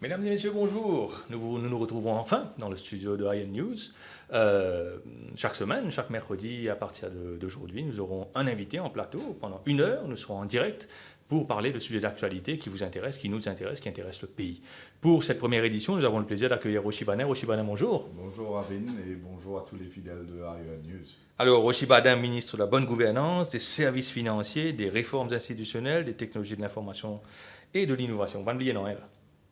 Mesdames et messieurs, bonjour. Nous retrouvons enfin dans le studio de IN News. Chaque semaine, chaque mercredi, à partir d'aujourd'hui, nous aurons un invité en plateau. Pendant 1 heure, nous serons en direct pour parler de sujets d'actualité qui vous intéressent, qui nous intéressent, qui intéressent le pays. Pour cette première édition, nous avons le plaisir d'accueillir Rochi Badin. Rochi Badin, bonjour. Bonjour Rabin et bonjour à tous les fidèles de IN News. Alors, Rochi Badin, ministre de la bonne gouvernance, des services financiers, des réformes institutionnelles, des technologies de l'information et de l'innovation. Van Lier, non, elle.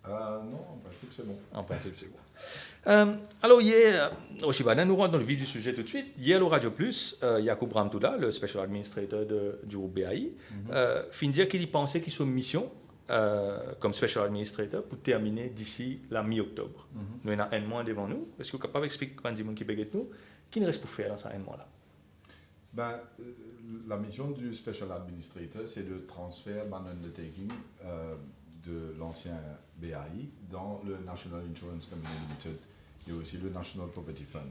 Non, en principe c'est bon. En principe, c'est bon. Alors, hier, Rochi Badin, nous rentrons dans le vif du sujet tout de suite. Hier, au Radio Plus, Yacoub Ramtouda, le Special Administrator du groupe BAI, fin de dire qu'il y pensait qu'il soit mission comme Special Administrator pour terminer d'ici la mi-octobre. Nous avons un mois devant nous. Est-ce que vous êtes capable d'expliquer quand dit qui peut nous, qui ne reste pour faire dans ce mois-là? La mission du Special Administrator, c'est le transfert d'un undertaking de l'ancien BAI dans le National Insurance Company Limited et aussi le National Property Fund.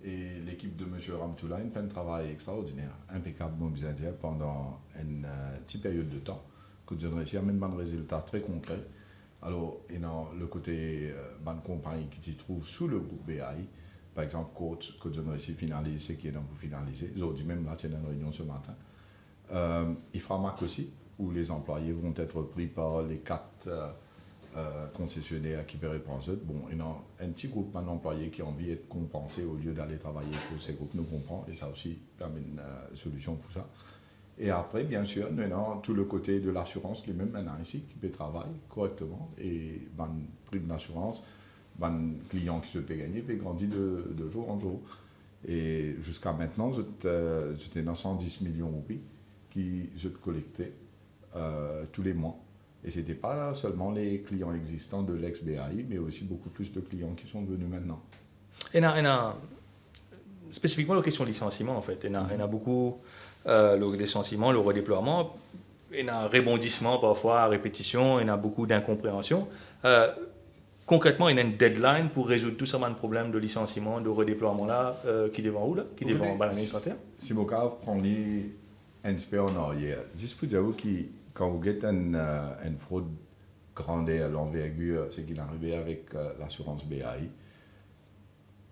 Et l'équipe de M. Ramtoula fait un travail extraordinaire, impeccable mobilisé pendant une petite période de temps, que nous avons réussi à mettre des résultats très concrets. Alors, et dans le côté de compagnie qui s'y trouve sous le groupe BAI, par exemple, Côte, que nous avons réussi à finaliser, ce qui est donc pour finaliser. Aujourd'hui même, là, il y a une réunion ce matin. Iframac aussi, où les employés vont être pris par les 4 concessionnaires qui paieraient pour eux. Bon, il y a un petit groupe d'employés qui ont envie d'être compensés au lieu d'aller travailler pour ces groupes, nous comprend, et ça aussi permet une solution pour ça. Et après, bien sûr, nous avons tout le côté de l'assurance, les mêmes maintenant ici, qui peut travailler correctement, et ben, prix de l'assurance, ben, client qui se peut gagner, peut grandir de jour en jour. Et jusqu'à maintenant, j'étais dans 110 millions de roupies qui se collectaient tous les mois. Et ce n'était pas seulement les clients existants de l'ex-BAI, mais aussi beaucoup plus de clients qui sont venus maintenant. Et spécifiquement la question de licenciement, en fait. Il y a beaucoup le licenciement, le redéploiement, il y a un rebondissement parfois à répétition, il y a beaucoup d'incompréhension. Concrètement, il y a une deadline pour résoudre tout ça, un problème de licenciement, de redéploiement là, qui devant où là, qui devant l'administrateur. Si mon cas prend les inspect en arrière, juste pour dire que quand vous avez une fraude grande à l'envergure, c'est qu'il est arrivé avec l'assurance BAI.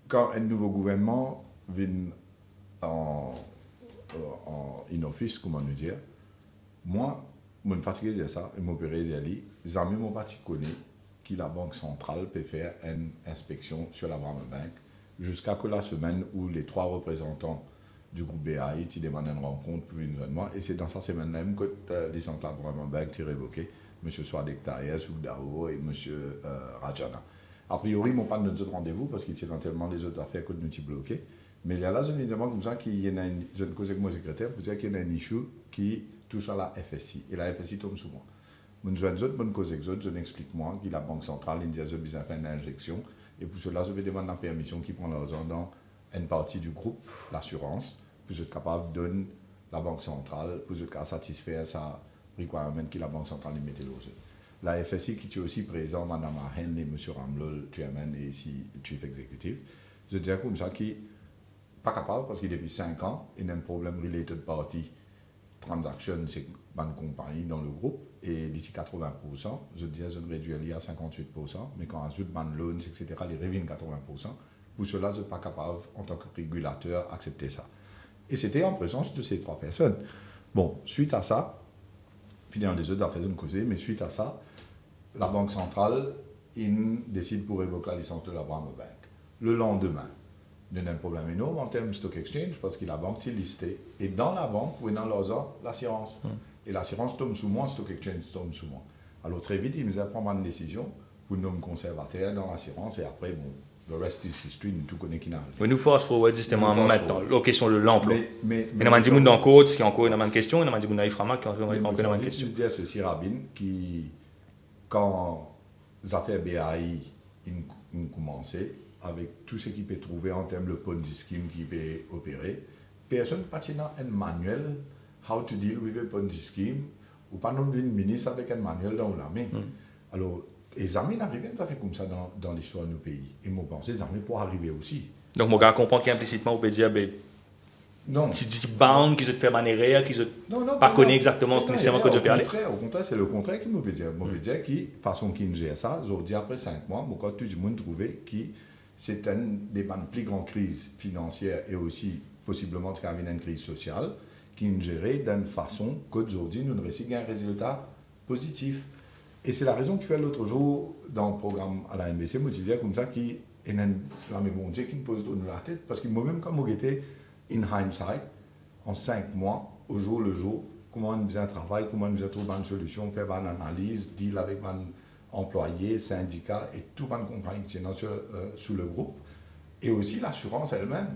Quand un nouveau gouvernement vient en in-office, comment nous dire, moi, je suis fatigué de dire ça, et je suis dit, les amis m'ont pas connu que la Banque centrale peut faire une inspection sur la Brahma Bank jusqu'à que la semaine où les 3 représentants du groupe BAI qui demandent une rencontre pour une zone. Et c'est dans cette semaine-là que les centrales Brahma Bank ont révoqué M. Swadek Taïa, Soudao et M. Rajana. A priori, ils n'ont pas de notre rendez-vous parce qu'ils tirent tellement les autres affaires que nous sommes bloqués. Mais il y a là, évidemment, comme ça, qu'il y a une, je ne cause que mon secrétaire pour dire qu'il y a une issue qui touche à la FSI. Et la FSI tombe sous moi. Je ne bonne cause que je n'explique moi que la Banque centrale, il dit que je besoin faire une injection. Et pour cela, je vais demander la permission qui prend l'argent dans une partie du groupe, l'assurance, pour être capable de donner la Banque centrale, pour être satisfaire sa requirement que la Banque centrale mettait l'eau. La FSI qui est aussi présent, Mme Ahen et M. Ramlol, chairman et ici chief executive, je dirais comme ça qu'il n'est pas capable parce que depuis 5 ans, il y a un problème related party transaction, c'est une compagnie dans le groupe, et d'ici 80%, je dirais je réduis à 58%, mais quand on ajoute ban loans, etc., les reviennent 80%. Pour cela, je ne suis pas capable, en tant que régulateur, d'accepter ça. Et c'était en présence de ces 3 personnes. Bon, suite à ça, finalement, les autres affaires de causer, mais suite à ça, la Banque centrale décide pour révoquer la licence de la Brahma Bank. Le lendemain, il y a un problème énorme en termes de stock exchange parce que la banque est listée. Et dans la banque, ou dans l'argent, l'assurance. Et l'assurance tombe sous moi, le stock exchange tombe sous moi. Alors très vite, il me dit prendre une décision pour nous conservateur dans l'assurance et après, bon, le reste is history, nous tout connaissons qui n'a. Mais nous fast forward justement maintenant, la question de l'emploi. Mais il y a des gens dans le code qui ont encore une question, il y a des gens dans l'IFRAMAC qui ont encore une question. Je dis à ceci, Rabin, qui, quand les affaires BAI ont commencé, avec tout ce qu'il peut trouver en termes de Ponzi scheme qui peut opérer, personne n'a pas un manuel how to deal with a Ponzi scheme ou pas non plus ministre avec un manuel dans la main. Alors, les amis n'arrivent pas à faire comme ça dans l'histoire de nos pays. Et moi, je pense que les amis pour arriver aussi. Donc, mon gars comprend qu'implicitement, on peut dire, Non. Tu dis bound, qui se fait manière, qui se Non, pas connaît exactement non, nécessairement que tu peux aller. Au contraire, c'est le contraire qui me peut dire. Me peut dire qui, façon qui gère ça, je dis après 5 mois, moi, quand tout le monde trouvait que c'est une des plus grandes crises financières et aussi possiblement qu'il y a une crise sociale qui est gérée d'une façon qu'aujourd'hui nous réussissons un résultat positif. Et c'est la raison qui fait l'autre jour dans le programme à la NBC, moi je disais comme ça, qui est la bon Dieu qui me pose dans la tête, parce que moi-même quand j'étais in hindsight, en 5 mois, au jour le jour, comment on faisait un travail, comment on faisait trouver une solution, faire une analyse, deal avec un employé, syndicat et tout une compagnie qui est sous le groupe, et aussi l'assurance elle-même.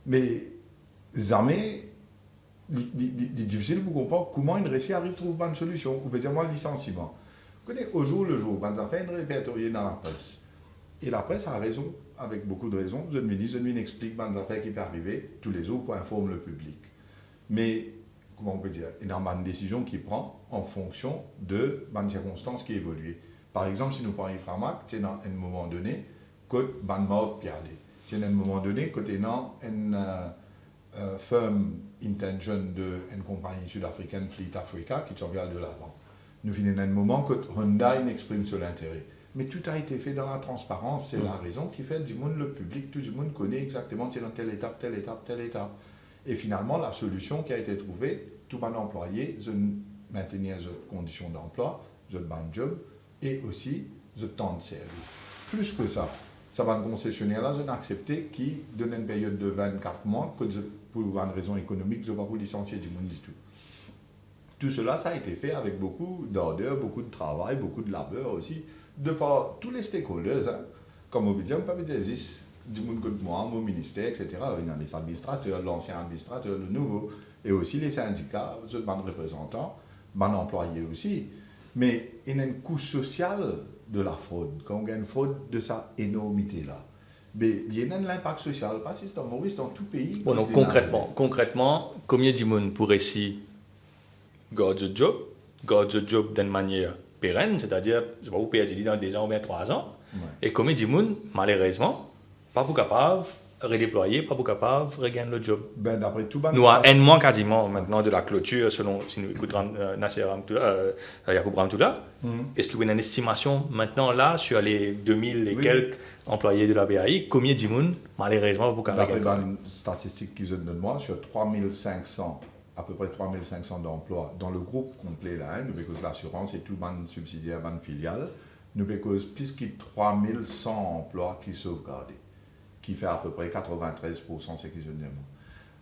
Mais jamais il est difficile pour comprendre comment une récit arrive à trouver une solution. Ou peut dire moi le licenciement. Au jour le jour, on a fait une répertoriée dans la presse. Et la presse a raison, avec beaucoup de raisons. Je me explique les affaires qui peuvent arriver tous les jours pour informer le public. Mais, comment on peut dire, il y a une décision qui prend en fonction de circonstances qui évoluent. Par exemple, si nous prenons Iframac, c'est à un moment donné, que ban mort puis aller. C'est à un moment donné, que tu as une firm intention d'une compagnie sud-africaine, Fleet Africa, qui s'en vient de l'avant. Nous finissons à un moment que Hyundai exprime sur l'intérêt. Mais tout a été fait dans la transparence. C'est la raison qui fait du monde le public, tout le monde connaît exactement dans telle étape, telle étape, telle étape. Et finalement, la solution qui a été trouvée, tout bon employé, je maintenir les conditions d'emploi, je ban job et aussi je temps de service. Plus que ça, ça va un concessionnaire-là, je n'ai accepté qui donne une période de 24 mois, que pour une raison économique, je ne vais pas licencier du monde du tout. Tout cela, ça a été fait avec beaucoup d'ardeur, beaucoup de travail, beaucoup de labeur aussi, de par tous les stakeholders, hein. Comme on peut dire, on peut dire, du monde comme moi, mon ministère, etc. Il y a les administrateurs, l'ancien administrateur, le nouveau, et aussi les syndicats, les représentants, les employés aussi. Mais il y a un coût social de la fraude, quand on a une fraude de cette énormité-là. Mais il y a un impact social, pas si c'est en Maurice, dans tout pays. Bon, donc concrètement, combien de monde pourrait ici garder le job d'une manière pérenne, c'est-à-dire, je ne sais pas, vous payez dans 2 ans ou bien 3 ans, et combien de monde, malheureusement, pas pour capable redéployer, pas pour capable de regagner le job. Ben, d'après tout, nous avons un mois quasiment maintenant de la clôture, selon si nous écoutons Yacoub Ramtoula. Est-ce qu'il y a une estimation maintenant là sur les 2000 et quelques employés de la BAI, combien de monde, malheureusement, pour capable d'après une statistique qu'ils ont donné moi, sur 3500, à peu près 3500 d'emplois dans le groupe complet là, hein, nous parce l'assurance et tout le subsidiaire, le filiale, nous parce plus que 3100 emplois qui sont sauvegardés, qui fait à peu près 93% ce qu'ils ont dit.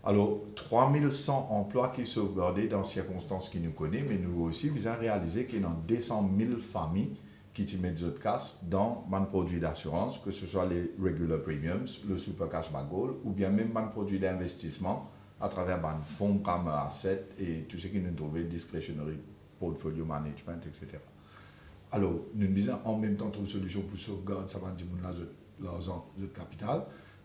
Alors, 3100 emplois qui sont sauvegardés dans les circonstances qui nous connaissent, mais nous aussi, nous avons réalisé qu'il y a 200 000 familles qui mettent de casse dans les produits d'assurance, que ce soit les regular premiums, le super cashback goal, ou bien même les produits d'investissement à travers les fonds comme asset et tout ce qui nous trouvait discretionary portfolio management, etc. Alors, nous disons en même temps trouver une solution pour sauvegarder ça va dire l'argent de capital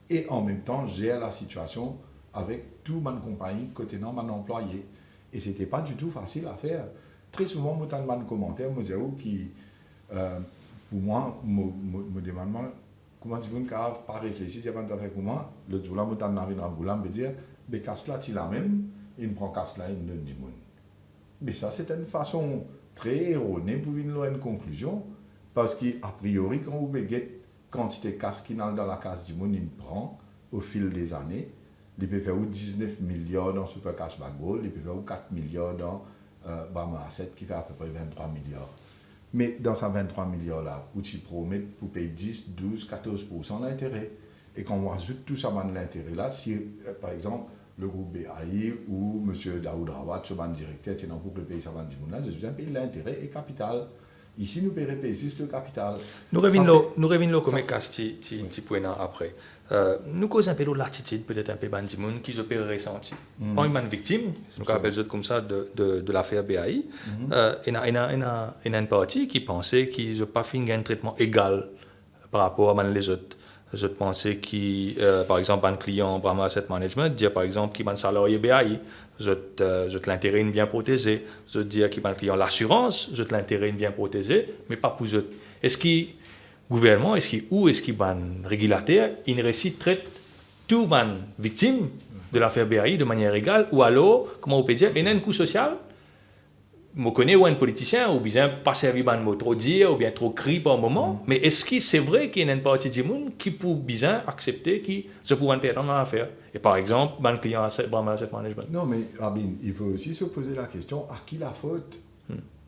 et en même temps gérer la situation avec tout mon compagnie côté non mon employé. Et ce n'était pas du tout facile à faire. Très souvent, moi, dans les commentaires, moi, qui, pour moi, me demande comment tu peux pas réfléchir, tu vas faire comment. Le jour là, moi, dans la boulot, me dire, mais casse-là, tu l'as même, il prend casse-là, il donne du monde. Mais ça, c'est une façon très erronée pour venir à une conclusion, parce qu'a priori, quand vous avez quantité de casse qui est dans la casse du monde, il prend au fil des années. Il peut faire 19 milliards dans Super Cashback Gold, il peut faire 4 milliards dans Bama Asset qui fait à peu près 23 milliards. Mais dans ces 23 milliards-là, où tu promets pour payer 10, 12, 14% d'intérêt. Et quand on ajoute tout ça dans l'intérêt-là, si par exemple le groupe BAI ou M. Daoud Rawat, ce directeur, c'est pour payer ça dans là, je suis payer l'intérêt et capital. Ici, nous payons juste le capital. Nous revenons comme casse petit point après. Nous causons un peu l'attitude, peut-être un peu bandimoun, qui se peut ressentir. Pas une victime, nous appelons comme ça, de l'affaire BAI. Il y a une partie qui pensait qu'ils n'ont pas fait un traitement égal par rapport à les autres. Je pensais que, par exemple, un client Brahma Asset Management, dire par exemple qu'il y a un salarié BAI, je l'intérêt est bien protégé. Je dis qu'il y a un client l'assurance, je l'intérêt est bien protégé, mais pas pour eux. Est-ce que le gouvernement, est-ce qu'il y a un régulateur, il réussit traite tout les victimes de l'affaire BAI de manière égale, ou alors, comment on peut dire, il y a un coût social. Je connais un politicien, ou bien pas servi de mot trop dire, ou bien trop crier par moment, mais est-ce que c'est vrai qu'il y a une partie du monde qui peut bien accepter que je pourrais perdre dans l'affaire? Et par exemple, un client Brahma Asset Management. Non, mais Rabin, il faut aussi se poser la question, à qui la faute?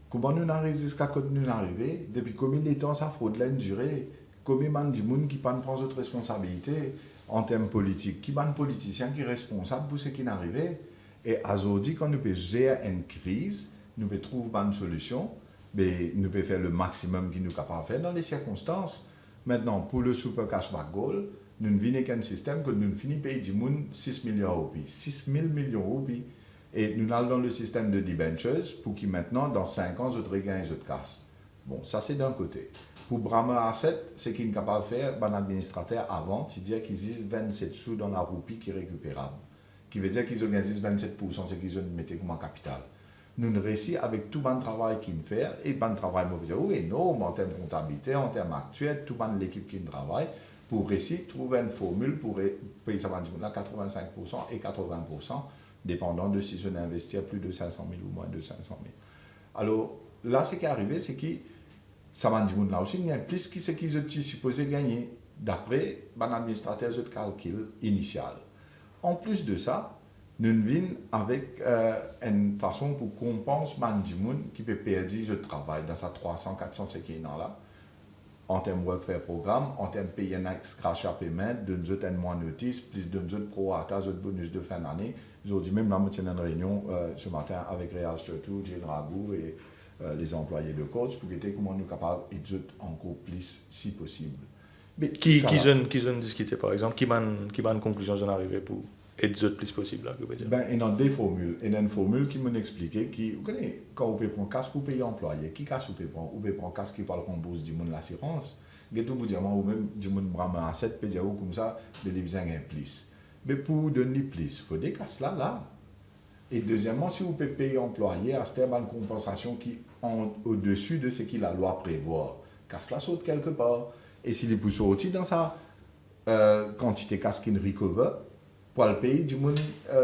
Comment nous arrivons jusqu'à quand nous arrivons? Depuis combien de temps ça fraude là durée? Combien de monde qui prend notre responsabilité en termes politiques? Qui est politicien qui est responsable pour ce qui est arrivé? Et aujourd'hui, quand nous pouvons gérer une crise, nous pouvons trouver une solution, mais nous pouvons faire le maximum que nous sommes capables de faire dans les circonstances. Maintenant, pour le super cashback goal, nous ne venons qu'un système que nous finissons payer du monde 6 milliards de roupies, 6 000 millions de roupies. Et nous allons dans le système de debentures pour qui maintenant, dans 5 ans, je regagne et je casse. Bon, ça c'est d'un côté. Pour Brahma Asset, c'est qu'il est capable de faire, un administrateur avant, c'est-à-dire qu'ils disent 27 sous dans la roupie qui est récupérable. Qui veut dire qu'ils organisent 27%, c'est qu'ils ont mis comme capital. Nous réussissons avec tout le travail qu'ils font, et le travail énorme en termes de comptabilité, en termes actuels, toute l'équipe qui travaille, pour réussir à trouver une formule pour payer ça 85% et 80%, dépendant de si je vais investir plus de 500 000 ou moins de 500 000. Alors, là, ce qui est arrivé, c'est que ça m'a dit là aussi, il y a plus que ce qu'ils étaient supposés gagner, d'après l'administrateur de calcul initial. En plus de ça, nous venons avec une façon pour compenser les gens qui peut perdre le travail dans sa 300, 400, ce qui est là, en termes de workfare programme, en termes de payer un extra paiement, de nous donner moins de notice, plus de nous pro rata, de bonus de fin d'année. Ils ont dit même là, nous avons une réunion ce matin avec Réal Chotou, Gilles Ragou et les employés de coach pour voir comment nous sommes capables d'aider encore plus si possible. Mais qui ont discuté par exemple, qui a une conclusion j'en arrivé pour aider le plus possible là, ben, il y a des formules. Il y a une formule qui m'a expliqué vous connaissez, quand vous pouvez prendre casse pour payer employé, qui casse vous pouvez prendre? Vous pouvez prendre casse qui parle rembourse du monde l'assurance. Vous pouvez dire ou même du monde Brahma Asset, peut dire comme ça, vous avez besoin d'un plus. Mais pour donner plus, il faut des casses là. Et deuxièmement, si vous pouvez payer employé, à ce terme, une compensation qui est au-dessus de ce que la loi prévoit. Casse là saute quelque part. Et s'il est pour sortir dans sa quantité casse qui ne recover, pour le payer du monde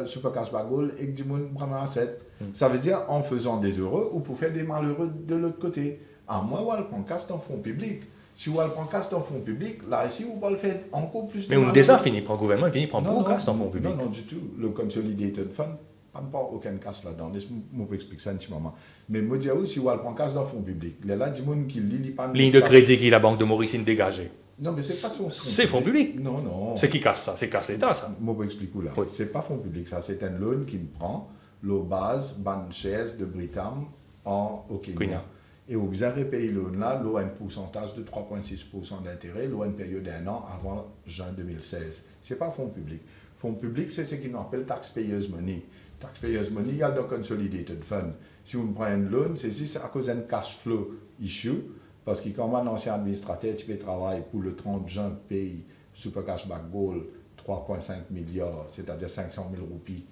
super cash bagol et du monde Brahma Asset. Ça veut dire en faisant des heureux ou pour faire des malheureux de l'autre côté. À moins, on prend casse dans le fonds public. Si on prend casse dans le fonds public, là, ici, on va le faire encore plus. Mais on déjà fini par le gouvernement, il finit par prendre casse dans le fonds public. Non, du tout. Le Consolidated Fund, pas aucun casse là-dedans. Laisse-moi expliquer ça un petit moment. Mais moi, je dis, si on prend casse dans le fonds public, il y a là du monde qui lit pas. Ligne de crédit qui la Banque de Mauricie dégagée. Non, mais c'est pas son fonds. C'est fonds public. Non. C'est qui casse ça? C'est casse l'État, ça. Moi, je explique là. Oui. C'est pas fonds public, ça. C'est un loan qui prend l'eau base, ban chaise de Britam au Kenya. Et au Xaré pays loan là, l'eau a un pourcentage de 3,6% d'intérêt, l'eau a une période d'un an avant juin 2016. C'est pas fonds public. Fonds public, c'est ce qu'on appelle taxpayers money. Taxpayers money, il y a dans Consolidated Fund. Si on prend un loan, c'est à cause d'un cash flow issue. Parce que quand un ancien administrateur qui travaille pour le 30 juin paye Super Cashback Goal 3,5 milliards, c'est-à-dire 500 000 roupies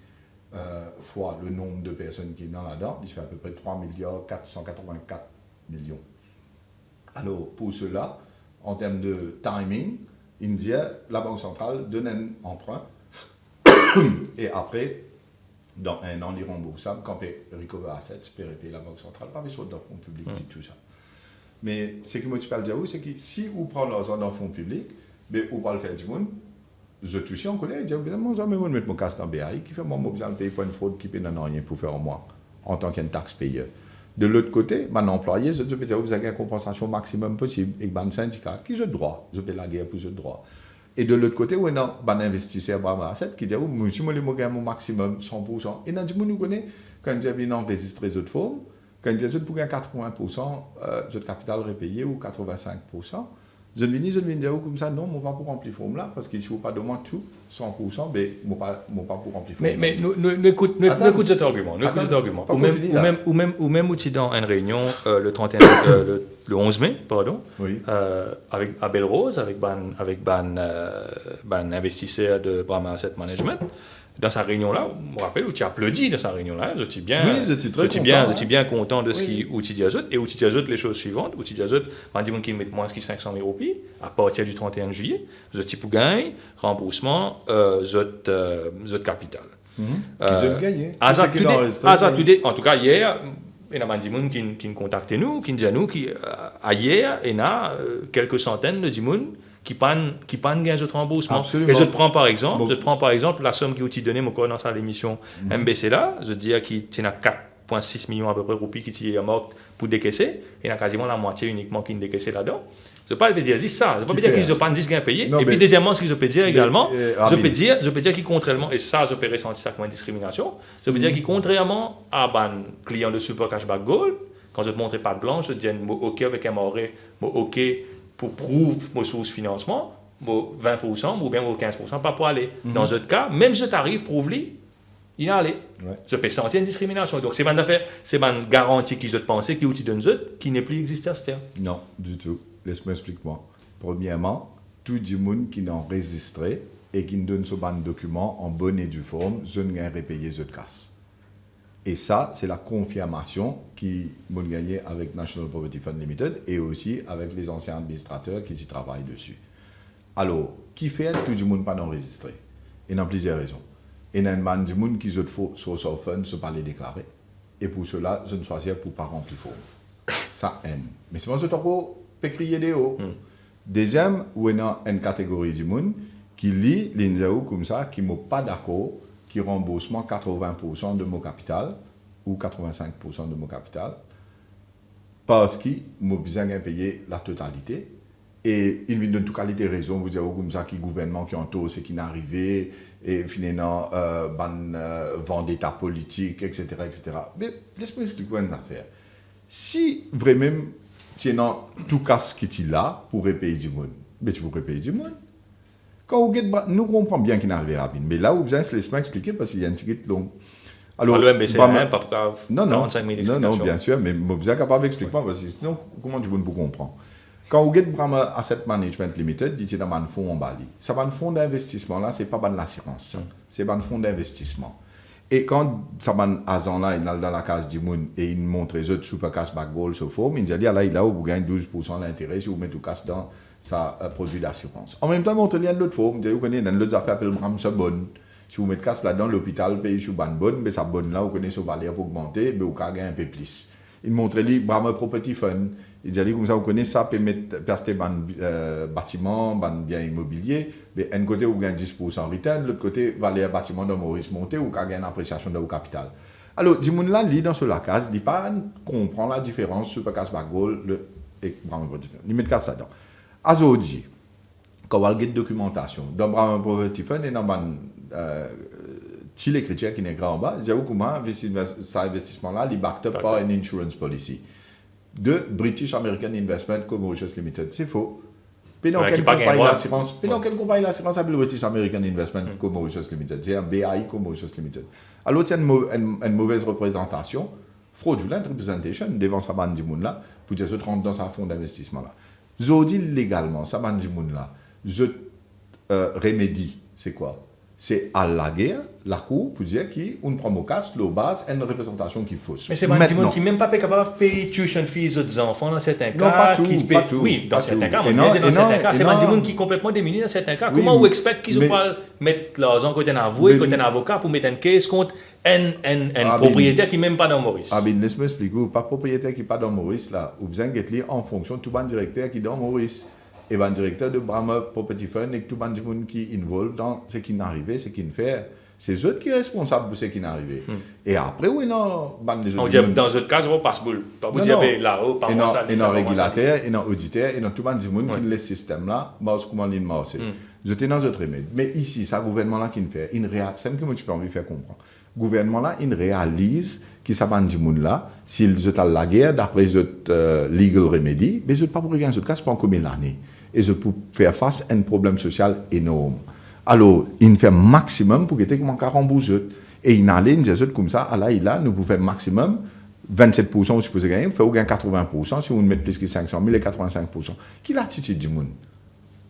fois le nombre de personnes qui sont là-dedans, il fait à peu près 3 milliards 484 millions. Alors pour cela, en termes de timing, il dit la Banque centrale donne un emprunt et après, dans un an, il est remboursable quand on recover assets, peut payer la Banque centrale, pas besoin d'un fonds public, tout ça. Mais ce que moi tu peux dire, c'est que si on prend l'argent dans le fonds public, on va le faire du monde. Je touche en collègue, je dis, moi, je vais mettre mon casse dans BAI, qui fait moi, je vais payer pour une fraude qui ne paye rien pour faire moi, en tant qu'un taxe payeur. De l'autre côté, mon employé, je peux dire, vous avez une compensation maximum possible, avec un syndicat, qui a le droit, je paye la guerre pour le droit. Et de l'autre côté, on a un investisseur Brahma Asset qui dit, moi, si je gagne mon maximum 100%, et dans le monde, nous connaissons, quand j'ai bien enregistré les autres formes, quand je dis pour gagner 80%, de capital repayé ou 85%, je ne viens pas dire comme ça, non, je ne vais pas pour remplir la forme là, parce que si vous pas de moi tout, 100%, je ne vais pas pour remplir la forme. Mais nous écoutons cet argument. Ou même aussi dans une réunion le 11 mai, pardon, oui. Avec Abel Rose, avec ban investisseur de Brahma Asset Management, dans sa réunion-là, je me rappelle où tu as applaudi dans sa réunion-là. Je suis bien, Oui, je suis très content. je suis bien content de ce où tu dis à Zot. Et où tu dis à Zot les choses suivantes. Où tu dis à Zot, on dit qu'ils mettent moins que 500 000 roupies à partir du 31 juillet. Zot, tu peux gagner, remboursement, Zot capital. Ils ont gagné. En tout cas, hier, il y a des gens qui nous contactent nous, qui nous disent à nous qu'hier, il y a quelques centaines de gens qui prennent gain de remboursement. Absolument. Et je prends par exemple la somme qui a été donnée dans sa émission MBC là, je dis qu'il y a 4,6 millions à peu près de roupies qui sont mortes pour décaisser, et il y a quasiment la moitié uniquement qui est décaissée là-dedans. Je ne peux pas dire ça, je ne peux pas dire qu'ils n'ont pas 10 gains payés. Et puis deuxièmement, ce que je peux dire également, je peux dire qu'ils contrairement, et ça je peux ressentir ça comme une discrimination, je peux dire qu'ils contrairement à un client de Super Cashback Gold, quand je te montre pas de blanche, je dis OK avec un moré, OK pour prouver mon source financement, 20% ou bien 15%, pas pour aller. Dans ce cas, même si tu arrives, prouve-le, il y a allé. Ouais. Je peux sentir une discrimination. Donc, c'est une affaire, c'est une garantie qu'ils te pensent, qui te donne qui n'est plus existant. Non, du tout. Laisse-moi expliquer. Premièrement, tout le monde qui n'a enregistré et qui nous donne ce ban de document en bonne et due forme, je ne gagne payer ce casse. Et ça, c'est la confirmation qui m'a gagné avec National Poverty Fund Limited et aussi avec les anciens administrateurs qui y travaillent dessus. Alors, qui fait tout le monde pas enregistré? Il y a plusieurs raisons. Il y a un du monde qui faut sur ce fund se pas les déclarer. Et pour cela, je ne choisis pour pas remplir forme. Ça haine. Mais c'est pas ce qu'on peut crier des hauts. Deuxième, il y a une catégorie du monde qui lit l'indiao comme ça, qui n'est pas d'accord, qui remboursement 80% de mon capital ou 85% de mon capital parce qu'il m'a besoin de payer la totalité. Et il me donne toute qualité raison, vous dire comme ça, qui gouvernement qui entoure ce qui n'est arrivé, et finalement, vendetta politique, etc., etc. Mais laisse-moi expliquer une affaire. Si vraiment, tu as tout casse qui est là pour payer du monde, mais tu pourrais payer du monde. Quand vous nous comprenons bien qu'il n'arrive rapide, mais là, vous besoin de laisser m'expliquer parce qu'il y a un ticket long. Alors, le MBC, pas 45 000 explications. Non, bien sûr, mais vous êtes capable d'expliquer parce que sinon, comment tu peux comprendre? Quand vous avez Brahma Asset Management Limited, dit qu'il y a un fonds en Bali. Ça va un fonds d'investissement là, c'est pas de l'assurance, c'est un fonds d'investissement. Et quand ça va un agent là, il est dans la case du monde et il montre les autres Super Cashback Gold sur forme, il dit là, il a où vous gagnez 12% d'intérêt si vous mettez tout casse dans sa produit d'assurance. En même temps, il montre il y a l'autre forme, vous connaissez, dans l'autre affaire appelle Brahma ça bonne. Si vous mettez casse là-dedans, l'hôpital paye sur bonne, mais sa bonne là, vous connaissez sa valeur pour augmenter, mais vous gagnez un peu plus. Il montre les Brahma Property Fund. Il dit comme ça, vous connaissez ça, peut mettre placer un bâtiment, un bien immobilier, mais un côté vous gagnez 10% return, l'autre côté valeur bâtiment de Maurice monter ou gagnez une appréciation de vos capital. Alors, du monde là, lit dans ce case, il pas comprend la différence sur le Cashback Gold et Brahma Property Fund. Il met ça dedans. Azodi, quand on a une documentation, dans Brahma Property Fund et dans si les critères qui n'est grand en bas, j'avoue comment cet investissement-là, il est backed up par une insurance policy de British American Investment Co. Mauritius Limited. C'est faux. Puis dans quelle compagnie l'assurance s'appelle British American Investment Co. Mauritius Limited? C'est un BAI Co. Mauritius Limited. Alors, il y a une mauvaise représentation, fraudulent representation, devant sa bande du monde là, pour dire que je rentre dans sa fonds d'investissement là. Je dis légalement, sa bande du monde là, je remédie, c'est quoi? C'est à la guerre, la cour, pour dire qu'on prend mon casse, le base, une représentation qui est fausse. Mais c'est pas un monde qui n'est même pas capable de payer tuition fees aux enfants dans certains cas. Non, pas tout. Oui, dans certains cas. Dans certains cas, c'est un monde qui est complètement démuni dans certains cas. Comment vous expectez qu'ils vont mettre l'argent côté un avoué, côté un avocat pour mettre une caisse contre un propriétaire qui n'est même pas dans Maurice? Ah, bien, laisse-moi expliquer. Pas propriétaire qui n'est pas dans Maurice, là. Vous besoin d'être en fonction de tout le directeur qui est dans Maurice. Et le directeur de Brahma Property Fund et tout le monde qui est involvé dans ce qui est arrivé, ce qui est fait. C'est eux qui sont responsables de ce qui est arrivé. Et après, oui, non. On dit dans d'autres cas, on passe boule. Pas vous dire là-haut, par exemple. Et non régulateur, et non auditeur, et non tout le monde qui laisse ce système-là, comment il marche. J'étais dans d'autres remèdes. Mais ici, c'est le gouvernement-là qui le fait. C'est ce que tu peux envie de faire comprendre. Le gouvernement-là, il réalise qui s'abandonne du monde-là, s'ils sont à la guerre, d'après les legal remedy, mais ils ne sont pas pour rien, c'est pas en combien d'années. Et je peux faire face à un problème social énorme. Alors, il fait maximum pour que tu aies rembourser. Et il a dit comme ça, nous pouvons faire maximum 27% si vous pouvez gagner, vous gagnez 80% si vous mettez plus que 500 000 et 85%. Qui est l'attitude du monde?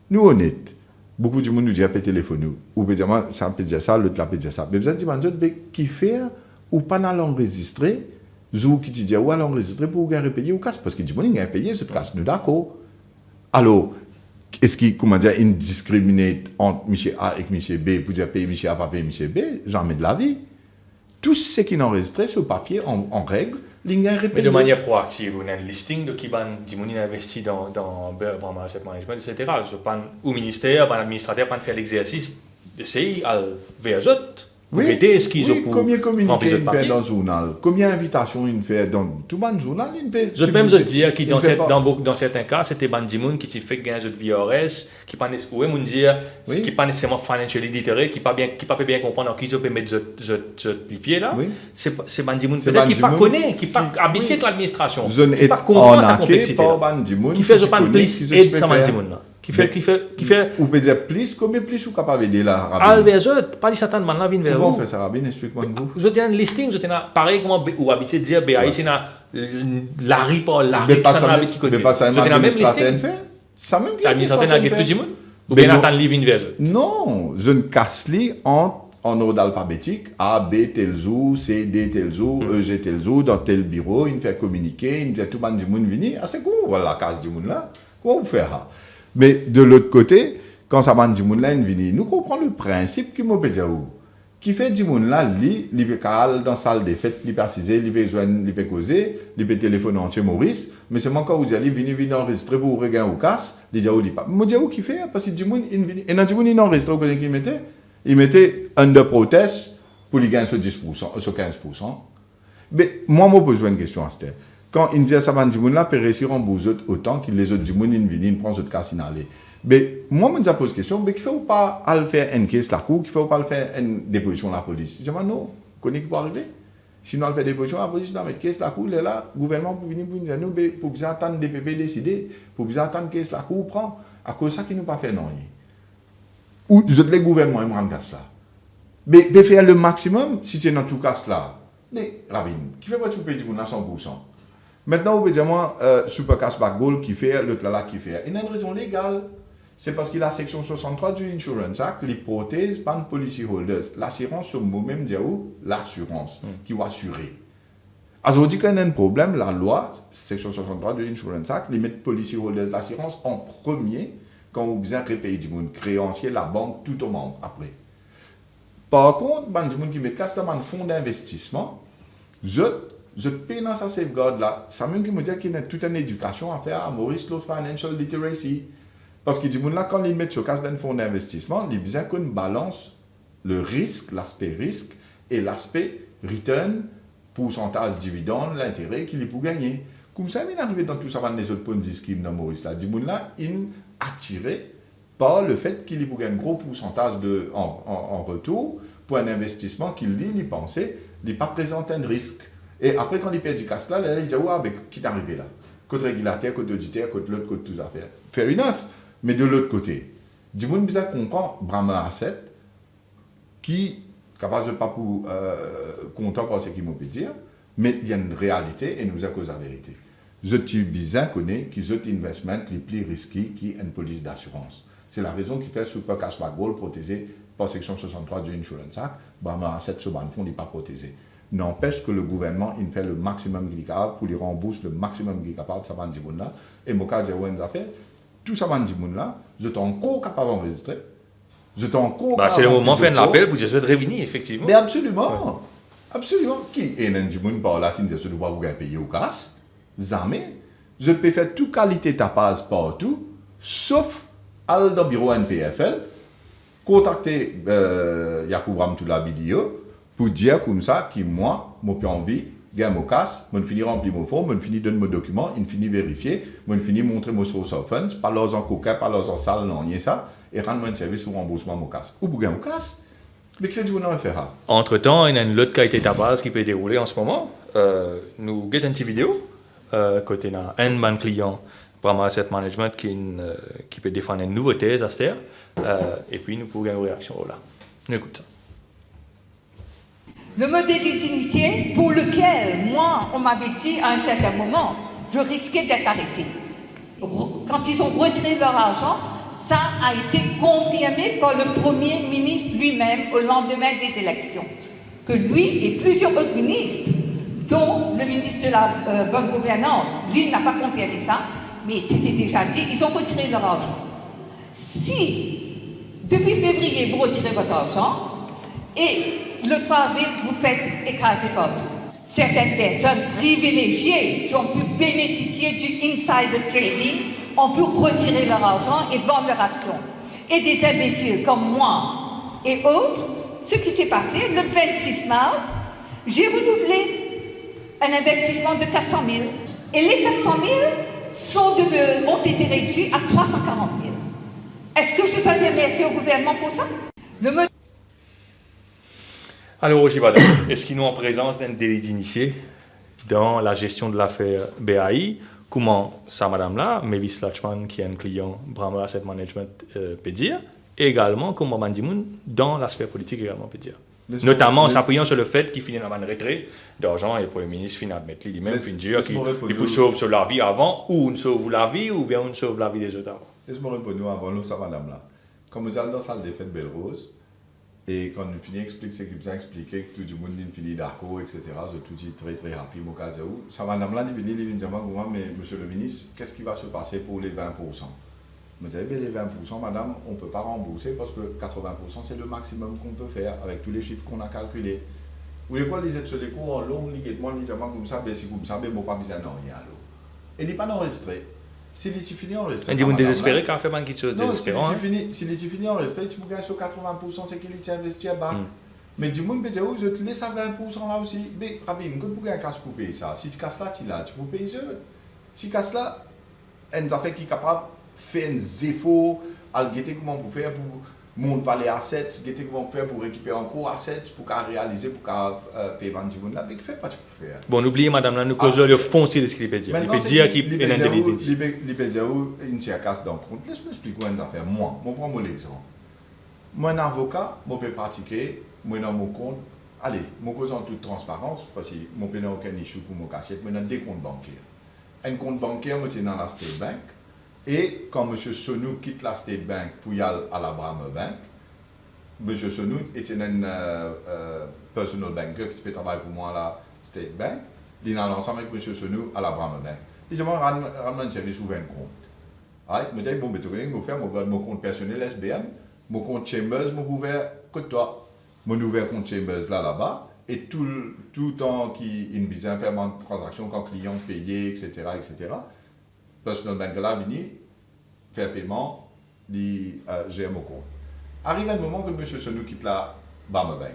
Nous, honnêtes. beaucoup de monde nous dit à téléphone ou peut dire moi ça peut dire ça l'autre là peut dire ça mais vous avez dit mais qui fait ou pas l'enregistrer zou qui dit ou l'enregistrer pour gagner payer ou casse parce que du monde il a payé ce casse nous d'accord alors est-ce qu'il comment dire indiscriminate entre monsieur A et monsieur B pour dire payer monsieur A pas payer monsieur B jamais de la vie tout ce qui est enregistré sur papier en règle mais de manière proactive, on a un listing de qui a investi dans Brahma Asset Management, etc. Au ministère, l'administrateur, pas faire l'exercice d'essayer à vers eux, pour aider ce qu'ils ont combien communiqués il fait dans le journal, combien d'invitations il fait dans tout le journal, il fait. Je peux même dire que dans certains cas, c'était Bandimoun qui fait gagner de VRS, qui pas nécessairement dire, qui pas nécessairement financially literate, qui pas bien comprendre qui peut mettre les pieds là. C'est Bandimoun peut-être qui pas connaît, qui pas habitué avec l'administration, qui pas comprend sa complexité, qui fait je pense plus aide ça Bandimoun là. Qui fait ou peut dire plus combien plus ou capable d'aider la Rabine vers eux pas dit Satan man là vient vers vous comment on fait ça Rabine explique-moi vous je tiens un listing je tiens pareil comment ou habitué dire BAI c'est Larry ça n'a qui côté mais pas ça même listing ça même l'administrateur n'a tout du monde ou bien attend living vers eux non je ne casse li en ordre alphabétique A B tel jour C D tel jour E G tel jour dans tel bureau il fait communiquer il fait tout le monde venir c'est quoi voilà la case du monde là comment vous faire ça. Mais de l'autre côté, quand ça va du monde là, nous comprenons le principe qui m'a dit qui fait du monde là, il peut aller dans la salle des fêtes, il peut assiser, il peut joindre, il peut causer, il peut téléphoner en Maurice, mais c'est moi quand vous dites, il vient enregistrer pour regarder ou casse, il dit, il pas. Moi, je dis, qui fait, parce que du monde, et dans du monde, il enregistre, vous connaissez qui il mettait under protest pour lui gagner sur 10%, sur 15%. Mais moi, je pose une question à cette. Quand il dit ça va du monde là peut réussir en bout autant que les autres du monde ils prend autres cas signalés mais moi me pose question mais qu'il faut pas à le faire une caisse la cour qu'il faut pas le faire une déposition la police je dis non connais qui peut arriver sinon on fait déposition la police dans mettre caisse la cour là gouvernement pour venir pour dire nous pour bien attendre DPP décider pour bien attendre caisse la cour prend à cause ça qui nous pas fait non ou les gouvernements ils me casse là mais faire le maximum si tu es dans tout cas là mais Rabine qui fait pas tu peux dire à 100%. Maintenant, vous pouvez dire, moi, Super Cashback Gold qui fait, l'autre là qui fait. Il y a une raison légale. C'est parce qu'il a la section 63 du Insurance Act, les prothèses par policy holders. L'assurance, c'est le mot même dire où l'assurance qui va assurer. Alors, on dit qu'il y a un problème, la loi, section 63 du Insurance Act, les mettre policy holders l'assurance en premier quand vous besoin de payer du monde créancier, la banque, tout au monde après. Par contre, il y a des gens qui mettent dans un fonds d'investissement, je paye dans sa safeguard là. Ça même qui me dit qu'il y a toute une éducation à faire à Maurice Law Financial Literacy. Parce que du monde là, quand ils mettent sur casse d'un fonds d'investissement, ils besoin qu'on balance le risque, l'aspect risque et l'aspect return, pourcentage dividende, l'intérêt qu'il peut gagner. Comme ça, il est arrivé dans tout ça, les autres Ponzi schemes dans Maurice là. Du monde là, il est attiré par le fait qu'il peut gagner un gros pourcentage en retour pour un investissement qu'il dit, il pensait, il n'est pas présenté un risque. Et après, quand il perd du casse là, il dit, mais qui est arrivé là? Côté régulateur, côté auditeur, côté l'autre, côté tout affaires. Fair enough. Mais de l'autre côté, du monde bizarre comprend Brahma Asset, qui, capable de pas pour content par ce qu'il m'a pu dire, mais il y a une réalité et nous a cause la vérité. Je suis bizarre connaît qu'ils ont investment les plus risqués qui est une police d'assurance. C'est la raison qui fait Super Cashback Gold protégé par section 63 du Insurance Act. Brahma Asset, ce banque n'est pas protégé. N'empêche que le gouvernement il fait le maximum qu'il est capable pour lui rembourser le maximum qu'il est capable ça va dire là et mon cas j'ai une affaire tout ça va dire là je suis encore capable d'enregistrer je suis encore c'est le moment de faire un appel pour dire je vais revenir effectivement mais absolument absolument qui est un petit monde par là qui dit je dois vous payer au casse jamais je peux faire toute qualité tapage partout sauf aller dans le bureau NPFL contacter Yacoub Ramtoula Bidio pour dire comme ça que moi, je n'ai envie, je mon casse, je finis remplir mon forme, je finis donner mon document, je finis vérifier, je finis montrer mon source of funds, pas leurs en coca, pas leurs en salle, non, rien ça, et rendre un service pour remboursement mon casse. Ou pour mon casse, mais qu'est-ce que vous en faire? Entre-temps, il y a une autre qualité de base qui peut dérouler en ce moment. Nous avons une petite vidéo, côté d'un man client, Brahma Asset Management, qui peut défendre une nouveauté à cette et puis nous pouvons avoir une réaction là. Nous écoutons ça. Le modèle des initiés pour lequel, moi, on m'avait dit à un certain moment, je risquais d'être arrêté. Quand ils ont retiré leur argent, ça, a été confirmé par le Premier ministre lui-même au lendemain des élections. Que lui et plusieurs autres ministres, dont le ministre de la bonne gouvernance, lui n'a pas confirmé ça, mais c'était déjà dit, ils ont retiré leur argent. Si, depuis février, vous retirez votre argent, et le 3 avril, vous faites écraser partout. Certaines personnes privilégiées qui ont pu bénéficier du insider trading ont pu retirer leur argent et vendre leurs actions. Et des imbéciles comme moi et autres, ce qui s'est passé, le 26 mars, j'ai renouvelé un investissement de 400 000. Et les 400 000 ont été réduits à 340 000. Est-ce que je dois dire merci au gouvernement pour ça? Alors, Ojibada, est-ce qu'ils nous en présence d'un délit d'initié dans la gestion de l'affaire BAI? Comment ça, madame-là, Mavis Lachman, qui est un client Bramah Asset Management, peut dire? Et également, comment Mandimoun, dans la sphère politique également, peut dire? Notamment en s'appuyant sur le fait qu'il finit dans un retrait d'argent et le Premier ministre finit à admettre lui-même, finit qu'il peut sauver sur la vie avant, ou on sauve la vie, ou bien on sauve la vie des autres avant. Laisse-moi répondre avant nous, ça, madame-là. Quand nous allons dans la salle des fêtes Belle-Rose, et quand nous finissons d'expliquer ce qu'il nous a expliqué, que tout le monde finit d'accord, etc., c'est tout dit très très rapide, mon cas, ça, madame-là, il vient dire, mais monsieur le ministre, qu'est-ce qui va se passer pour les 20%? Je dis, les 20%, madame, on ne peut pas rembourser parce que 80% c'est le maximum qu'on peut faire avec tous les chiffres qu'on a calculés. Vous voulez quoi, les aides sur les cours en long, ligamment comme ça, si comme ça, mais moi pas besoin de rien. Et il n'est pas enregistré. Si il finit enregistré. Et vous désespérez quand on fait quelque chose de désespérant. Si il finit enregistré, tu peux gagner sur 80%, c'est qu'il est investi à bas. Mais du monde peut dire, je te laisse à 20% là aussi. Mais Rabine, quand tu gagnes casse pour payer ça, si tu casses là, tu l'as, tu peux payer ça. Si tu casses là, une affaire qui est capable faire un effort, à guetter comment pour faire pour monter les assets, guetter comment pour faire pour récupérer encore assets, pour réaliser, pour payer vendre du monde là, mais fait pas tu peux faire. Bon, n'oubliez madame là, nous causons le foncier de ce qu'il peut dire. Il peut dire qu'il est un délit. Il peut dire une casse dans le compte. Laisse-moi expliquer une affaire. Moi, je prends mon exemple. Moi, un avocat, je peux pratiquer, moi dans mon compte, allez, je cause en toute transparence, parce que je n'ai aucun issue pour mon cassette, mais dans des comptes bancaires. Un compte bancaire, je suis dans la State Bank. Et quand M. Sonou quitte la State Bank pour y aller à la Bramah Bank, M. Sonou était un personal banker qui peut travailler pour moi à la State Bank. Il a ensemble avec M. Sonou à la Bramah Bank. Il m'a ramené un service ouvert un compte. Je me dis, bon, je vais faire mon compte personnel SBM, mon compte Chambers, je vais ouvert que toi. Je vais ouvert compte Chambers là-bas. Et tout le temps qu'il y a une business, faire une transaction, quand le client payé, etc., etc., personal banker là venu faire paiement, gérer mon compte. Arrive un moment que M. Sonou quitte la Bramah Bank.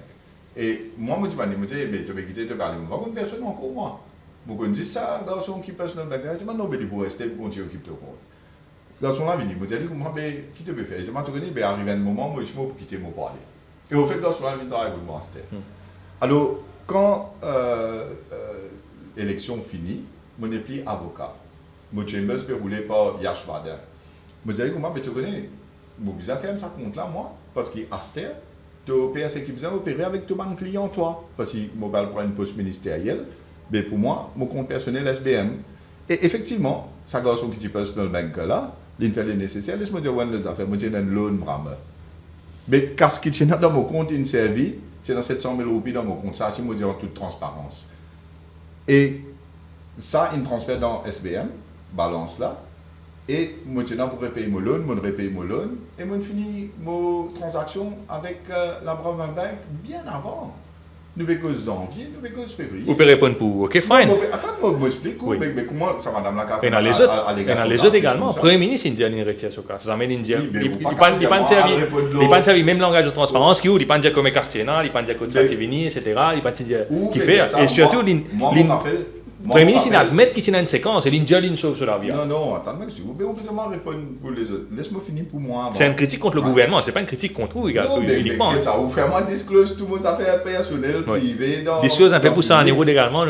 Et moi, je me dis, mais tu vas quitter, tu vas aller, je ne personne encore moi. Je me dis, ça, garçon qui personal banker, je dis, non, mais il faut rester pour continuer à occuper ton compte. Garçon là venu, je me dis, qui te peut faire? Je me dis, arrive un moment, moi, je suis pour quitter mon parler. Et au fait, garçon là venu travailler avec moi, c'était. Alors, quand l'élection finit, je n'ai plus avocat. Mon Chambers peut rouler par Yash Bader. Je me disais, comment tu connais? Je vais faire ça compte là, moi, parce qu'Aster, tu opères ce qui besoin opérer avec ton banque client, toi. Parce que je prends une poste ministérielle, mais pour moi, mon compte personnel SBM. Et effectivement, ça garçon qui dit personal banker là, il fait le nécessaire, laisse-moi dire, les affaires, moi j'ai un loan Bramah. Mais qu'est-ce qui tient dans mon compte, il servi, c'est dans 700 000 roupies dans mon compte, ça, si je dis en toute transparence. Et ça, il transfère dans SBM. Balance là, et maintenant pour repayer mon loan, et je finis mon transaction avec la Bramah Bank bien avant. Nous avons janvier, nous avons février. Vous pouvez répondre pour, ok, fine. Attends, je m'explique, mais comment ça, madame la carte? Et dans les autres également. Le Premier ministre indien, il retire ce cas. Ça amène Indien. Il ne pas servir même langage de transparence, qui il pas dire comme Castiena, il pas dire que ça Tivini, etc. Il pas dire qui fait. Et surtout, le Premier ministre, il admet qu'il y a une séquence et l'Indien sauve sur la vie. Non, attends, mec, vous pouvez répondre pour les autres. Laisse-moi finir pour moi. C'est une critique contre le gouvernement, c'est pas une critique contre vous, uniquement. Ça vous fait moi disclose tout vos affaires personnelles, privées. Disclose un peu pour ça en héros également.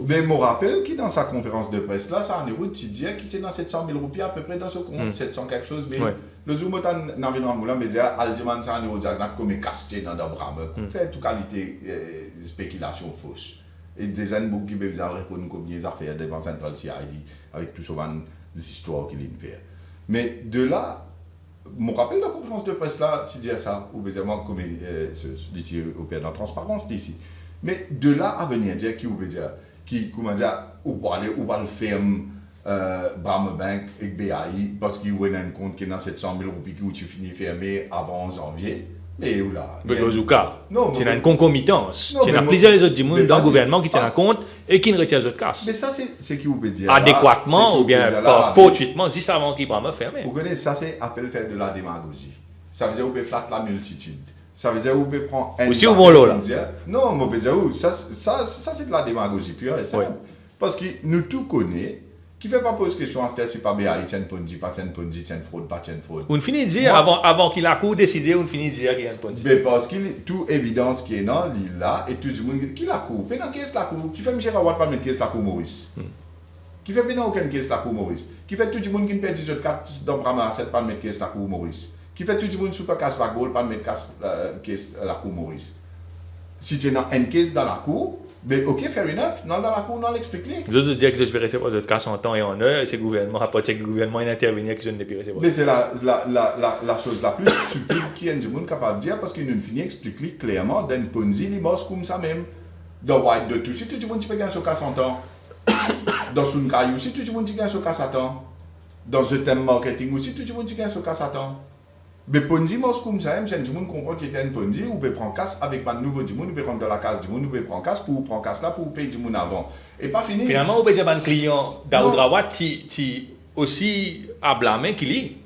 Mais je me rappelle qu'il dans sa conférence de presse là, ça en héros, tu disais qu'il était dans 700 000 roupies à peu près dans ce compte, 700 quelque chose. Mais le jour où tu as envie de moulin, mais dire, Aldiman, ça en héros, comme casté dans le Bramah. Fait toute qualité spéculation fausse. Et des années qui peuvent répondre combien d'affaires devant Central CID avec tout ce genre d'histoires qu'il vient faire. Mais de là, je me rappelle la conférence de presse là, tu dis ça, ou évidemment, comme dit au père de la transparence ici. Mais de là à venir dire qui, comment dire, ou pour aller, ou va le faire, Bram Bank et BAI, parce qu'il y a un compte qui est dans 700 000 roupies où tu finis fermé avant janvier. Mais où là? Non, il y a une concomitance. Il y a plusieurs autres gens dans le gouvernement qui tiennent compte et qui ne retirent pas de casse. Mais ça, c'est qui vous peut dire. Adéquatement ou bien fortuitement, si ça avant qu'il va fermer. Vous connaissez, ça c'est appel faire de la démagogie. Ça veut dire vous pouvez flatter la multitude. Ça veut dire vous pouvez prendre un. Aussi, vous vont là. Non, moi, je veux dire, ça c'est de la démagogie pure et simple. Parce que nous tout connaissons. Qui ne fait pas poser question à ce c'est pas BAI, tiens Ponzi, pas tiens Ponzi, tiens fraude, pas tiens fraude. On finit de dire, avant qu'il a cours décidé, on finit de dire qu'il y a un Ponzi. Mais parce qu'il est tout évidence qui est dans l'île là, et tout le monde qui la cour. Mais dans qu'est-ce la cour? Qui fait Michel Rawat pas mettre qu'est-ce la cour Maurice? Qui fait bien aucun qu'est-ce la cour Maurice? Qui fait tout le monde qui perd 18 cartes dans Brahma 7 pas mettre qu'est-ce la cour Maurice? Qui fait tout le monde super casse la goal pas mettre qu'est-ce la cour Maurice? Si tu es dans une caisse dans la cour, mais ok, fair enough, dans la cour, on l'explique. Je veux dire que je vais recevoir votre casse en temps et en heure, et c'est le gouvernement, à partir que le gouvernement intervenir que je ne vais plus recevoir. Mais c'est la chose la plus stupide qui est du monde capable de dire, parce qu'il nous finit expliquer clairement dans Ponzi, les morts comme ça même. Dans White de tout, si tout le monde peut gagner ce casse en temps, dans Sunkai aussi, tout le monde gagne ce casse à temps, dans The Theme Marketing aussi, tout le monde gagne ce casse à temps. Mais Ponzi, moi, comme ça, tout le monde comprend qu'il y a un Ponzi, vous pouvez prendre casse avec un nouveau du monde, vous pouvez prendre de la casse du monde, vous pouvez prendre casse pour prendre casse là, pour payer du monde avant. Et pas fini. Finalement, vous pouvez dire un client d'Aoudrawat qui aussi à blâmer qu'il y.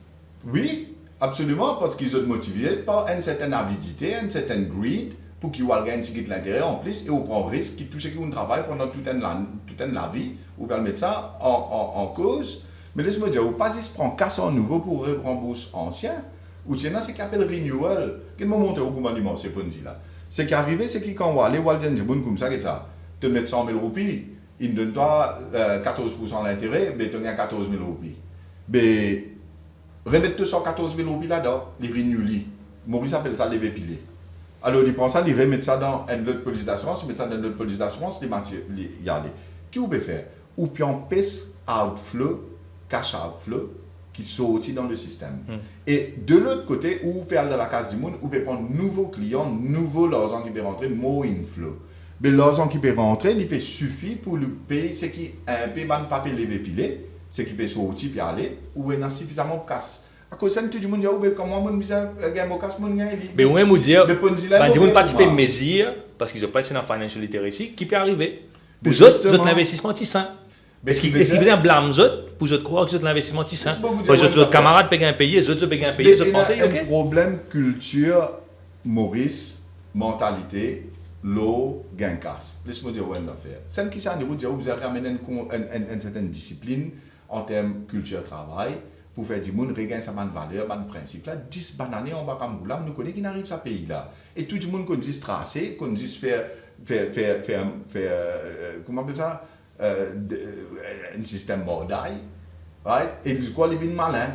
Oui, absolument, parce qu'ils sont motivés par une certaine avidité, une certaine greed, pour qu'ils aient un ticket de l'intérêt en plus, et on prend risque, qui touche qui on travaille pendant toute la vie, ou bien mettre ça en cause. Mais laisse-moi dire, vous pas si prendre casse en nouveau pour rembourser ancien. Ou tiens, c'est qu'appelle renewal. Quel moment tu as au c'est Ponzi là? C'est qu'arrivé, c'est quand on va aller voir le bon comme ça, te mettre 100 000 roupies, il donne toi 14% d'intérêt, mais tu as 14 000 roupies. Mais remettre 214 000 roupies là-dedans, les renewal. Maurice appelle ça lever pilé. Alors il prend ça, il remet ça dans une autre police d'assurance, il met ça dans une autre police d'assurance, il y a qui vous peut faire? Ou puis on pèse outflow, cash outflow, qui sortent dans le système. Et de l'autre côté, où vous perdez la case du monde, vous pouvez prendre nouveaux clients, nouveaux l'argent qui peut rentrer, more inflow. Mais l'argent qui peut rentrer, il peut suffire pour le payer ce qui peut pas payer les pilés, ce qui peut sortir puis aller, ou il y a suffisamment de casse. À cause de tout le monde dit, comment on dit, gagne mon casse, mon gagne. Mais vous même vous dire, il ne pas de mesure, parce qu'ils ont pas dans financial literacy, qui peut arriver. Vous autres, l'investissement, c'est ça. Est-ce qu'il y a un blâme pour vous croire que vous l'investissement est sain? Votre camarade peut payer, les autres peuvent payer, les autres pensent, ok? Un problème culture, Maurice, mentalité, l'eau, gain casse. Laisse-moi dire une affaire. Celle qui s'en déroule, vous avez ramené une certaine discipline en termes de culture travail pour faire du monde regagne sa valeur, sa principe. Là, 10 années, on va comme nous connaissons qui n'arrive à ce pays-là. Et tout le monde qu'on dit tracer, qu'on dit faire comment on appelle ça? Un système mordaille, right? Et du coup, il est malin.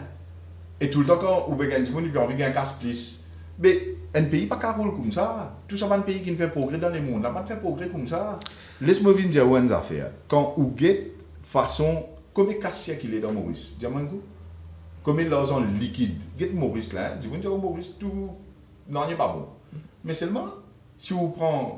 Et tout le temps, quand on gagne du monde, il a envie de gagner casse plus. Mais un pays pas qu'à rouler comme ça. Tout ça, un pays qui ne fait progrès dans le monde, n'a pas de faire progrès comme ça. Laisse-moi vous dire une affaire. Quand vous avez façon, combien de casse qu'il est dans Maurice? Diamant, combien l'argent liquide? Get Maurice là, du coup, Maurice, tout, non, il n'est pas bon. Mais seulement, si vous prenez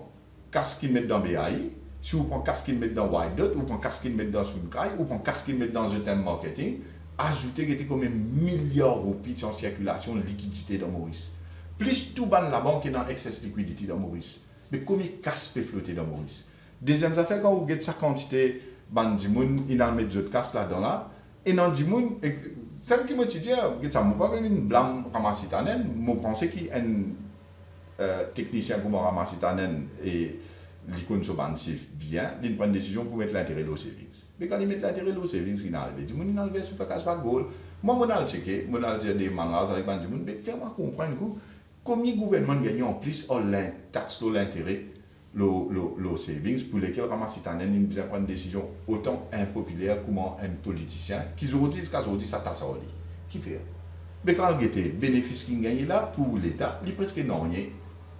casse qu'il met dans BAI, si vous prenez casque qu'ils mettent dans White, ou prenez casque qu'ils mettent dans Sunkai, ou prenez casque qu'ils mettent dans The Theme Marketing, ajoutez qu'il y a comme un milliard de roupies en circulation de liquidité dans Maurice. Plus tout ban la banque est dans excess liquidity dans Maurice. Mais combien de casse peut flotter dans Maurice? Deuxième affaire, quand vous avez sa quantité, du monde, il a mis d'autres casse là-dedans là, et dans du monde, celle qui m'a dit, ça m'a pas une blâme ramassitanen, je pensais qu'il y a un technicien comme ramassitanen et l'icône subventif bien, il prend une décision pour mettre l'intérêt de savings. Mais quand il met l'intérêt de savings, il a enlevé. Du monde, il a enlevé super cash back goal. Moi, je vais checker, je vais dire des mangas avec du monde, mais fais-moi comprendre combien le gouvernement gagne en plus la taxe de l'intérêt, le savings, pour lesquels Ramassitanen il besoin prendre une décision autant impopulaire comment un politicien, qui disent qu'aujourd'hui ça taxe à lui. Qui fait? Mais quand il y a des bénéfices qu'il gagne là pour l'État, il est presque non rien.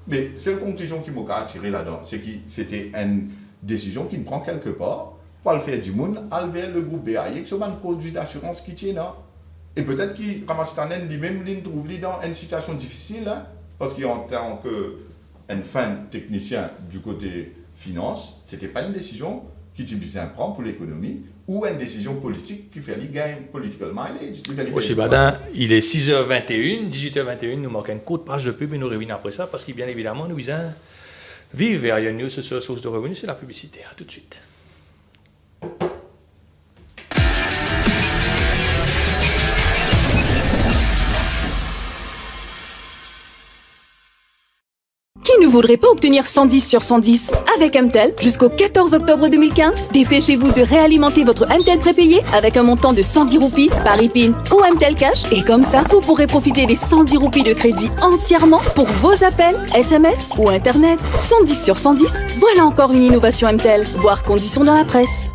Mais c'est la conclusion qui m'a tiré là-dedans, c'est que c'était une décision qui prend quelque part pour le faire du monde, vers le groupe BAI, qui est un produit d'assurance qui tient là. Et peut-être qu'il ramasse lui-même, il trouve dans une situation difficile, hein, parce qu'en tant qu'un fin technicien du côté finance, ce n'était pas une décision qui Tibizien prend pour l'économie, ou une décision politique qui fait les gains political mileage. Rocher Badin, il est 6h21, 18h21, nous manquons une courte page de pub et nous revenons après ça, parce que bien évidemment, nous visons vivre vers une news sur source de revenus, c'est la publicité. À tout de suite. Qui ne voudrait pas obtenir 110 sur 110 avec Amtel jusqu'au 14 octobre 2015? Dépêchez-vous de réalimenter votre Amtel prépayé avec un montant de 110 roupies par IPIN ou Amtel Cash. Et comme ça, vous pourrez profiter des 110 roupies de crédit entièrement pour vos appels, SMS ou Internet. 110 sur 110, voilà encore une innovation Amtel. Voir conditions dans la presse.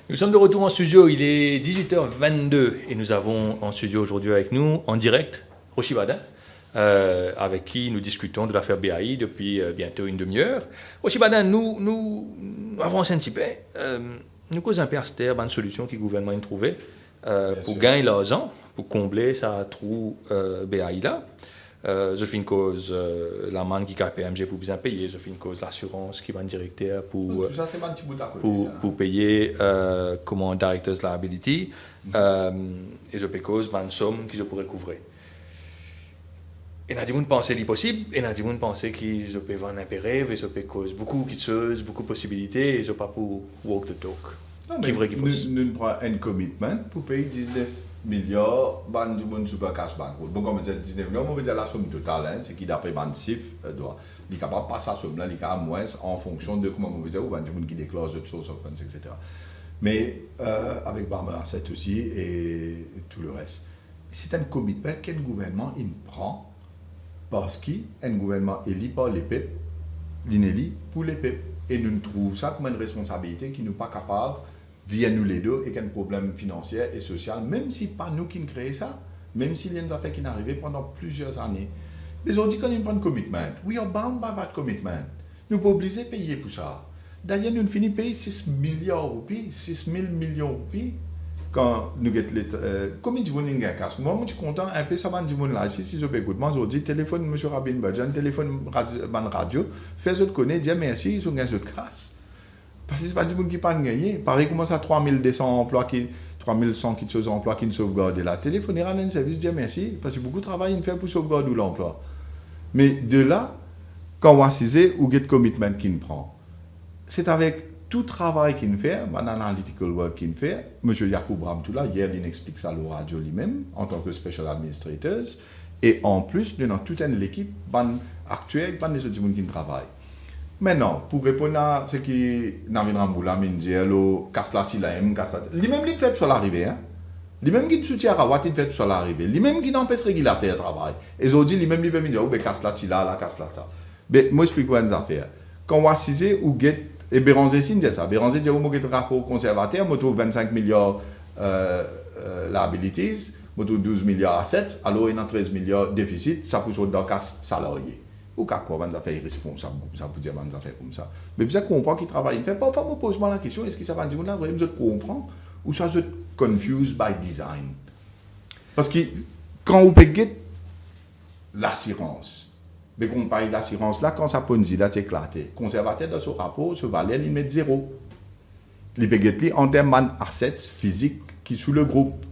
Nous sommes de retour en studio, il est 18h22 et nous avons en studio aujourd'hui avec nous, en direct, Rocher Badin, avec qui nous discutons de l'affaire BAI depuis bientôt une demi-heure. Rocher Badin, nous avançons un petit peu, nous causons un peu une solution que le gouvernement a trouvée pour gagner l'argent, pour combler sa trou BAI là. Je fais une cause l'amende qui a PMG pour bien payer, je fais une cause l'assurance qui va en directeur pour payer comment director's liability et je paye cause une somme que je pourrais couvrir. Et on a dit qu'on pensait l'impossible, et on a dit qu'on pensait que je peux vendre un impératif, et je peux cause beaucoup de choses, beaucoup de possibilités, et je pas pour walk the talk. Non, mais nous prenons un commitment pour payer 19 milliards du monde super cash bankroll. Donc, comme on dit 19 milliards, on veut dire la somme totale, hein, c'est qui d'après le CIF doit. Il est capable de passer à somme là, il est capable moins en fonction de comment on veut dire, ou du monde qui déclare de source of funds, etc. Mais avec Barbara Asset aussi et tout le reste. C'est un commitment quel gouvernement il prend parce qu'un gouvernement élu par les peuples, l'inélit pour les peuples. Et nous trouvons ça comme une responsabilité qui n'est pas capable via nous les deux, et un problème financier et social, même si pas nous qui créons ça, même s'il y a des affaires qui sont arrivées pendant plusieurs années. Mais on dit qu'on prend un commitment. We are bound by that commitment. Nous ne pouvons pas obliger de payer pour ça. D'ailleurs, nous finissons payer 6 milliards de roupies, 6 000 millions de roupies, quand nous avons combien de monde a casse. Moi, je suis content, un peu ça va du monde là. Si je peux écouter, moi, je dis téléphone M. Rabin Badjan, téléphone radio, fais ce connaître, dis merci, ils ont gagné ce casse. Parce que ce n'est pas du monde qui pas gagné. Pareil, comment ça, 3200 emplois, 3100 qui sont emplois qui ne sauvegardent là. Téléphoner à un service, dire merci, parce que beaucoup de travail il fait pour sauvegarder l'emploi. Mais de là, quand on va saisir, ou get commitment qu'il prend, c'est avec tout travail qu'il fait, analytical work qu'il fait. M. Yacoub Ramtoula, hier, il explique ça à la radio lui-même, en tant que special administrator. Et en plus, nous avons toute une équipe actuelle, les autres qui travaillent. Maintenant, pour répondre à ce qui Namin Ramboula m'a dit, Kaslati la M, Kaslati, lui-même il fait sur l'arrivée, hein. Lui-même qui soutient Rawat, il fait sur l'arrivée. Lui-même qui n'empêche régulateur de travail. Et ils dit, lui-même il peut me dire, oh, ben Kaslati là, Kaslati ça. Mais moi, je explique une affaire. Quand on va ciser ou get, et Béranger signe dit ça. Béranger dit, oh, moi, j'ai un rapport conservateur, moi, trouve 25 milliards liabilities, moi, trouve 12 milliards assets, alors il y a 13 milliards déficit, ça pousse dans le cas salarié. Ou quoi, on va faire irresponsable, ça pour dire on va faire comme ça. Mais bien, ça comprend qu'il travaille. Il fait parfois, moi, pose-moi la question, est-ce que ça va dire là, vraiment, je comprends, ou ça, je confused by design. Parce que quand on peut l'assurance, mais quand on parle d'assurance, là, quand ça ponzi, là, c'est éclaté. Conservateur dans ce rapport, ce valeur, il met 0. Il peut en termes d'assets physiques qui sont sous le groupe.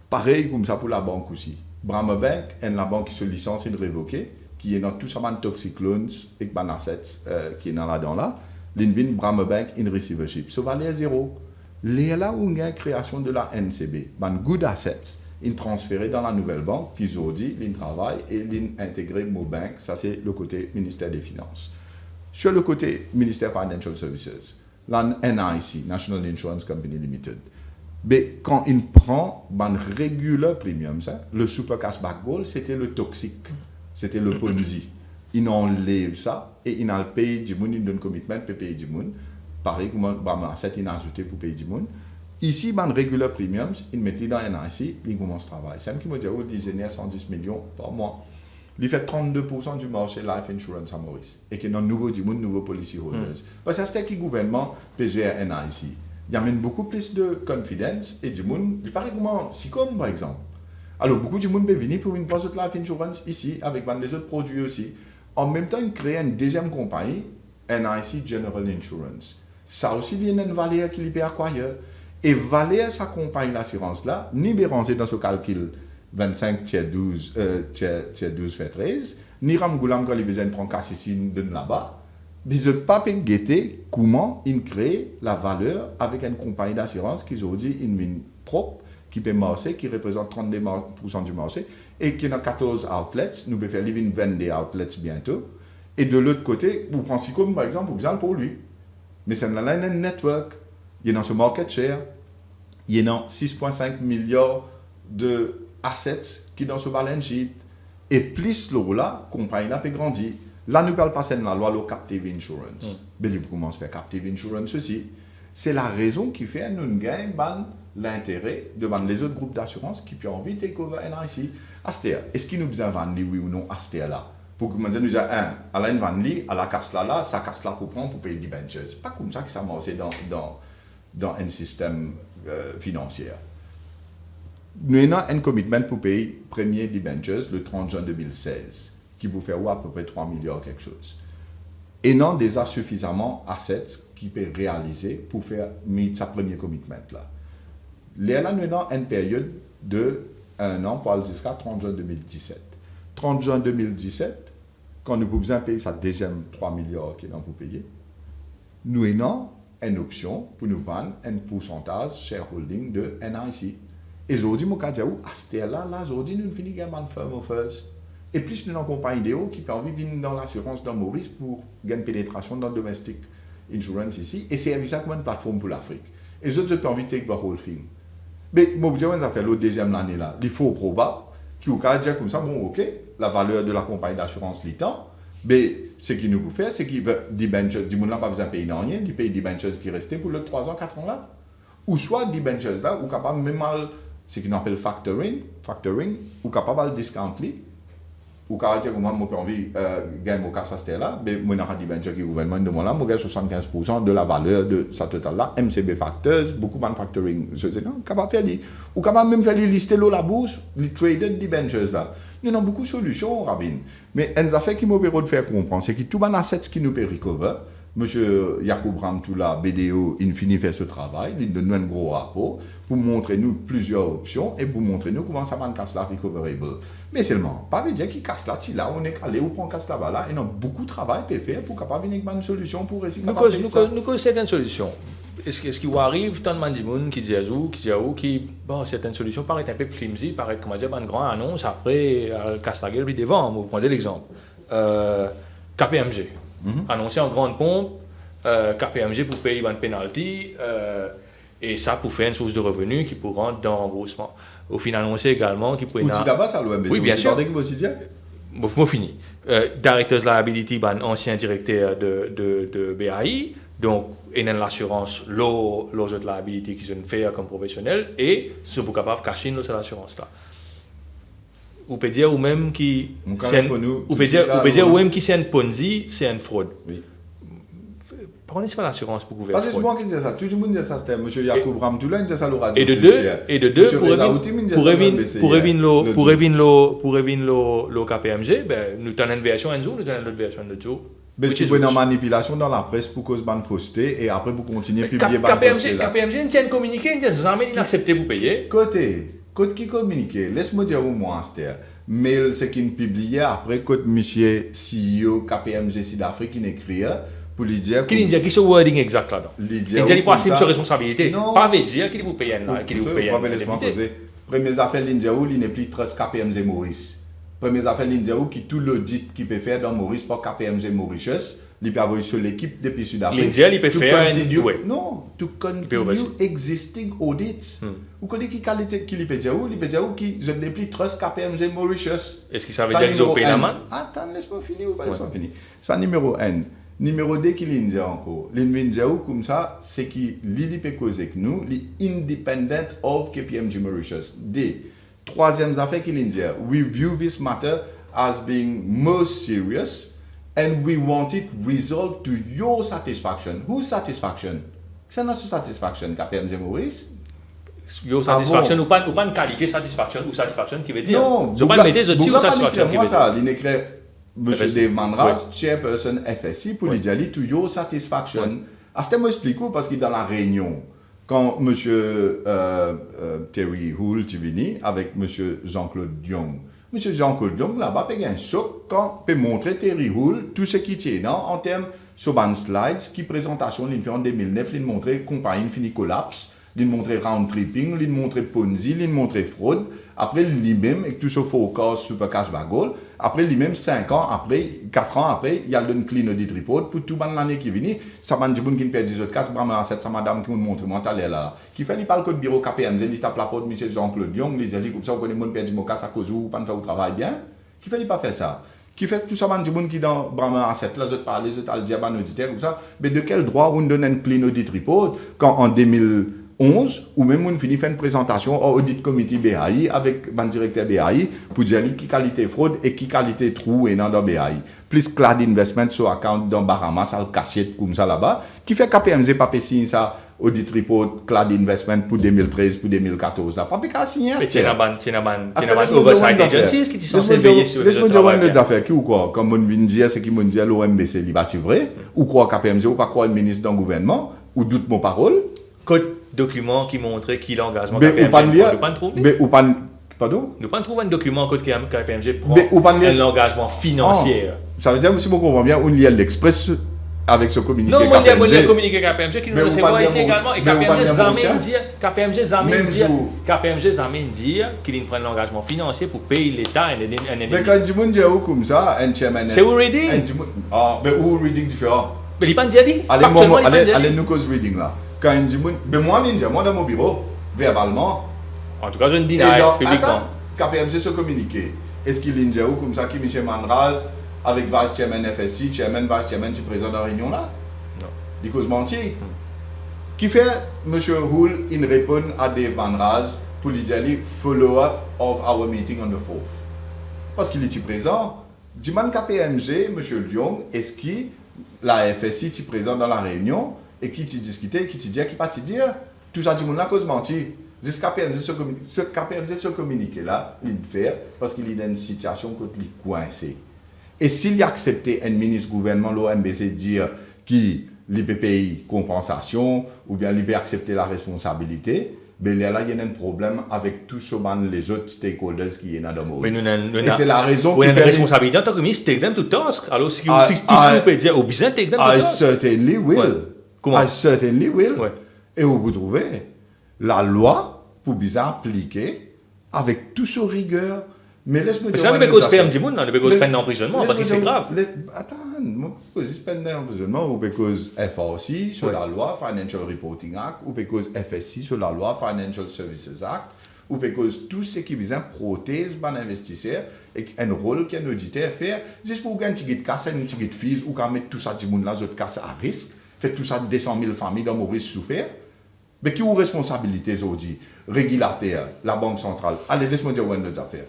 Pareil comme ça pour la banque aussi. Brahma Bank, la banque qui se licence et révoquée, qui est dans tout ça, man toxic loans et ban assets qui est dans là, l'Invin Brahma Bank in receivership. Ce valeur 0. Là où il y a création de la NCB, ban good assets, ils transférés dans la nouvelle banque, qu'ils ont dit, ils travaillent et ils intégré Mobank, ça c'est le côté ministère des Finances. Sur le côté ministère Financial Services, la NIC, National Insurance Company Limited, mais quand il prend ban regular premium, ça, le super cashback goal, c'était le toxique. C'était le Ponzi. Il enlève ça et il a payé du monde, il donne commitment pour payer du monde. Pareil, comme il a ajouté pour payer du monde. Ici, il regular premiums, il mettait dans NIC, il commence à travailler. C'est un qui me dit, oh, il 110 millions par mois. il fait 32% du marché life insurance à Maurice. Et qu'il y a un nouveau policy holders. Parce que c'est qui gouvernement PGR NIC. Il y a même beaucoup plus de confidence et du monde, il paraît comment, Sicom par exemple. Alors, beaucoup de monde peut venir pour une poste de life insurance ici, avec les autres produits aussi. En même temps, il crée une deuxième compagnie, NIC General Insurance. Ça aussi, il y a une valeur qui est acquire. Et valeur sa compagnie d'assurance-là, ni béranger dans ce calcul 25 tiers 12 fait 13, ni Ramgoulam quand il besoin de prendre Cassissine de là-bas, ils ne peuvent pas guetter comment ils créent la valeur avec une compagnie d'assurance qui aujourd'hui une mine propre, qui peut marcher, qui représente 32% du marché, et qui a 14 outlets, nous pouvons faire living 22 outlets bientôt. Et de l'autre côté, vous prenez comme par exemple, vous avez pour lui. Mais c'est là un network, il y a dans ce market share, il y a dans 6,5 milliards de assets qui sont dans ce balance sheet. Et plus là, la compagnie peut grandir. Là, nous ne parlons pas de la loi de Captive Insurance. Mais il commence à faire Captive Insurance aussi. C'est la raison qui fait que nous gagnons l'intérêt de les autres groupes d'assurance qui ont envie de take over NIC. Astea, est-ce qu'ils nous besoin vendre oui ou non Astea là? Pour que nous disions, à la vendre à la casse là, ça casse là pour prendre pour payer des ventures. C'est pas comme ça que ça marche dans un système financier. Nous avons un commitment pour payer premier debentures le 30 juin 2016, qui vous fait à peu près 3 milliards quelque chose. Et non déjà suffisamment assets qui peut réaliser pour faire sa premier commitment là. Là, nous avons une période de 1 an pour aller jusqu'à 30 juin 2017. 30 juin 2017, quand nous pouvons payer sa deuxième 3 milliards qui est pour payer, nous avons une option pour nous vendre un pourcentage shareholding de NIC. Et aujourd'hui, mon cas dit, là, aujourd'hui, nous finissons par firm offers. Et plus nous avons une compagnie d'EO qui peut envie de venir dans l'assurance dans Maurice pour gagner pénétration dans le domestic insurance ici. Et c'est ça comme une plateforme pour l'Afrique. Et les autres, ont envie de take the whole thing. Mais, moi, je vais faire l'autre deuxième année là. Il faut probable, qui au cas dire comme ça, bon, ok, la valeur de la compagnie d'assurance l'étant, mais ce qu'il nous fait, c'est qu'il veut des benches, du monde n'a pas besoin de payer rien, il paye des benches qui restaient pour les 3 ans, 4 ans là. Ou soit des benches là, ou capable même mal, ce qu'on appelle factoring, ou capable de discounter, ou capable de dire que moi, j'ai envie de gagner mon cas, ça c'était là, mais moi, j'ai des benches qui gouvernement de moi là, moi, j'ai 75% de la valeur de ça total là, MCB Factors, beaucoup de factoring, je sais pas, capable de faire, ou capable même faire les lister la bourse, les traded des benches là. Nous avons beaucoup de solutions, Rabin. Mais une affaire qui m'a permis de faire comprendre, c'est que tout les assets qui nous peut recover, M. Yacoub Ramtoula, BDO, il finit faire ce travail, il donne un gros rapport pour montrer nous plusieurs options et pour montrer nous comment ça va casse la recoverable. Mais seulement, pas dire qu'il casse là, on est allé ou prend casse là-bas là, et on a beaucoup de travail à faire pour capable venir avec une solution pour essayer de faire nous connaissons certaines solutions. Est-ce qu'il arrive tant de monde qui dit bon, certaines solutions paraissent un peu flimsy, paraissent comment dire, une grande annonce, après, casse la gueule, puis devant, vous prenez l'exemple. KPMG, annoncé en grande pompe, KPMG pour payer une penalty, et ça pour faire une source de revenus qui pour rentrer dans le remboursement. Au final, annoncé également qu'il pourrait... là-bas, ça l'OMB. Oui, bien sûr. Moi, fini. Directors Liability, ancien directeur de BAI, donc il y a l'assurance, l'autre liability qui sont fait comme professionnel, et ce pour capable de cacher cette assurance-là. Ou peut dire ou même qui c'est un Ponzi, c'est une fraude. Oui. Prenez pas l'assurance pour couvrir. Parce que c'est moi qui dis ça. Tout le monde dit ça. C'était M. Yacoub Ramtoula qui dit ça à l'oradio. Et de deux, pour éviter le KPMG, nous avons une version en jour, nous avons l'autre version de jour. Mais si vous avez une manipulation dans la presse pour cause de fausseté et après vous continuez à publier KPMG tient communiqué, il n'a jamais accepté vous payer. Côté qui communique, laisse-moi dire au moins, c'est mail ce qu'il publiait après côté monsieur CEO KPMG Sud-Afrique qui écrit pour lui dire qui dit ce wording exact là-dedans. Il dit pas assume sa responsabilité. Pas veut dire qu'il vous paye qu'il vous paye. Première affaire l'India où il n'est plus trust KPMG Maurice. Première affaire l'India où qui tout l'audit qui peut faire dans Maurice par KPMG Mauritius, il peut avoir sur l'équipe depuis Sud-Afrique. L'India il peut faire non, to continue existing audits. Vous connaissez qui qualité qui peut dire où qui je n'ai plus trust KPMG Mauritius. Est-ce que ça veut dire qu'ils ont payé la main? Attends, laisse-moi finir ou pas laisse-moi finir. Ça numéro 1. Numéro 2 qui l'India encore. L'India comme ça, c'est qui l'île peut causer avec nous, l'independent of KPMG Mauritius. D. Troisième affaire qui l'India. We view this matter as being most serious, and we want it resolved to your satisfaction. Whose satisfaction? C'est notre satisfaction, KPMG Maurice? Yo satisfaction ou pas une qualité satisfaction ou satisfaction qui veut dire non, je pas mettre je tire satisfaction qui veut ça dire il écrit monsieur Dave Manras chairperson FSI pour lui dire to your satisfaction à ce moi explique parce qu'il dans la réunion quand monsieur Terry Houle est venu avec monsieur Jean-Claude Diong. Monsieur Jean-Claude Diong là-bas il y a un choc quand peut montrer Terry Houle tout ce qui tient en termes sur un slides qui présentation il fait en 2009 il montrer compagnie fini collapse. Il montrait round tripping, il montrait Ponzi, il montrait fraude. Après, lui-même, avec tout ce forecast super cash bagol. Après, lui-même, 4 ans après, il y a une clean audit report pour tout l'année qui vient. Ça m'a dit qu'il perd 18 cash, vraiment, c'est sa madame qui me montre, moi, t'allais là. Qui fait, il parle que le bureau KPMG, il tape la porte, monsieur Jean-Claude Diong, il dit, comme ça, on connaît mon perd du cash à cause où, pas de faire le travail bien. Qui fait, il pas faire ça. Qui fait tout ça, man, qui dans Brahma Asset, là, je parle, je parle, diable, auditeur, comme ça. Mais de quel droit on donne une clean audit report quand en 2011, ou même on finit faire une présentation au audit committee BAI avec le directeur BAI pour dire qui qualité fraude et qui qualité trou et dans le BAI. Plus Clad Investment sur account dans Bahamas, ça le cachette comme ça là-bas, qui fait KPMG pas signer ça audit report Clad Investment pour 2013 pour 2014 là. Pas qu'à signer. Mais tiens oversight agencies qui sont censés veiller sur le travail. Laisse-moi dire des affaires qui ou quoi, comme on vient de dire, c'est qui m'ont dit l'OMBC libati vrai, ou quoi KPMG ou pas quoi le ministre dans le gouvernement, ou doute mon parole. Code document qui montrait qui l'engagement KPMG. Mais ou pas pardon? Nous pas trouver un document code KPMG prend l'engagement financier. Ça veut dire si vous comprenez bien, on lit l'express avec ce communiqué KPMG. Non, on lit le communiqué KPMG qui nous recevoir ici également et KPMG zamène dire qu'il prend l'engagement financier pour payer l'État et les. Mais quand du monde dit comme ça, un chairman. C'est où reading? Ah, mais où reading différent? Mais il pas dit. Allez nous cause reading là. Quand il dit, mais moi dans mon bureau, verbalement. En tout cas, je ne dis pas publiquement. KPMG se communiquer. Est-ce qu'il dit comme ça, qui Michel Manras, avec vice chairman FSI, chairman, vice chairman, qui présent dans la réunion là? Non. Il cause mentir. Qui fait, M. Houle, il répond à Dave Manras pour lui dire, follow-up of our meeting on the 4th. Parce qu'il est présent. Diman KPMG, M. Lyon, est-ce que la FSI est présent dans la réunion? Et qui t'y discuter, qui t'y dire, qui pas t'y dire, tout ça, du monde là cause mentir. Ce KPMG se communiquer là, il fait parce qu'il est dans une situation où il est coincé. Et s'il y a accepté un ministre gouvernement, l'OMBC dire qu'il l'IPPI compensation ou bien il peut accepter la responsabilité, ben là il y a un problème avec tous les autres stakeholders qui sont dans le monde. Et c'est la raison qui fait responsabilité en tant que ministre, take them to task. Alors si vous pouvez dire, au besoin take them to task. I certainly will. I certainly will. Ouais. Et vous trouvez la loi pour bien appliquer avec tout ce rigueur. Mais laisse-moi dire. Ça ne peut pas faire un petit monde, ne peut pas peine d'emprisonnement parce que c'est grave. Attends, parce que peine d'emprisonnement ou parce que FRC sur la loi Financial Reporting Act ou parce que FSI sur la loi Financial Services Act ou parce que tout ce qui vient prothèse ban investisseur et un rôle qu'un auditeur fait, juste pour gagner un petit casse, un petit fees ou quand mettre tout ça du monde là, autres casse à risque. Fait tout ça 200 000 familles dans Maurice souffert. Mais qui ont responsabilité aujourd'hui? Régulateur, la Banque centrale. Allez, laisse-moi dire où est nos affaires.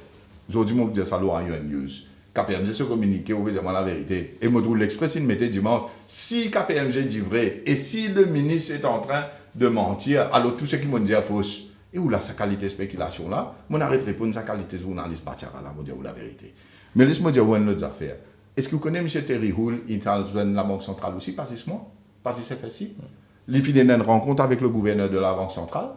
Aujourd'hui, je vais dire ça à UN News. KPMG se communiquer, vous dire la vérité. Et moi, trouve l'Express, il mettait dimanche. Si KPMG dit vrai, et si le ministre est en train de mentir, alors tout ce qui m'ont dit est fausse. Et où là, sa qualité de spéculation là? Mon arrête de répondre, sa qualité de journaliste bâtira là, je dire où la vérité. Mais laisse-moi dire où est nos affaires. Est-ce que vous connaissez M. Terry Houle, il est en la Banque centrale aussi, pas ce mois? Pas si c'est facile. Il fait une rencontre avec le gouverneur de la Banque centrale.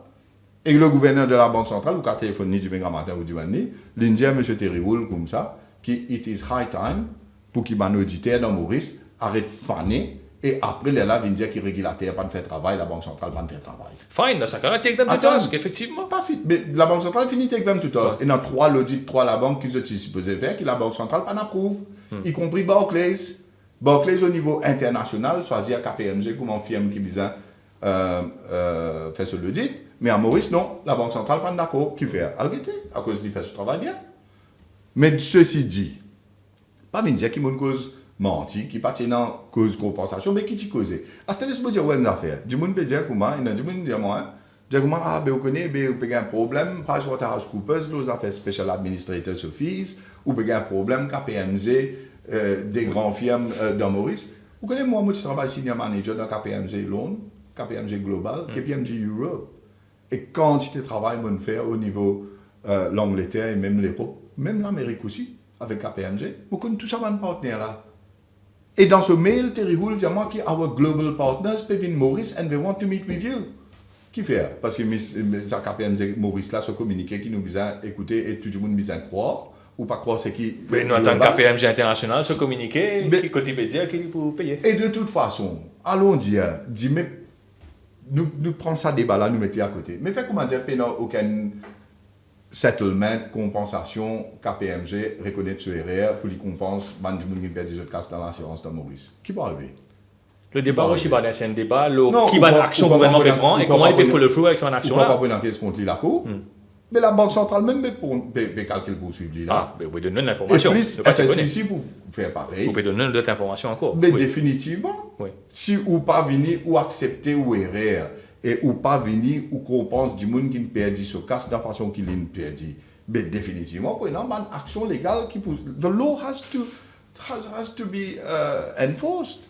Et le gouverneur de la Banque centrale, ou quand téléphone du matin ou du matin, il dit à M. Terry Houle comme ça, it is high time pour qu'il y ait un auditeur dans Maurice, arrête de faner, et après, il va dire qu'il est régulateur, pas de faire travail, la Banque centrale va faire travail. Fine, ça caractère take them to task, effectivement. Pas fit. Mais la Banque centrale finit take them to task. Et dans 3 l'audit, 3 la banque qui sont supposés faire, que la Banque centrale pas n'approuve, y compris Barclays. Barclays au niveau international, choisir KPMG comme un firme qui vient faire ce l'audit, mais à Maurice, non, la Banque centrale pas d'accord, qui fait arrêter, à cause qu'il fait ce travail bien. Mais ceci dit, pas me dire qu'il y a une cause menti, qui pas une cause compensation, mais qui t'y cause. À ce laisse-moi dire, ouais, une affaire. Du monde peut dire comment, il y a du monde dire moi, Dire comment, vous connaissez, vous avez un problème, PricewaterhouseCoopers, vous avez fait Special Administrators Office, ou vous avez un problème, KPMG, des grandes firmes dans Maurice. Vous connaissez, moi, je travaille senior manager dans KPMG Loan, KPMG Global, KPMG Europe. Et quantité de travail, on fait au niveau l'Angleterre et même l'Europe, même l'Amérique aussi, avec KPMG. Vous connaissez tout ça, mon partenaire là. Et dans ce mail, Terry Hull dit moi qui our global partners, Pevin Maurice, and they want to meet with you. Qui fait? Parce que KPMG Maurice là, se communiquer, qui nous besoin écouter et tout le monde besoin croire, ou pas croire, c'est qui. Mais nous, en tant que KPMG international, se communiquer, qui côté peut dire, qui peut payer. Et de toute façon, allons dire, mais nous prenons ça débat là, nous mettons à côté. Mais fait comment dire, il n'y a aucun settlement, compensation, KPMG, reconnaître ce erreur pour les compenser, management qui perd des autres cases dans l'assurance de Maurice. Qui va arriver? Le débat aussi, c'est un débat, qui va l'action gouvernement peut prendre et comment il peut follow through avec son action là. On ne peut pas prendre en question contre la Cour. Mais la Banque centrale, même peut calculer pour suivre là. Ah, mais vous pouvez donner l'information. Et plus, FSIC pour faire pareil. Vous pouvez donner d'autres informations encore. Mais définitivement, si ou pas venir ou accepter ou erreur, et ou pas venir ou qu'on pense du monde qui ne perdit ce casse de la façon qu'il ne perdit, mais définitivement, pour une action légale qui pousse. The law has to be enforced.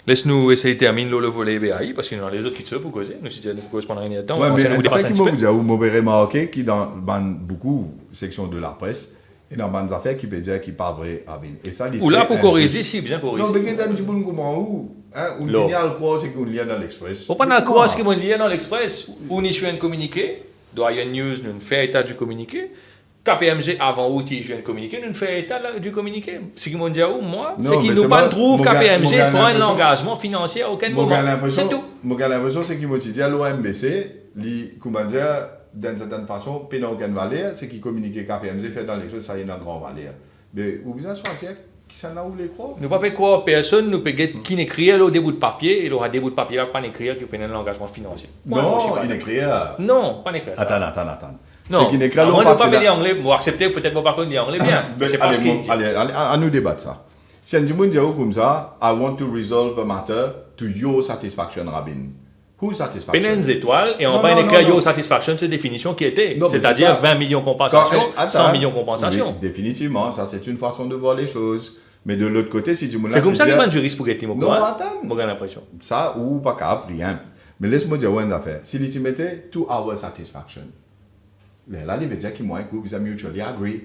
Laisse-nous essayer de terminer le volet BAI, parce qu'il y en a les autres qui se pour causer. Nous, si tu causes pendant rien de temps, ouais, on va vous dépasse un petit peu. Vous m'avez remarqué qu'il dans beaucoup de sections de la presse, il y a des affaires qui peuvent dire qu'il n'est pas vrai. Et ça, ou là, pour corriger, si, bien corriger. Non, mais il y a des gens qui où on finit à le croire, c'est qu'on lit dans l'Express. On ne peut pas croire ce qu'on lit dans l'Express. On issue un communiqué, Doyen News nous fait état du communiqué. KPMG, avant où tu joues un communiqué, nous fait état du communiqué. Ce qu'ils m'ont dit, moi, c'est qu'ils nous pas trouvent KPMG pour un engagement financier à aucun moment. C'est tout. Moi, j'ai l'impression c'est qu'ils m'ont dit à l'OMBC, comment dire, d'une certaine façon, pénal aucun valeur, c'est qu'ils communiquent KPMG fait dans l'Express, ça y est, un grand valeur. Mais vous avez choisi qui s'en a où les croire? Nous ne pouvons pas croire personne, nous pouvons qui n'écrit au début de papier, et il aura des bouts de papier là, pas n'écrire qui prennent un engagement financier. Non, il n'écrit. Non, pas n'écrire. Attends. Non, moi, je ne peux pas lire anglais, moi, accepter, peut-être pas par contre lire anglais bien. Mais c'est pas ce qu'il dit. Allez, à nous débattre ça. Si un monde dit comme ça, I want to resolve a matter to your satisfaction, Rabin. Whose satisfaction? Pénène étoiles, et on va écrire your satisfaction, c'est définition qui était. C'est-à-dire 20 millions compensation, 100 millions compensation. Oui, définitivement, ça c'est une façon de voir les choses. Mais de l'autre côté, si tu me c'est comme ça que les juristes pourraient être non, attends. Moi, j'ai l'impression. Ça, ou pas qu'à rien. Mais laisse-moi dire une affaire. Si tu mettais to our satisfaction, là, il veut dire qu'ils m'ont un coup, ils ont mutually agree.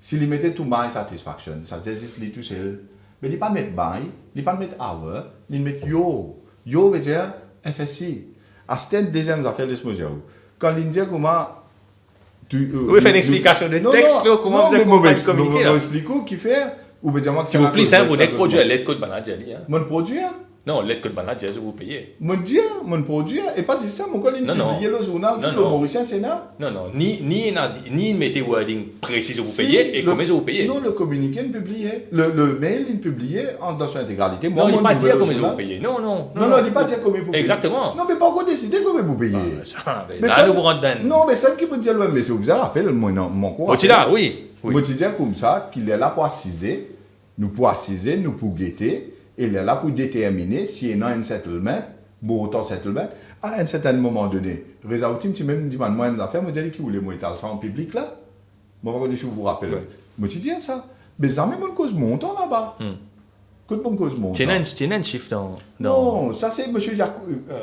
Si ils mettaient to my satisfaction, ça veut dire qu'ils tout seul. Mais ils ne pas mettre by, ils ne pas mettre our, ils mettent yo. Yo veut dire FSI. À cette deuxième affaire, laisse-moi dire. Quand ils disent comment. Oui, fais une explication de texte, comment vous avez communiqué. Je vais expliquer qui fait. Ou veut dire moi que c'est. S'il vous plaît, c'est un bon produit, l'aide code banal. Mon produit? Non, l'aide que le banal, vous payez. Mon produit, et pas c'est ça, mon collègue publié le journal, le Mauricien, c'est là. Non, ni mettez wording précis, vous payez, et combien vous payez. Non, le communiqué, il publié. Le mail, il publié dans son intégralité. Non, il n'est pas dire combien vous payez. Non, il n'est pas dire combien vous payez. Exactement. Non, mais pas encore décider combien vous payez. Mais là, nous vous rendons. Non, mais celle qui peut dire, mais c'est vous rappelle, mon courage. Oui. Moi, tu dis comme ça, qu'il est là pour assiser, nous pour guetter. Il est là pour déterminer s'il y a un settlement, autant settlement, à un certain moment donné. Résultat, tu même dis, moi, une affaire, moi, je dis qui voulait moi étaler ça en public là. Moi, je vous rappelle. Moi, tu dis ça. Mais ça même une cause montant là-bas. Quelle bonne cause montant. Tu as un chiffre dans. Non, ça c'est M.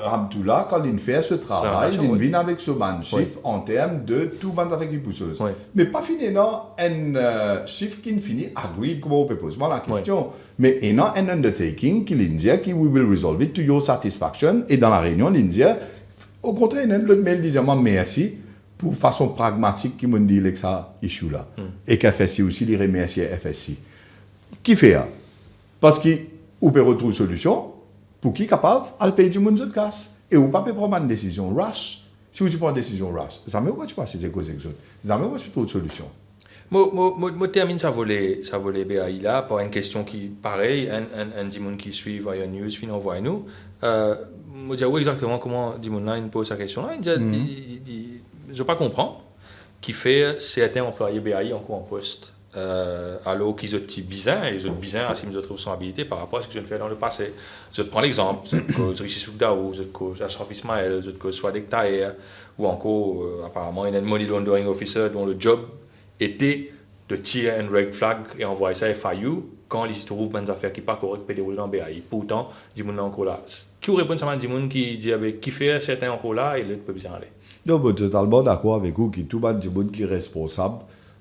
Abdullah, quand il fait ce travail, il vient avec ce chiffre en termes de tout le monde avec les pousseuses. Mais pas fini, non, un chiffre qui finit agreed, comment on peut poser la question. Mais il y a un undertaking qui dit que we will resolve it to your satisfaction. Et dans la réunion, il dit, au contraire, le mail disait moi merci pour façon pragmatique qui me dit que ça issue là. Et qu'FSI aussi, il remercie FSI. Qui fait ça? Parce qu'on peut retrouver une solution pour qui est capable de payer du monde de casse. Et on ne peut pas prendre une décision rush. Si vous prenez une décision rush, ça ne va pas si c'est cause exotique. Ça ne va pas trouver une solution. Je termine ça volet BAI là par une question qui, pareil, un Dimon qui suit Wire News, finalement, voit nous. Je dis exactement comment Dimon là il pose sa question là. Je ne pas comprendre qui fait certains employés BAI encore en poste alors qu'ils ont été bizarres, et les autres bizarres assument d'autres responsabilités par rapport à ce qu'ils ont fait dans le passé. Je prends l'exemple, je cause Rishi Soukdaou, je cause Ashraf Ismail, je cause Swadek Taher, ou encore, apparemment, il y a un money laundering officer dont le job était de tirer un red flag et envoyer ça à FIU quand ils se trouvent dans des affaires qui ne sont pas correctes pour dérouler dans le BAI. Pourtant, il y a des gens encore là. Qui répond à des gens qui disent qui fait certains encore là et l'autre peut bien aller. Non, mais totalement d'accord avec vous, qui tout le monde qui est responsable,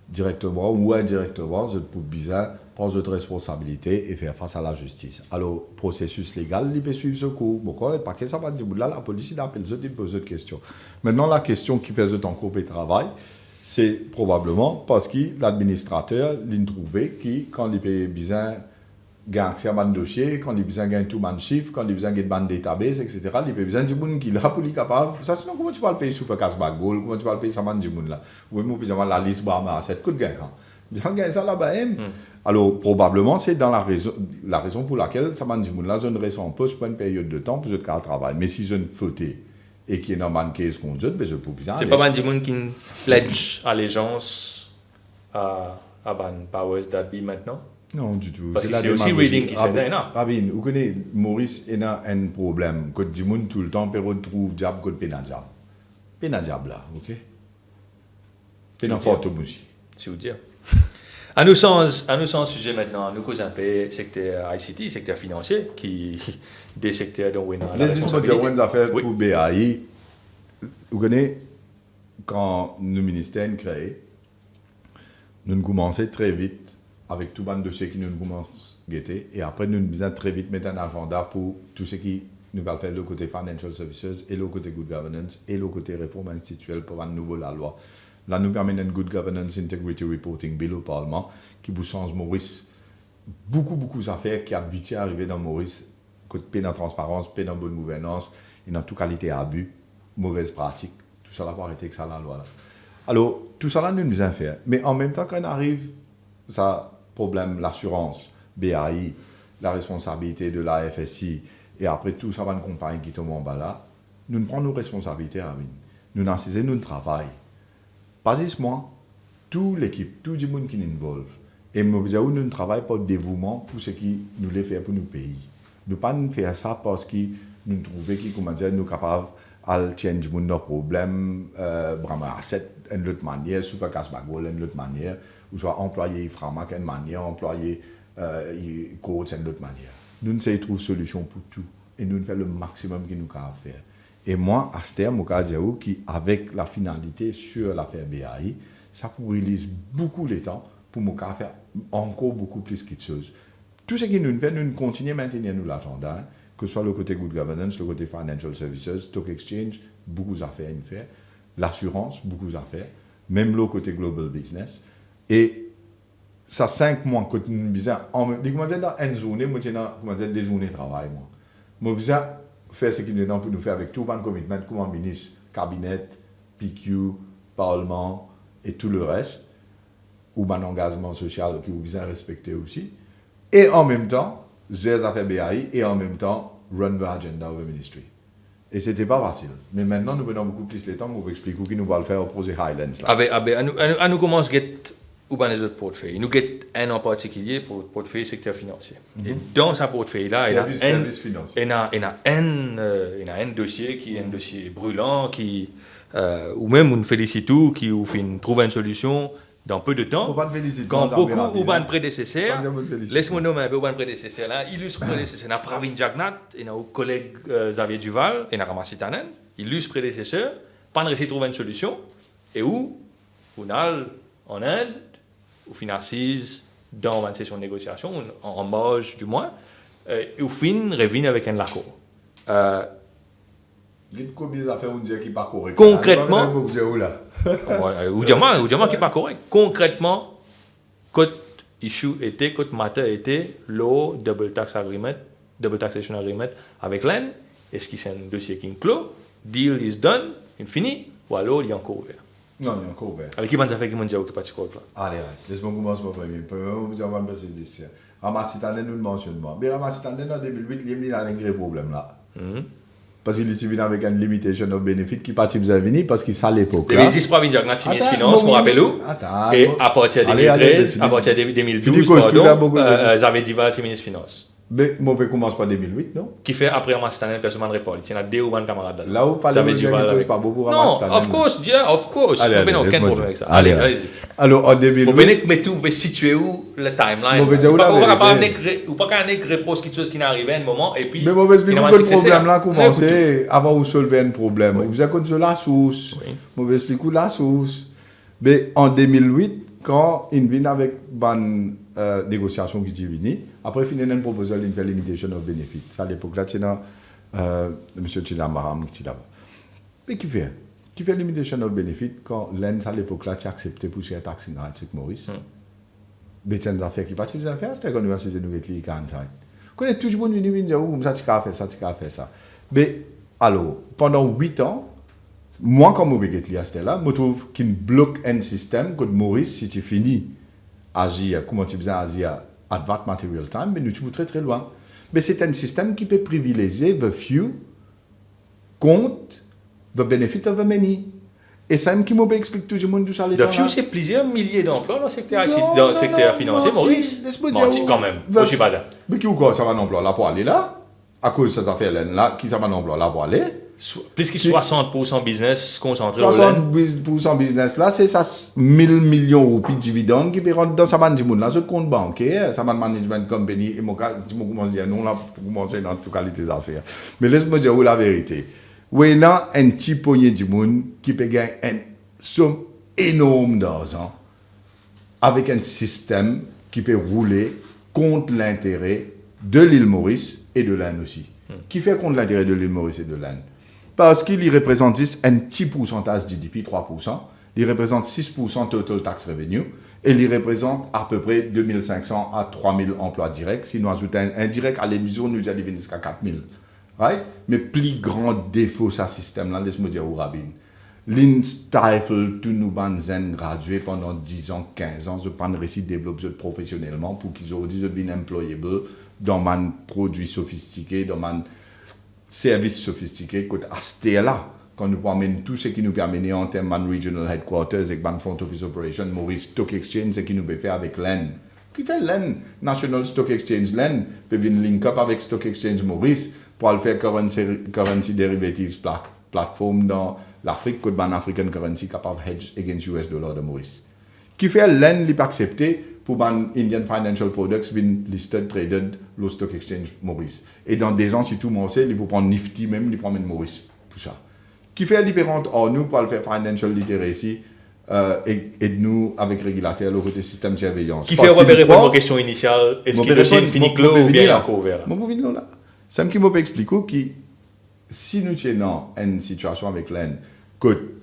directement ou indirectement, je peux bien prendre votre responsabilité et faire face à la justice. Alors, processus légal, il peut suivre ce cours. Bon, quand pas que ça va dire, là, la police, il appelle, il pose d'autres questions. Maintenant, la question qui fait en cours de travail, c'est probablement parce que l'administrateur l'a trouvé qui, quand il peut bien gagne accès à un dossier, quand il a besoin de tout le chiffre, quand il a besoin de database, etc., il a besoin de gens qui là pour être capable. Ça, sinon, comment tu vas le payer super cash bag goal, comment tu vas le payer ça, man, du monde là. Ou même, vous avez la liste Brahma, c'est coup de gain. Bien gagne ça là-bas, hein. Alors, probablement, c'est dans la raison pour laquelle ça, man, du monde là, je ne reste en poste pour une période de temps pour ce cas de travail. Mais si je ne fautais et qu'il y a un case qu'on jette, ben, je peux bien. C'est pas mal de gens qui pledge allégeance à Ban Powers d'Abi maintenant. Non, du tout. Parce que c'est aussi Reading qui s'aide, non? Rabin, vous connaissez, Maurice, il a un problème. Quand du monde tout le temps, peut retrouver diable, quand il y a un diable. Il y a un diable là, ok? Il y a un fort aussi. Si vous dire. À nous sans sujet maintenant, nous causons un peu secteur ICT, secteur financier, qui des secteurs dont on a la responsabilité. Les affaires pour BAI, vous connaissez, quand le ministère est créé, nous commençons très vite avec tout le dossier qui nous commence à guetter, et après nous devons très vite mettre un agenda pour tout ce qui nous va faire le côté financial services, et le côté good governance, et le côté réforme institutionnelle pour un nouveau la loi. Là, nous permet une good governance integrity reporting bill au Parlement, qui vous change Maurice beaucoup d'affaires qui habituent à arriver dans Maurice, côté paix dans transparence, paix dans bonne gouvernance, et dans toute qualité abus, mauvaise pratique, tout ça là pour arrêter que ça la loi là. Alors, tout ça là nous devons faire, mais en même temps quand on arrive, ça problème, l'assurance, BAI, la responsabilité de la FSI, et après tout ça va une compagnie qui tombe en bas là, nous prenons nos responsabilités à nous. Nous n'assisons, nous travaillons. Pas juste moi, toute l'équipe, tout le monde qui nous involve. Et nous ne travaillons pas de dévouement pour ce qui nous les fait pour nos pays. Nous ne pas faire ça parce que nous trouvons que, comment dire, nous sommes capables de changer nos problèmes, Brahma Asset, d'une autre manière, Super Cash Bagol, d'une autre manière, ou soit employer Framac d'une manière, employer Coach d'une autre manière. Nous ne trouvons solution pour tout. Et nous faisons le maximum que nous pouvons faire. Et moi, à ce terme, je dis qui, avec la finalité sur l'affaire BAI, ça pourrait lire beaucoup de temps pour nous faire encore beaucoup plus de choses. Tout ce que nous faisons, nous continuons à maintenir l'agenda, hein, que ce soit le côté good governance, le côté financial services, stock exchange, beaucoup d'affaires à faire, l'assurance, beaucoup d'affaires, même le côté global business. Et ça 5 mois que nous faisons, dis-moi dans une journée, moi j'ai des journées de travail. Moi faire ce qu'il nous donne pour nous faire avec tout le commitment comme un ministre, cabinet, PQ, Parlement et tout le reste, ou un engagement social qui vous besoin respecter aussi. Et en même temps, j'ai les affaires BAI et en même temps, run the agenda of the ministry. Et ce n'était pas facile. Mais maintenant, nous prenons beaucoup plus de temps pour vous expliquer qui nous va le faire au projet Highlands. À nous commence à ou bien les autres portefeuilles. Nous avons un en particulier pour le portefeuille secteur financier. Et dans ce portefeuille-là, il y a un dossier qui est un dossier brûlant, ou même on félicite tout, qui trouve une solution dans peu de temps. Quand beaucoup ou bien prédécesseurs, laisse-moi nommer un peu ou prédécesseur là, illustre prédécesseur, on a Pravin Jagnat, et notre collègue Xavier Duval, et on a Ramassi Tannen, illustre prédécesseur, pas de réussir à trouver une solution, et où on a en Inde, ou financise dans une session de négociation, en marge du moins, et au fin, revient avec un accord. Concrètement, ou diamant qui n'est pas correct. Concrètement, côté issue était, côté matter était, le double taxation agreement avec l'Inde, est-ce que c'est un dossier qui est clos, deal is done, infini, ou alors il est encore ouvert. Non, il est encore ouvert. Avec qui m'en a fait qui m'ont dit que pas de quoi là. Allez, laisse-moi commencer par premier. Premièrement, vous avez passé d'ici. Ramassi Tannen nous le mentionne moi. Mais Ramassi Tannen en 2008, il y a un vrai problème là. parce qu'il est venu avec une limitation of benefit qui partit de venir parce qu'il ça à l'époque. Les 10 pas venir dans la finance, pour rappeler où. Et à partir de 2013, à partir de 2012, ils avaient dit que ministre finance. Mais mon père commence par 2008, non? Qui fait après Ramastanen, personne ne répond. Il y a 2 ou 1 camarades là. Là où parle de c'est pas beau pour Ramastanen. Non, of course. Allez, on n'a aucun problème avec ça. Allez. Alors, en 2008... Mais tout, situer où le timeline? Ou pas qu'un réponse quelque chose qui n'est arrivé à un moment, et puis... Mais moi, explique que le problème là a commencé avant de soulever un problème. Vous avez connu la source. Moi, explique la source. Mais en 2008, quand il vient avec une négociation qui est venue, après, il y a une proposition de limitation of benefit. Ça, à l'époque, là, il y a M. Chidamaram qui est là-bas. Mais qui fait? Qui fait limitation of benefit quand l'ENS, à l'époque, là, tu as accepté pour faire taxe dans avec Maurice? Mais il y a des affaires qui partent des affaires, c'était quand l'université nous est liée 45. Quand il y a toujours une université où ça, tu as fait ça, tu as fait ça. Mais, alors, pendant 8 ans, moi, comme je suis là, je trouve qu'il bloque un système que Maurice, si tu finis agir, comment tu faisais agir at that material time, mais nous sommes très très loin. Mais c'est un système qui peut privilégier the few contre the benefit of the many. Et ça, qui m'a expliqué tout le monde d'où ça allait. The few, c'est plusieurs milliers d'emplois dans le secteur financier, Maurice. Laisse-moi dire. Quand même, je suis pas là. Mais qui ou quoi, ça va d'emploi là pour aller là? À cause de ces affaires-là, qui ça va d'emploi là pour aller? Plus que 60% business concentré au 60% business là, c'est ça 1000 millions de roupies de dividendes qui peut rentrer dans sa bande du monde là, ce compte bancaire, sa bande management company, et moi, je commence à dire non là pour commencer dans toute qualité d'affaires. Mais laisse-moi dire la vérité. Oui, là, un petit poignet du monde qui peut gagner une somme énorme d'argent avec un système qui peut rouler contre l'intérêt de l'île Maurice et de l'Inde aussi. Qui fait contre l'intérêt de l'île Maurice et de l'Inde? Parce qu'il y représente un petit pourcentage GDP, 3%, il représente 6% total tax revenue, et il représente à peu près 2500 à 3000 emplois directs. Si nous ajoutons un indirect, à l'émission, nous allons jusqu'à 4000. Right? Mais plus grand défaut de ce système-là, laisse-moi dire au Rabin. L'instifle tous nos banzen gradués pendant 10 ans, 15 ans, je prends le récit développer professionnellement pour qu'ils aient dit je devienne employable dans un produit sophistiqué, dans un service sophistiqué, côté là, quand nous amène tout ce qui nous permet en termes de regional headquarters et de front office operation, Maurice Stock Exchange, ce qui nous peut faire avec l'EN. Qui fait l'EN? National Stock Exchange l'EN peut venir link up avec Stock Exchange Maurice pour le faire currency derivatives platform dans l'Afrique, côté ban African currency capable hedge against US dollar de Maurice. Qui fait l'EN n'est pas accepté pour ban Indian Financial Products vin listed traded le Stock Exchange Maurice. Et dans des ans, si tout le monde sait, il faut prendre Nifty même, il prend Maurice pour ça. Qui fait la différence en nous pour le faire financial literacy et nous avec régulateur le côté système de surveillance. Qui fait répondre aux questions initiales, est-ce qu'il est fini clos ou bien encore ouvert? Mon vous là. Ça me qui m'a expliqué que si nous tenons une situation avec l'Inde que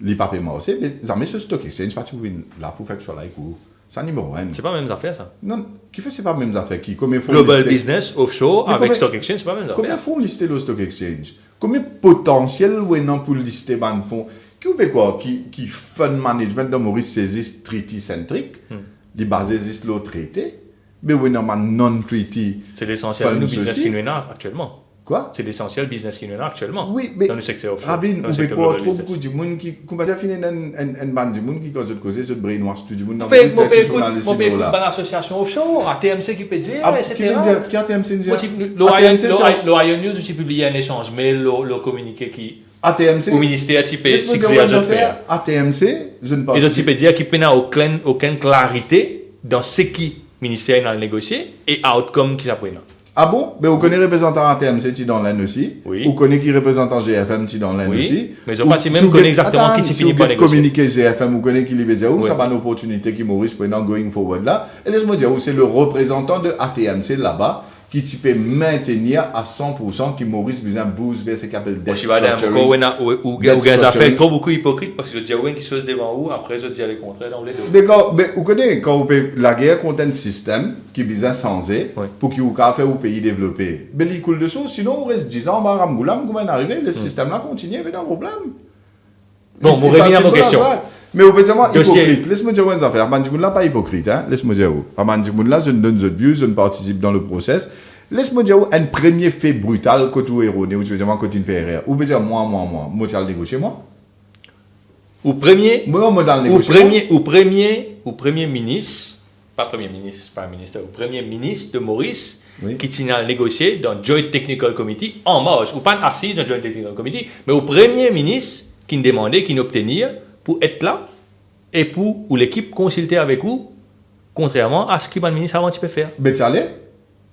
les papiers marchés, mais ce stock exchange pas tout là pour faire ça là ou c'est numéro 1. C'est pas la même affaire ça. Non, qui fait c'est pas la même affaire qui comme Global business offshore avec stock exchange, c'est pas la même affaire. Comment faut lister le stock exchange? Combien potentiel ou non pour lister ban fonds? Qui fund management de Maurice saisisse treaty centrique, les bases existent le traité, mais oui non non-treaty. C'est l'essentiel du business qui nous est actuellement. Quoi? C'est l'essentiel business qui nous est actuellement. Oui, mais dans le secteur offshore. Rabin, on peut pas trop beaucoup de monde qui, comment dire, finit une bande de monde qui cause de causer, ce brainwash tout du monde. Mon pays écoute pas l'association offshore, ATMC qui peut dire, etc. Qui ATMC dit? L'Orion News aussi publié un échange mail, le communiqué qui ATMC au ministère type succès à faire. ATMC, je ne pense pas. Et je peux dire qu'il n'y a aucune clarité dans ce qui le ministère a négocié et outcome qui s'apprend. Ah bon? Mais vous connaissez représentant ATMC dans l'Inde aussi. Oui. Vous connaissez qui représentant GFM dans l'Inde oui. aussi. Mais je ne sais pas même connaît exactement qui finit par négocier. Communiquer GFM, vous connaissez qui les veut dire, ça va une opportunité qui Maurice pour going forward là. Et laisse-moi dire, c'est le représentant de ATMC là-bas qui peut maintenir à 100% qui Maurice besoin boost vers ce qu'il appelle debt structuring. Ou ça fait trop beaucoup hypocrite parce que je dis qui se devant vous, après je dis le contraire dans les deux. Mais vous connaissez, quand la guerre contre un système qui est besoin changer pour qu'il y ait fait au pays développé, mais il coule dessous, sinon on reste 10 ans, comment arriver, le système là continue avec un problème. Bon, vous revenez à vos questions. Mais vous pouvez dire, hypocrite. Laisse-moi dire une affaire. Bandimoun là, pas hypocrite. Hein? Laisse-moi dire. Bandimoun là, je ne donne de vue, je ne participe dans le process. Laisse-moi dire, un premier fait brutal que tu es erroné, ou tu veux dire, moi, que tu fais erreur. Ou peut dire, moi, tu vas le négocier, moi. Au premier, Moi, dans le au négocier. premier ministre, pas premier ministre, pas un ministre, au premier ministre de Maurice, Oui. qui tient à négocier dans le Joint Technical Committee en marge, ou pas assis dans le Joint Technical Committee, mais au premier ministre qui demandait, qui obtenir pour être là et pour ou l'équipe consulter avec vous, contrairement à ce que le ministre avant tu peux faire. Mais tu allais?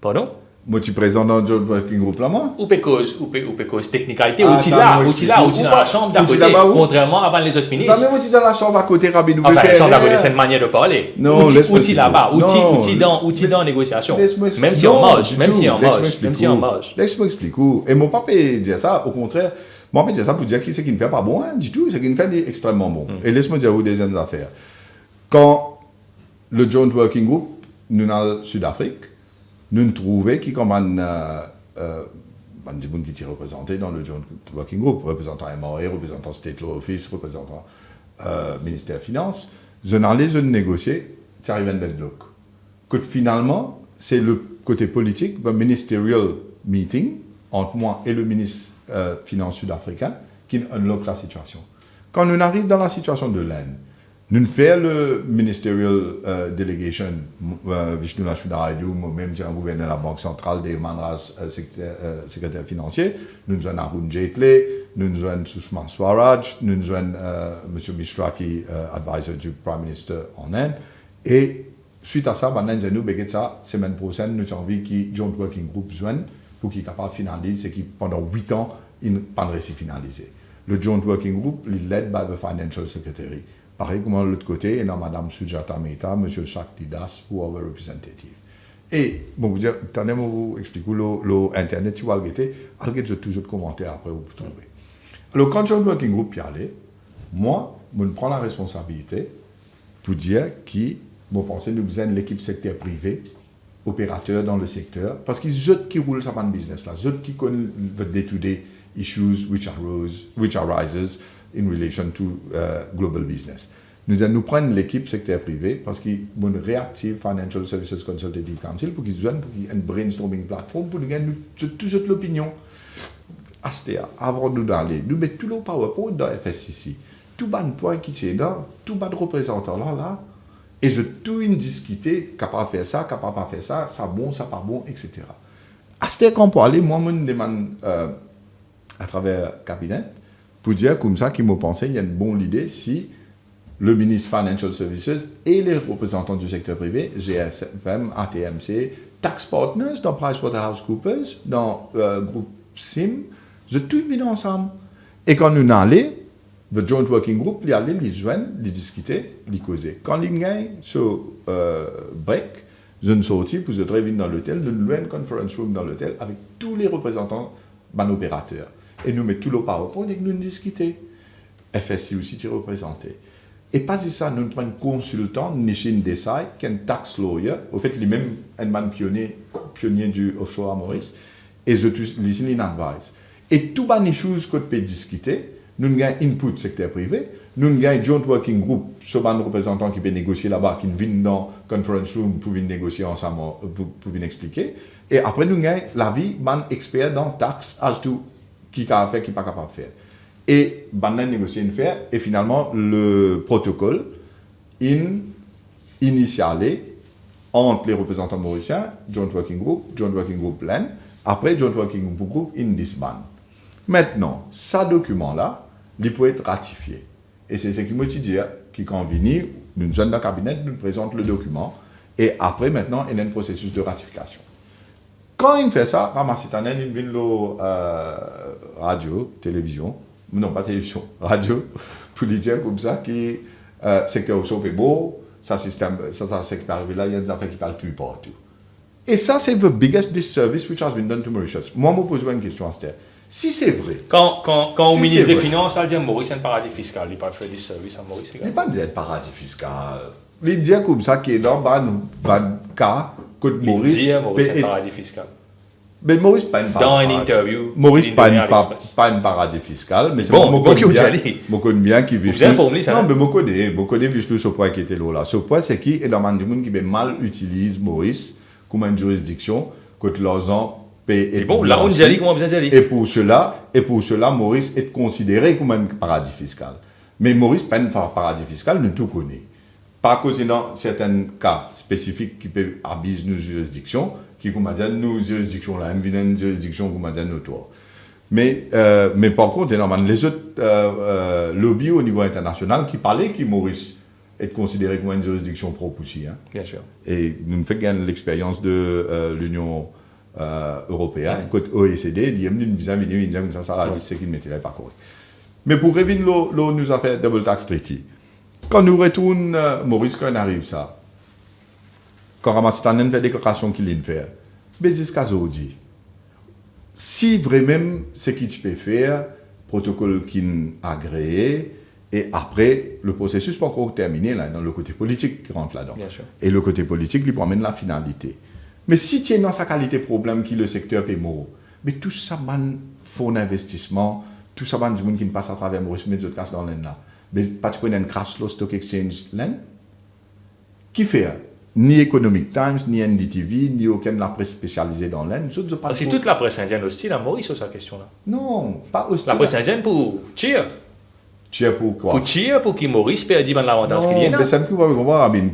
Pardon? Moi, tu présentes dans le Joint Working Group là, moi? Ou cause technicalité, Ah, ou tu ça, là, moi, ou tu là, ou tu ou dans pas, la chambre d'à ou tu côté, là-bas où? contrairement avant les autres ministres. Ça, même tu dans la chambre à côté, rapide, ou Enfin, la chambre d'à côté, faire c'est une manière de parler. Non, Outil laisse-moi là-bas, expliquer. outil dans négociation. Laisse-moi Même si en non, marge, du même tout. si en Laisse-moi marge, expliquer même si en où. marge. Laisse-moi expliquer où. Et mon papa dit ça, au contraire. Moi, je dis ça pour dire qui c'est qui ne fait pas bon, hein, du tout. C'est qui ne fait extrêmement bon. Et laisse-moi dire où deuxième affaire. Quand le Joint Working Group, nous dans le Sud-Afrique, nous trouvons qui comme des gens qui étaient représentés dans le Joint Working Group, représentant MRA, représentant State Law Office, représentant ministère des Finances, je n'allais je négocier, tu arrives à un deadlock. Que finalement, c'est le côté politique, le ministerial meeting entre moi et le ministre Finances sud-africain qui unlock la situation. Quand nous arrivons dans la situation de l'Inde, nous faisons le ministerial delegation, Vishnu Lashminarayu, moi-même, j'ai un gouverneur de la Banque centrale, des Manras, secrétaire financier, nous avons Arun Jaitley, nous avons Sushma Swaraj, nous avons M. Mishra qui est advisor du Prime Minister en Inde, et suite à ça, semaine prochaine, nous avons envie que Joint Working Group joigne pour qu'il soit capable de finaliser, c'est que pendant 8 ans, il n'a pas réussi à finaliser. Le Joint Working Group est led by the Financial Secretary. Pareil comme de l'autre côté, il y a Mme Sujata Mehta, M. Shakti Das, ou our representative. Et, bon, vous dire, attendez, vous expliquer l'Internet, tu vas le guetter, il y a toujours de commentaires après, vous pouvez trouver. Alors, quand Joint Working Group y allait, moi, je prends la responsabilité pour dire qui, bon, pensez, nous besoin de l'équipe secteur privé, opérateurs dans le secteur, parce qu'ils sont qui roulent ça dans le business là, ceux qui connaissent the day-to-day issues which arises in relation to global business. Nous prenons l'équipe secteur privé parce qu'ils ont une Reactive Financial Services Consultative Council pour qu'ils aient une brainstorming plateforme pour nous gagner toute l'opinion. Astea, avant de nous d'aller, nous mettons tout le PowerPoint dans FSCC, tout le point qui est là, tout le représentant là, et je tout une discuter, capable de faire ça, capable de pas faire ça, ça bon, ça pas bon, etc. Astea, quand on peut aller, moi, je me demande à travers le cabinet, pour dire comme ça qu'il m'a pensé, il y a une bonne idée si le ministre Financial Services et les représentants du secteur privé, GSFM, ATMC, Tax Partners dans PricewaterhouseCoopers, dans le groupe SIM, je tout mis ensemble. Et quand nous allons, le Joint Working Group, ils allaient les joindre, les discuter, les causer. Quand ils gagnent ce break, je ne sortis pour se très vite dans l'hôtel, je loue une conference room dans l'hôtel avec tous les représentants d'un opérateur. Et nous mettons tout le PowerPoint et nous discutons. FSC aussi est représenté. Et pas ça, nous prenons un consultant, Nishin Desai, qui est un tax lawyer, au fait, il est même un pionnier du offshore à Maurice, et je listen in advice. Et tout les choses que nous pouvons discuter, nous avons input secteur privé, nous avons joint working group, ce représentant qui peut négocier là-bas, qui vient dans la conference room pour négocier ensemble, pour expliquer. Et après, nous avons l'avis d'un expert dans tax, as to qui a fait, qui n'est pas capable de faire. Et Banane négocier une faire, et finalement, le protocole initialé entre les représentants mauriciens, Joint Working Group Land, après Joint Working Group in disband. Maintenant, ce document-là, il peut être ratifié. Et c'est ce qui me dit qui quand venir, nous sommes dans le cabinet, nous présente le document, et après, maintenant, il y a un processus de ratification. Quand il fait ça, Ramasitanel, il vient le radio, télévision, non pas télévision, radio, pour lui dire comme ça, qui secteur au est beau, ça système, ça c'est qui peut arriver là, il y a des affaires qui parlent tout partout. Et ça, c'est the biggest disservice which has been done to Mauritius. Moi, je me pose une question à ce terme. Si c'est vrai. Quand Si au ministre c'est des vrai. Finances, elle dit Maurice est un paradis fiscal, il n'a pas fait du service à Maurice. Il n'est pas dire paradis fiscal. Il dit comme ça qui est dans le cas que Maurice. Il dit Maurice est un paradis fiscal. Mais Maurice pas une Dans une interview. Maurice il pas donnait à un l'Express. paradis fiscal, mais c'est Bon, moi bon, qui vous bien, dit. moi connais bien qui vit. Vous informez ça, Non, hein? mais moi connais juste ce point qui était là. Ce point c'est qui est dans le monde qui mal utilise Maurice comme une juridiction, que l'argent paye. Et bon, là, on dit allez, comment bien dit allez. Et pour cela, Maurice est considéré comme un paradis fiscal. Mais Maurice, peine par paradis fiscal, nous tout connaît. Pas cause dans certains cas spécifiques qui peuvent abuser nos juridictions, qui comme dire nos juridictions là, une juridiction comme dire notoire. Mais par contre, les autres lobbies au niveau international qui parlaient que Maurice est considéré comme une juridiction propre aussi. Hein. Bien sûr. Et nous faisons gagner l'expérience de l'Union européenne, côté OECD, il y a une visa vidéo, il y a une ça la liste qui ne m'était pas correct. Mais pour revenir là, nous a fait Double Tax Treaty. Quand nous retournons, Maurice, quand on arrive ça, quand Ramastanen fait déclaration qu'il vient faire, mais jusqu'à aujourd'hui, si vraiment ce qu'il peut faire, protocole qu'il a agréé, et après, le processus n'est pas encore terminé, là, dans le côté politique qui rentre là-dedans. Bien sûr. Et le côté politique lui promène la finalité. Mais si tu es dans sa qualité problème qui le secteur peut mourir, mais tout ça, man, fonds d'investissement, tout ça, man, du monde qui ne passe à travers Maurice, mais d'autres casse dans l'en là. Mais particulièrement un crash low stock exchange l'en, qui fait ni Economic Times, ni NDTV, ni aucune de la presse spécialisée dans l'en. Parce que toute la presse indienne hostile à Maurice sur sa question-là. Non, pas hostile. La presse indienne pour cheer. Cheer pour quoi? Pour cheer, pour que Maurice perde l'avantage qu'il y a. Non, mais ça me fait pas comprendre, Rabin.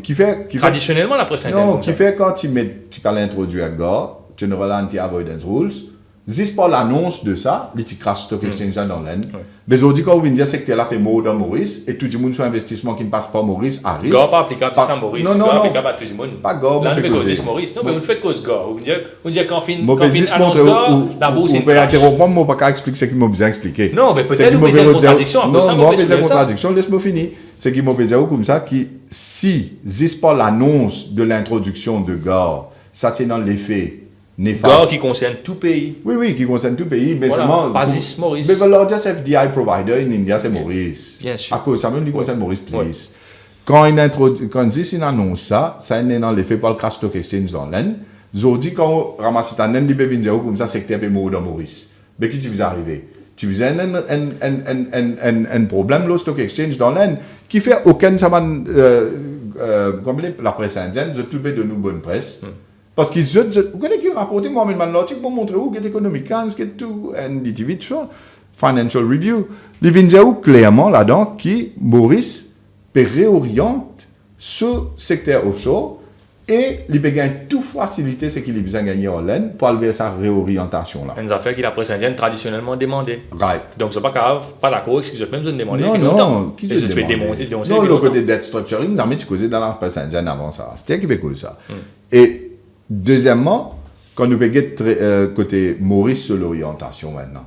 Traditionnellement, la presse indienne. Non, qui fait quand tu as introduit un gars, General Anti-Avoidance Rules, juste par l'annonce de ça, les crash stock exchange dans l'Inde. Mais on dit quand vous venez dire que c'est là que mort dans Maurice, et tout le monde sur investissement qui ne passe pas Maurice à risque. Gars pas applicable à Maurice. Non, Gars applicable à tout le monde. Pas gars, là, mais cause Maurice. Non, mais vous faites cause gars. Vous dites quand fin annonce gars, la bourse est. Vous pouvez interrompre, moi, pas qu'à expliquer ce qu'il m'a bien expliqué. Non, mais peut-être vous pouvez dire contradiction. Non, moi, je vais dire contradiction, laisse-moi finir. C'est qu'il m'a dire comme ça, qui, si, juste pas l'annonce de l'introduction de gars, ça tient dans l'effet néfaste. Gars qui concerne tout pays. Oui, qui concerne tout pays, mais voilà, seulement. Basis Maurice. Mais le largest FDI provider in India, c'est Maurice. Bien sûr. À cause, ça même lui concerne Maurice, please. Quand il annonce ça est dans l'effet par le crash stock exchange dans l'Inde. Aujourd'hui, quand on ramasse ta naine, il peut venir comme ça, c'est que tu es mort dans Maurice. Mais qui tu veux arriver? Tu veux un problème, le stock exchange dans l'Inde, qui fait aucun, comme la presse indienne, je trouve de nous bonne presse. Parce qu'ils vous connaissez qui rapporté moi même l'article pour montrer où est Economic Times, qui est tout NDTV, tout ça, Financial Review. Les vidéos clairement là-dedans qui Maurice réoriente ce secteur offshore et il peut gagner toute facilité ce qu'il a besoin de gagner en laine pour aller vers sa réorientation là. Une affaire que la presse indienne traditionnellement demandée. Right. Donc c'est pas grave, pas d'accord, excusez-moi, même je ne demandais non, qui je fais démonter. Non, le côté debt structuring, non mais tu causais dans la presse indienne avant ça. C'était qui peut causer ça. Et deuxièmement, quand nous regardons côté Maurice sur l'orientation maintenant,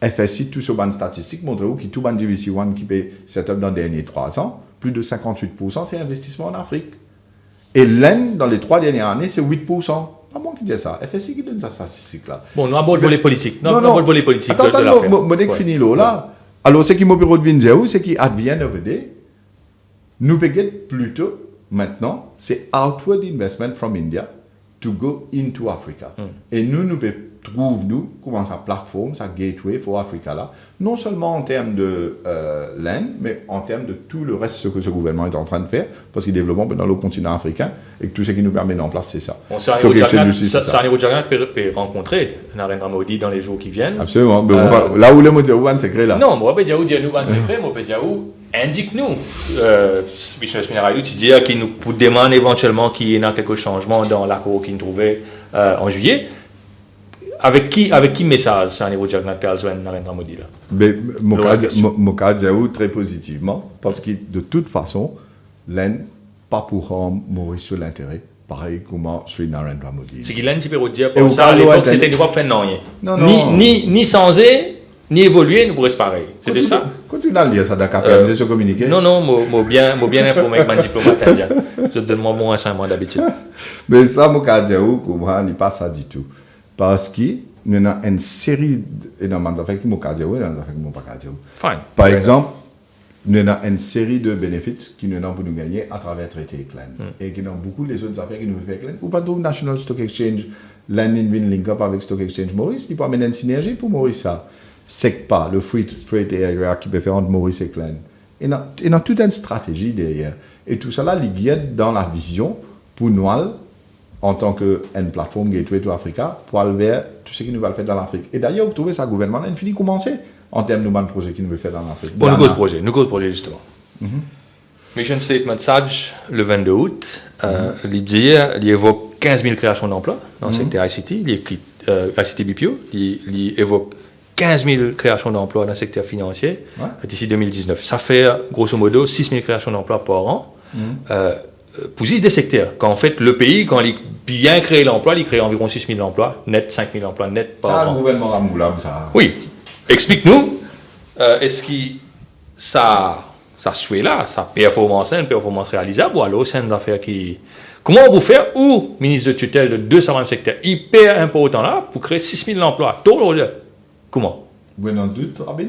FSI, tout ce ban statistique montre que tout ban GVC1 qui peut set up dans les derniers 3 ans, plus de 58%, c'est investissement en Afrique. Et l'Inde, dans les 3 dernières années, c'est 8%. Pas moi qui dis ça. FSI qui donne sa statistique là. Bon, nous avons le volet politique. Non, le volet politique. Attends, modèle fini là. Alors, ce qui m'a bureau de Vinzéou, c'est qu'il advient of the day, nous payons plutôt maintenant, c'est outward investment from India to go into Africa. Et nous trouvons comment sa plateforme, sa gateway for Africa là, non seulement en termes de l'Inde, mais en termes de tout le reste que ce gouvernement est en train de faire, parce qu'il développe dans le continent africain, et que tout ce qui nous permet d'en place, c'est ça. Bon, Sani Jagannath peut rencontrer Narendra Modi dans les jours qui viennent. Absolument. Là où le mot dire un secret là. Non, moi je peux dire nous un secret, moi je peux dire indique-nous. Vishnu Minaraydu, tu dis qu'il nous demande éventuellement qu'il y ait quelques changements dans l'accord qu'il trouvait en juillet. Avec qui message Sani Jagannath peut rejoindre Narendra Modi là? Mais mon cas très positivement, parce que de toute façon, l'Inde pas pour rendre Maurice sur l'intérêt, pareil comme sur Narendra Modi. C'est qu'il a un petit peu dire pour ça à l'époque c'était ne pas faire non. Ni changer, ni évoluer, nous pourrions se pareil. C'était ça? Continue à lire ça dans KPMG sur communiqué. Non, moi bien informé avec mon diplomate indien. Je te donne mon bon enseignement d'habitude. Mais ça, mon cas comment n'est pas ça du tout. Parce que nous avons une série d'affaires qui m'ont dit, et d'affaires qui m'ont pas dit. Fine. Par exemple, nous avons une série de bénéfices qui nous avons pour nous gagner à travers le traité avec l'Inde. Et qui ont beaucoup les autres affaires qui nous font avec l'Inde. Ou pas de National Stock Exchange, l'Inde vient link up avec Stock Exchange Maurice, il peut amener une synergie pour Maurice ça. SECPA, le Free Trade Area qui peut faire entre Maurice et l'Inde. Il y a toute une stratégie derrière. Et tout cela, il guide dans la vision pour nous en tant qu'une plateforme Gateway to Africa pour aller vers tout ce qui nous va faire dans l'Afrique. Et d'ailleurs, vous trouvez ça, le gouvernement a fini de commencer en termes de projets qui nous veut faire dans l'Afrique. Bon, nous cause projet justement. Mission Statement SAGE, le 22 août, il évoque 15 000 créations d'emplois dans le secteur ICT, il écrit ICT BPO, il évoque 15 000 créations d'emplois dans le secteur financier d'ici 2019. Ça fait grosso modo 6 000 créations d'emplois par an. Pour juste des secteurs. Quand en fait, le pays, quand il bien créé l'emploi, il crée environ 6 000 emplois net, 5 000 emplois net par an. Ça, le gouvernement Ramoulab, ça. Oui. Explique-nous, est-ce que ça suit là, sa performance est une performance réalisable ou alors c'est une affaire qui... Comment on peut faire ou ministre de tutelle de 220 secteurs hyper important là pour créer 6 000 emplois? Comment? Vous avez un doute, Rabin?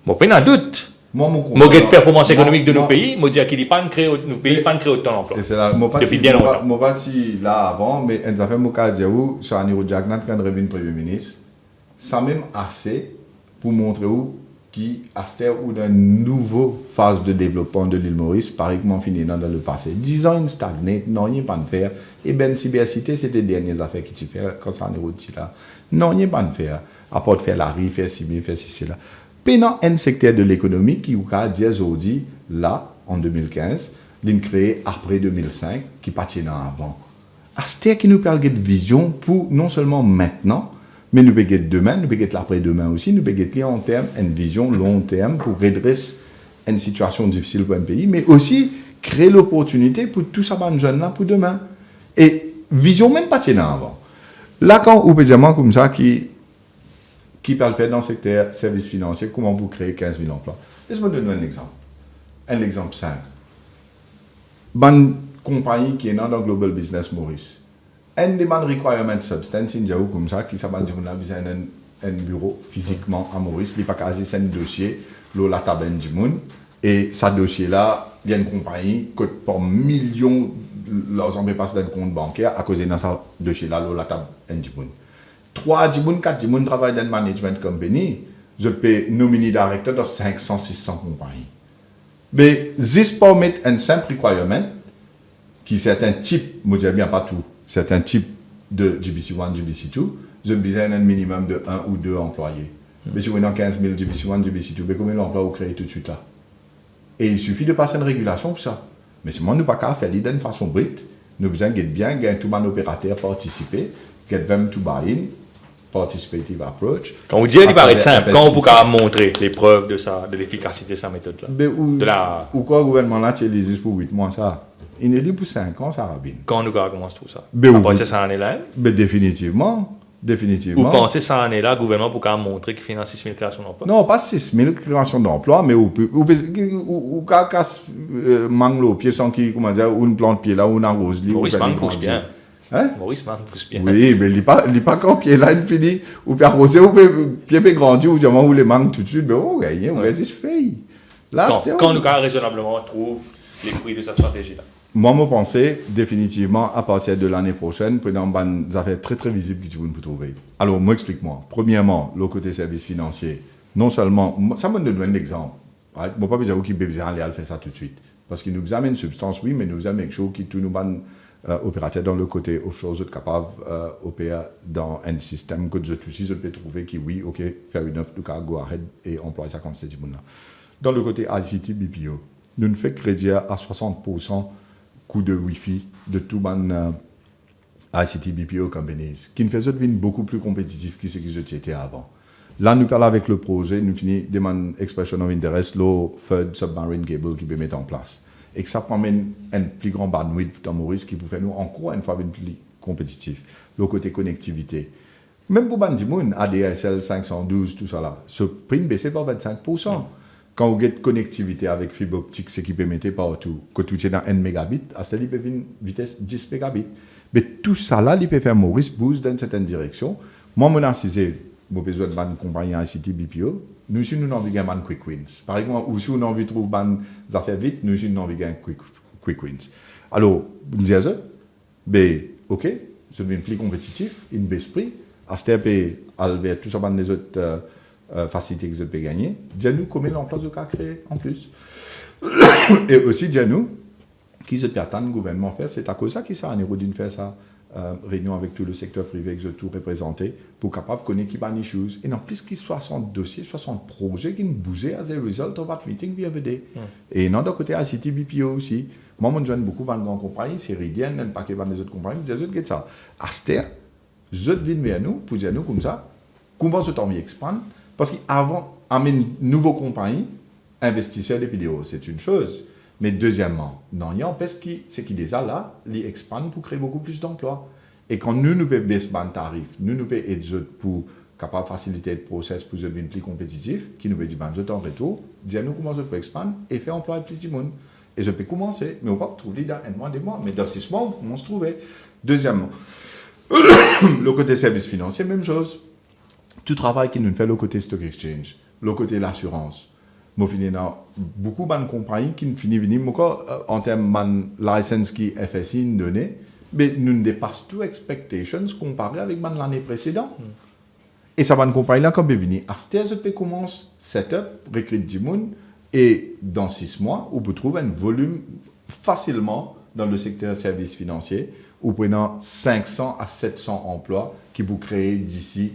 Moi, pas un doute. Moi, j'ai performance économique de nos pays, moi, je dis qu'il n'y a pas de créer autant d'emplois. Depuis bien longtemps. Moi, pas là avant, mais on a fait mon cas de où, sur un niveau de Jagnat, quand on Premier ministre, ça même assez pour montrer où qui a une nouvelle phase de développement de l'île Maurice, pareillement fini dans le passé. 10 ans, il stagne, non, il n'y a pas de faire. Et bien, cybercité, c'était les dernières affaires qui se font quand ça en est route là. Non, il n'y a pas de faire. À part de faire la rive, faire ci, faire ci, là. Pendant un secteur de l'économie qui a dit aujourd'hui, là, en 2015, l'in créé après 2005, qui partit avant. C'est qui nous permet de vision pour non seulement maintenant, mais nous peut demain, nous peut l'après-demain aussi, nous peut en termes, une vision long terme pour redresser une situation difficile pour un pays, mais aussi créer l'opportunité pour tout ça, les jeunes là, pour demain. Et vision même pas avant. Là, quand on peut dire comme ça, qui peut le faire dans le secteur services financiers, comment vous créez 15 000 emplois. Laisse-moi donner un exemple. Un exemple simple. Une compagnie qui est dans le Global Business Maurice. Un demand requirement substance, il y a comme ça, qui s'appelle un bureau physiquement à Maurice. Il n'y a pas quasi un dossier, la table du monde. Et ce dossier-là, il y a une compagnie qui coûte pour millions, leurs employés passent d'un compte bancaire à cause de ce dossier-là, la table du monde. 3 dimoun, 4 dimoun travaillent dans une management company, je peux nominer directeur dans 500, 600 compagnies. Mais, juste pour mettre un simple requirement, qui est un type, je ne dis bien pas tout, c'est un type de GBC1, GBC2, je besoin un minimum de 1 ou 2 employés. Mais si vous avez 15 000 GBC1, GBC2, mais combien d'emplois vous créez tout de suite là? Et il suffit de passer une régulation pour ça. Mais si moi, nous ne pouvons pas faire l'idée d'une façon brute, nous besoin de bien, tout le monde opérateur participer, get them to buy in, participative approach. Quand vous dites, il paraît simple, quand vous pouvez montrer les preuves de l'efficacité de sa méthode-là. Ou quoi, le gouvernement là, tu es pour 8 mois, ça? Il est dit pour 5 ans, ça, Rabin. Quand nous commençons tout ça? Vous pensez ça en est là? Définitivement. Vous pensez ça en est là, le gouvernement, pour montrer qu'il finance 6 000 créations d'emplois? Non, pas 6 000 créations d'emplois, mais ou manque le pied sans qui, comment dire, ou une plante pied là, ou une arrose. Maurice Mann pousse bien. Hein? Maurice Mann pousse bien. Oui, mais il n'est pas quand pied là, il finit, ou peut arroser, ou pied peut grandir, ou diamant, ou les manque tout de suite, mais on gagne, on résiste fait. Quand nous raisonnablement trouve les fruits de sa stratégie-là. Moi, je pense définitivement à partir de l'année prochaine, pour des affaires très très visibles que vous pouvez trouver. Alors, moi, explique-moi. Premièrement, le côté services financiers, non seulement, ça me donne un exemple. Right? Je ne vais pas besoin qu'il besoin aller faire ça tout de suite. Parce qu'il nous amène une substance, oui, mais nous amène quelque chose qui tout nous ban opérateur dans le côté offshore, vous êtes capable d'opérer dans un système que je peux trouver qui, oui, ok, faire une offre, go ahead et employer ça comme c'est du monde. Dans le côté ICT BPO, nous ne faisons crédit à 60% coût de Wi-Fi de tout les ICT BPO companies, qui nous fait devenir beaucoup plus compétitif que ce qu'ils étaient avant. Là, nous parlons avec le projet, nous finissons demand expression of interest, le third submarine cable qui peut mettre en place. Et que ça permet un plus grand bandwidth dans Maurice qui peut faire nous encore une fois plus compétitif. Le côté connectivité. Même pour Bandimoun, ADSL 512, tout ça là, ce prix baissé par 25%. Quand vous avez connectivité avec fibre optique, c'est qui peut mettre partout, que tout est dans 1 mégabit, à ce moment-là, il peut une vitesse 10 mégabits. Mais tout ça là, il peut faire Maurice boost dans une certaine direction. Moi, mon assisé, j'ai besoin de une compagnie ICT BPO, nous avons envie de gagner quick wins. Par exemple, ou si on a envie de trouver des affaires vite, nous avons envie de gagner quick wins. Alors, vous me dites ça, ben, ok, je deviens plus compétitif, une baisse prix, à ce moment-là, vers tout ça, les autres facilités que je peux gagner. Dis-nous combien d'emplois vous avez créé en plus. Et aussi, dis-nous, qui se pertend le gouvernement faire, c'est à cause de ça qui s'est en érodine faire ça. réunion avec tout le secteur privé que je tout représenté, pour capable connaître qui les choses. Et en plus, qu'il y a 60 dossiers, 60 projets qui nous bougent as a result of that meeting the other day. Et non, d'un côté, ICT BPO aussi. Moi, je joue beaucoup dans les compagnies, c'est Ridian, un paquet dans les autres compagnies, je dis ça. Aster, je viens vers nous, pour dire nous comme ça, comment je t'en expand, parce qu'avant, amener une nouvelle compagnie, investisseurs des vidéos, c'est une chose. Mais deuxièmement, non, il y a un c'est qui déjà là, ils expandent pour créer beaucoup plus d'emplois. Et quand nous pouvons baisser les tarifs, nous pouvons aider pour capable faciliter le process pour devenir plus compétitif, qui nous peut dire, je t'en retour, dire nous comment je peux expandre et faire employer plus de monde. Et je peux commencer, mais on ne peut pas trouver dans un mois, des mois, mais dans 6 mois, on se trouver. Deuxièmement, le côté service financier, même chose. Tout travail qui nous fait le côté stock exchange, le côté l'assurance. Moi, finis dans beaucoup de compagnies qui finissent venir en termes de licence qui FSI nous donne, mais nous dépassons toutes expectations comparé avec l'année précédente. Et ça va une compagnie là comme venir. À ce stade, je commence setup, recruter du monde, et dans 6 mois, on peut trouver un volume facilement dans le secteur services financiers, où prenant 500 à 700 emplois qui vous créer d'ici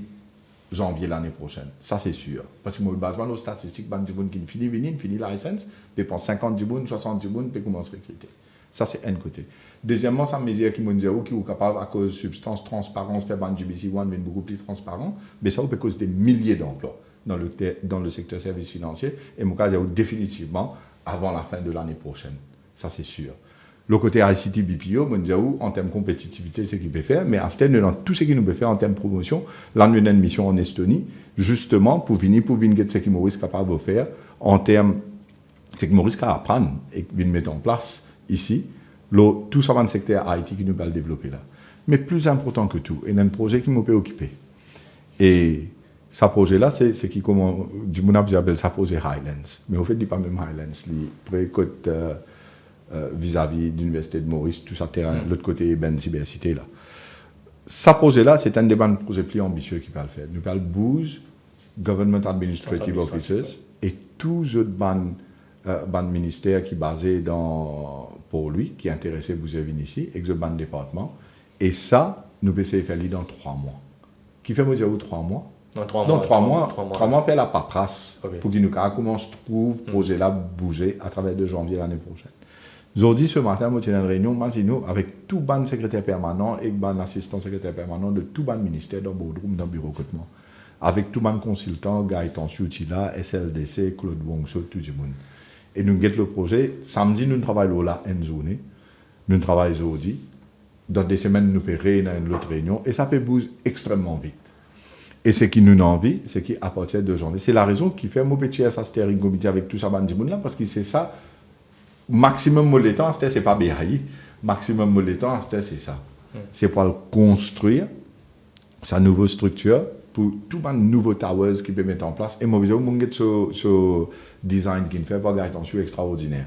janvier l'année prochaine. Ça, c'est sûr. Parce que moi, basement aux statistiques, du monde qui finit la licence, puis pour 50 du monde, 60 du monde, puis commence à recruter. Ça, c'est un côté. Deuxièmement, ça mesure qui m'ont dit qui est capable, à cause de substance, transparence, faire du BC1, mais beaucoup plus transparent, mais ça, on peut causer des milliers d'emplois dans le secteur services financiers. Et mon cas, il y a définitivement avant la fin de l'année prochaine. Ça, c'est sûr. Le côté ICT BPO, en termes de compétitivité, c'est ce qu'il peut faire, mais à ce stade, dans tout ce qu'il nous peut faire en termes de promotion, là, nous avons une mission en Estonie, justement, pour venir ce qu'il Maurice est capable de faire en termes, ce que Maurice est capable d'apprendre et de mettre en place ici, tout ça dans le secteur IT qui nous va le développer là. Mais plus important que tout, il y a un projet qui m'a préoccupé. Et ce projet-là, c'est qui, comme du monde appelle ça projet Highlands. Mais au fait, il n'est pas même Highlands, il pré-côte vis-à-vis de l'Université de Maurice, tout ça, l'autre côté, ben, cybercité là. Ce projet-là, c'est un des projets plus ambitieux qui va le faire. Nous parlons BOOS, Government Administrative Officers, et tous les autres ministères qui sont basés pour lui, qui est intéressé vous venir ici, et le département. Et ça, nous pouvons essayer de faire dans 3 mois. Qui fait, moi, dire 3 mois? Non, 3 mois. 3 mois, faire la paperasse, okay, pour qu'il nous comment se trouve le projet-là bouger à travers de janvier l'année prochaine. Aujourd'hui, ce matin, nous avons une réunion avec tout le secrétaire permanent et l'assistant secrétaire permanent de tout le ministère dans Bourdroum, dans le bureau recrutement. Avec tout le consultant, Gaëtan Soutila, SLDC, Claude Wongso, tout le monde. Et nous avons le projet. Samedi, nous travaillons là une journée. Nous travaillons aujourd'hui. Dans des semaines, nous paierons dans une autre réunion. Et ça peut bouger extrêmement vite. Et ce qui nous envie, c'est qu'à partir de janvier, c'est la raison qui fait mon petit steering committee avec tout ça, là, parce que c'est ça. Maximum molétant, c'est pas BAI. Maximum molétant, c'est ça. C'est pour le construire, sa nouvelle structure, pour tout le nouveau towers qu'il peut mettre en place. Et moi, je vais ce design qu'il fait pour garder un extraordinaire.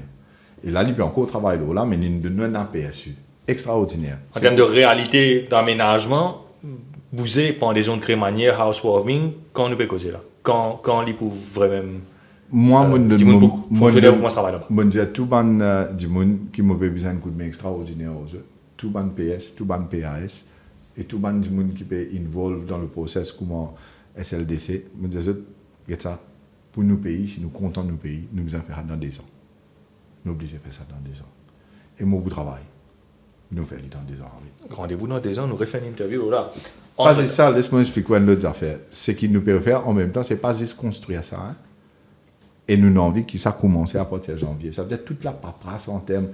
Et là, il peut encore travailler là, mais il nous donne un PSU. Extraordinaire. En termes de réalité d'aménagement, vous êtes pour des zones crémanières, housewarming, quand nous peut causer là? Quand il peut vraiment. Moi, comment ça va là-bas? Moi, je dis tout le monde qui m'a besoin d'un coup de main extraordinaire aux autres. Tout le monde PS, tout le monde PAS, et tout le monde qui peut involve dans le process comme SLDC. Je dis, regarde ça, pour nos pays, si nous comptons nos pays, nous devons faire ça dans 2 ans. Nous devons faire ça dans 2 ans. Et moi, vous travaillez. Nous faisons dans 2 ans. Rendez-vous dans 2 ans, nous refait une interview là. Pas juste ça, laisse-moi expliquer une autre affaire. Ce qu'il nous peut faire en même temps, c'est pas juste construire ça. Hein? Et nous avons envie que ça commence à partir de janvier. Ça veut dire toute la paperasse en termes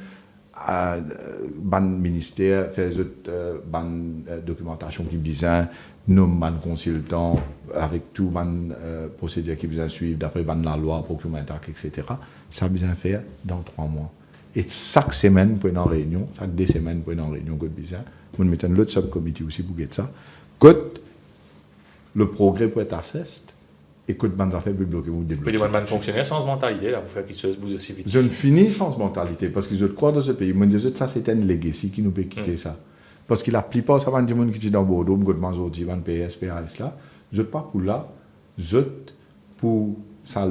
de ministère, faire de documentation qui besoin, nos consultants, avec tout le procédure qui besoin suivre, d'après la loi, procurement attaque, etc. Ça besoin faire dans 3 mois. Et chaque semaine, pour une réunion, chaque 2 semaines, pour une réunion, que besoin, nous mettons l'autre subcomité aussi pour ça. Que le progrès peut être assessé. Et que de bandes affaires peut bloquer ou débloquer. Vous pouvez fonctionner sans mentalité là, pour faire quelque chose bouge aussi vite. Je ne finis sans mentalité, parce que je crois dans ce pays. Moi, je dis ça, c'est un legacy qui nous peut quitter ça. Parce que la plupart, ça va dire des gens qui sont dans Bordeaux, qui sont aujourd'hui, dans PS, PAS là. Je ne pas pour là, pour ça,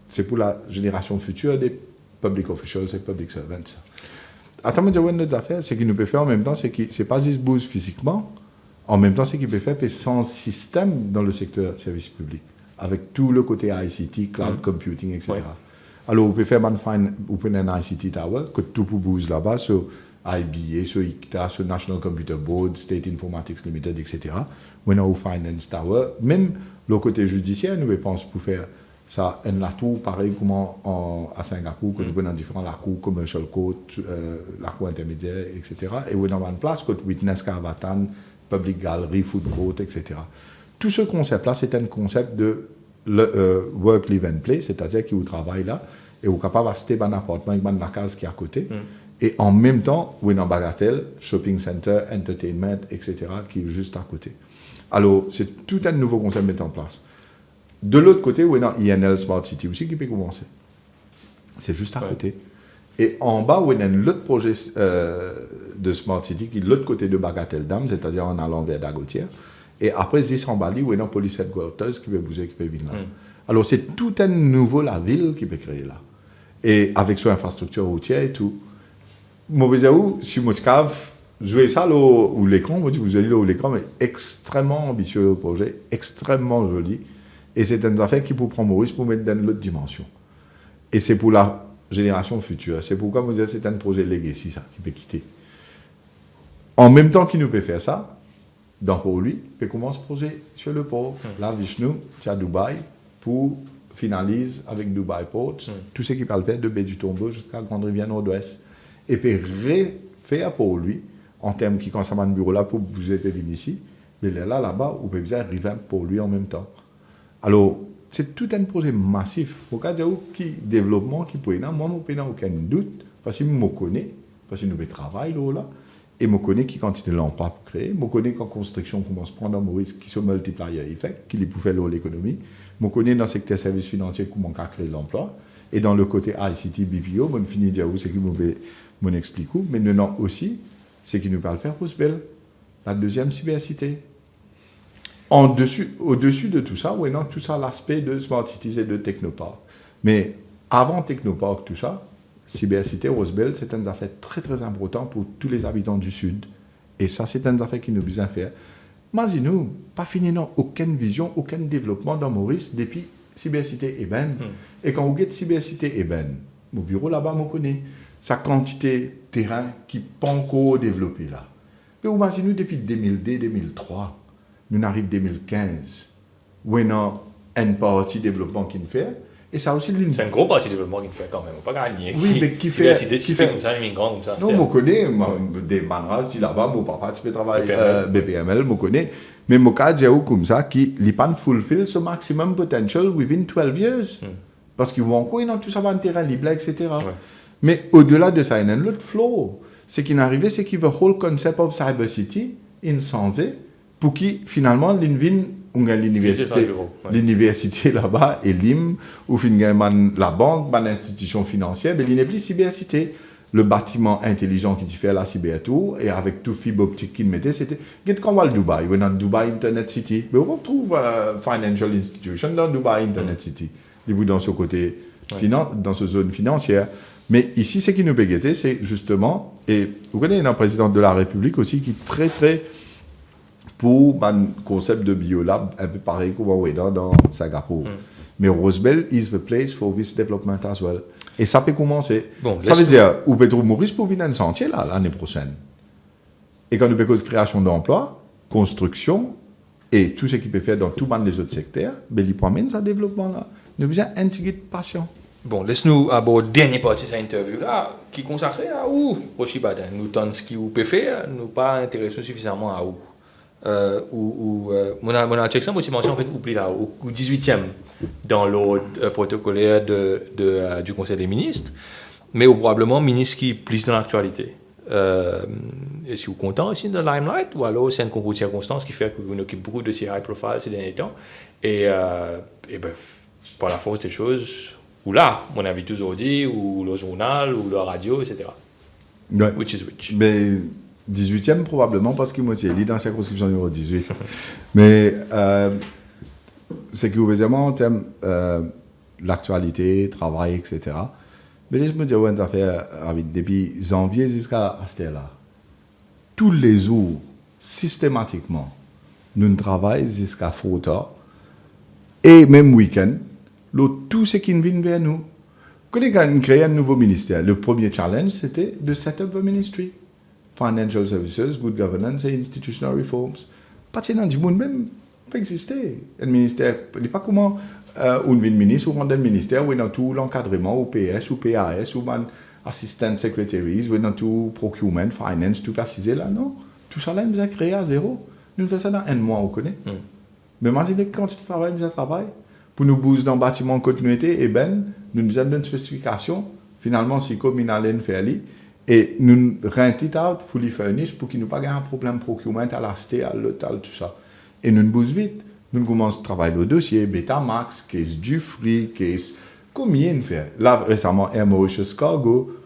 c'est pour la génération future des public officials et public servants. attends, mais une autre affaire, c'est qu'il nous peut faire en même temps, c'est pas qu'il se bouge physiquement, en même temps, c'est qu'il peut faire sans système dans le secteur service public, avec tout le côté ICT, cloud computing, etc. Ouais. Alors, vous pouvez faire un ICT Tower, que tout peut bouger là-bas, sur IBA, sur ICTA, sur National Computer Board, State Informatics Limited, etc. Vous Finance Tower, même le côté judiciaire, nous pensons pour faire ça, en la tour, pareil comme à Singapour, que nous avons dans différents la cour, commercial court, la cour intermédiaire, etc. Et nous avons une place, comme Witness Carvatan, Public Gallery, Food Court, etc. Tout ce concept-là, c'est un concept de work, live and play, c'est-à-dire qu'il travaille là, et vous êtes capable d'acheter un appartement avec la case qui est à côté, et en même temps, vous êtes en bagatelle, shopping center, entertainment, etc., qui est juste à côté. Alors, c'est tout un nouveau concept mis en place. De l'autre côté, vous êtes dans INL Smart City aussi qui peut commencer. C'est juste à côté. Et en bas, vous avez l'autre projet de Smart City qui est de l'autre côté de Bagatelle Dam, c'est-à-dire en allant vers Dagotière. Et après, 10 en Bali, vous avez Police Headquarters qui peut bouger, qui peut venir là. Alors, c'est tout un nouveau la ville qui peut créer là. Et avec son infrastructure routière et tout. Moi, si moi, jouer ça ou l'écran, moi, vous allez là l'écran, mais extrêmement ambitieux le projet, extrêmement joli. Et c'est une affaire qui peut prendre Maurice pour mettre dans l'autre dimension. Et c'est pour la génération future. C'est pourquoi moi, c'est un projet legacy, ça, qui peut quitter. En même temps qu'il nous peut faire ça, donc pour lui, il peut commencer ce projet sur le port. Là, Vishnu, c'est à Dubaï, pour finaliser avec Dubai Port, tout ce qu'il peut faire de baie du Tombeau jusqu'à Grande Rivière Nord-Ouest. Et puis refaire pour lui, en termes qui concernent le bureau là, pour vous aider ici, mais là-bas, vous pouvez bien arriver pour lui en même temps. Alors, c'est tout un projet massif. Pour cas qui développement qui peut y avoir, moi, je n'ai aucun doute, parce que je me connais, parce que nous travaillons là, et je connais qui quantité l'emploi pour créer, je connais quand la construction commence à prendre un risque qui se multiplier effet, qui peut faire l'économie, je connais dans le secteur services financiers comment créer l'emploi, et dans le côté ICT, BPO, je finis de dire ce qui m'explique, mais maintenant aussi, c'est qui nous parle faire Roosevelt, la deuxième cybercité. Au-dessus de tout ça, tout ça, l'aspect de Smart Cities et de Technopark. Mais avant Technopark, tout ça, cybercité, Roosevelt, c'est une affaire très très importante pour tous les habitants du Sud. Et ça, c'est une affaire qui nous besoin faire. Mais nous, pas fini, non, aucune vision, aucun développement dans Maurice depuis cybercité Eben. Et quand vous dites cybercité Eben, mon bureau là-bas, je connais sa quantité de terrain qui n'est pas encore développé là. Mais vous imaginez, depuis 2002-2003, nous arrivons en 2015, où on a une partie développement qui nous fait, et ça aussi l'une. C'est une grosse partie développement qui nous fait quand même, on ne peut pas gagner. Oui, mais qui fait. Qui fait comme ça, les migrants comme ça. Non, je connais, des manras, tu là-bas, mon papa, tu peux travailler BPML, je connais, mais mon cas, j'ai comme ça, qui n'a pas fulfill ce maximum potential within 12 years. Parce qu'ils vont encore, ils ont tout ça un terrain libre, etc. Ouais. Mais au-delà de ça, il y a un autre flow. Ce qui est arrivé, c'est qu'il y a le whole concept of cyber city, insensé, pour qui, finalement, l'université là-bas, et l'IM, ou finalement la banque, l'institution financière, mais il n'est plus cybercité. Le bâtiment intelligent qui fait la cybertour, et avec tout fibre optique qu'il mettait, c'était. Quand on va à Dubaï, on est dans Dubai Internet City, mais on retrouve Financial Institution dans Dubai Internet City. Dans ce côté, dans ce zone financière. Mais ici, ce qui nous peut guetter, c'est justement, et vous connaissez un président de la République aussi qui est très, très pour un concept de biolab, un peu pareil qu'on voit dans Singapour. Mais Roosevelt is the place for this development as well. Et ça peut commencer. Bon, ça veut dire, où peut trouver Maurice pour venir un sentier là, l'année prochaine. Et quand nous peut création d'emplois, construction, et tout ce qu'il peut faire dans tout les autres secteurs, ben, il promène ce développement-là. Nous avons besoin d'intégrer de passion. Bon, laisse-nous aborder la dernière partie de cette interview-là, qui est consacrée à où, Roshi Baden. Nous tentons ce qu'il peut faire, nous pas intéressons suffisamment à où. Mon check ça, tu mentionnes en fait, oublie là, au 18e dans l'ordre protocolaire du Conseil des ministres, mais probablement ministre qui est plus dans l'actualité. Et si vous êtes content aussi de Limelight, ou alors c'est un concours de circonstances qui fait que vous occupez beaucoup de ces high profile ces derniers temps, et ben, par la force des choses, ou là, mon invité aujourd'hui, ou le journal, ou la radio, etc. Ouais. Which is which? Mais 18e probablement parce qu'il m'a dit dans la circonscription numéro 18. Mais c'est que évidemment en termes de l'actualité, travail, etc. Mais laisse-moi dire une affaire, depuis janvier jusqu'à ce là. Tous les jours, systématiquement, nous travaillons jusqu'à fort tard. Et même week-end, tout ce qui vient vers nous. Quand on crée un nouveau ministère, le premier challenge, c'était de set up a ministry. Financial Services, Good Governance et Institutional Reforms. Pas de du monde même pas exister. Un ministère, il n'y a pas comment on vient ministre ou un ministère où il y a tout l'encadrement, ou PS, ou PAS, ou assistant secretaries, où il y a tout procurement, finance, tout précisé là, non. Tout ça là, nous a créé à zéro. Nous faisons ça dans un mois, on connaît. Mais imaginez quand tu travailles, nous travaillons. Pour nous bouger dans le bâtiment en continuité, et nous avons une spécification, finalement, si comme il allait faire et nous rent it out, fully furnished, pour qu'il n'y ait pas un problème de procurement à la cité, à l'hôtel, tout ça. Et nous bougons vite. Nous commençons à travailler le dossier, Betamax, case Dufry, case. Combien nous fait? Là, récemment, Air Mauritius Cargo.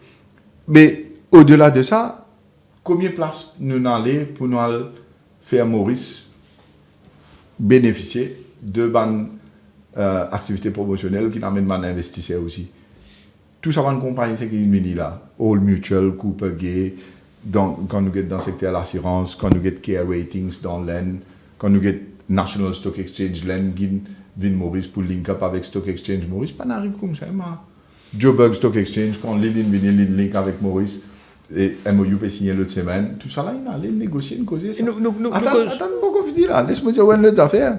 Mais au-delà de ça, combien de place nous allons pour nous faire Maurice bénéficier de bonnes activités promotionnelles qui n'amènent pas d'investisseurs aussi? Tout ça va une compagnie qui est là. All Mutual, Cooper Gay, quand nous sommes dans le secteur de l'assurance, quand nous sommes Care Ratings dans l'EN, quand nous sommes National Stock Exchange l'EN, qui vient Maurice pour link up avec Stock Exchange Maurice, pas n'arrive comme ça. Joburg Stock Exchange, quand Lilin vient link avec Maurice, et MOU peut signer l'autre semaine, tout ça là, il allait négocier, une cause. Attends, beaucoup fini là, laisse-moi dire une autre affaire.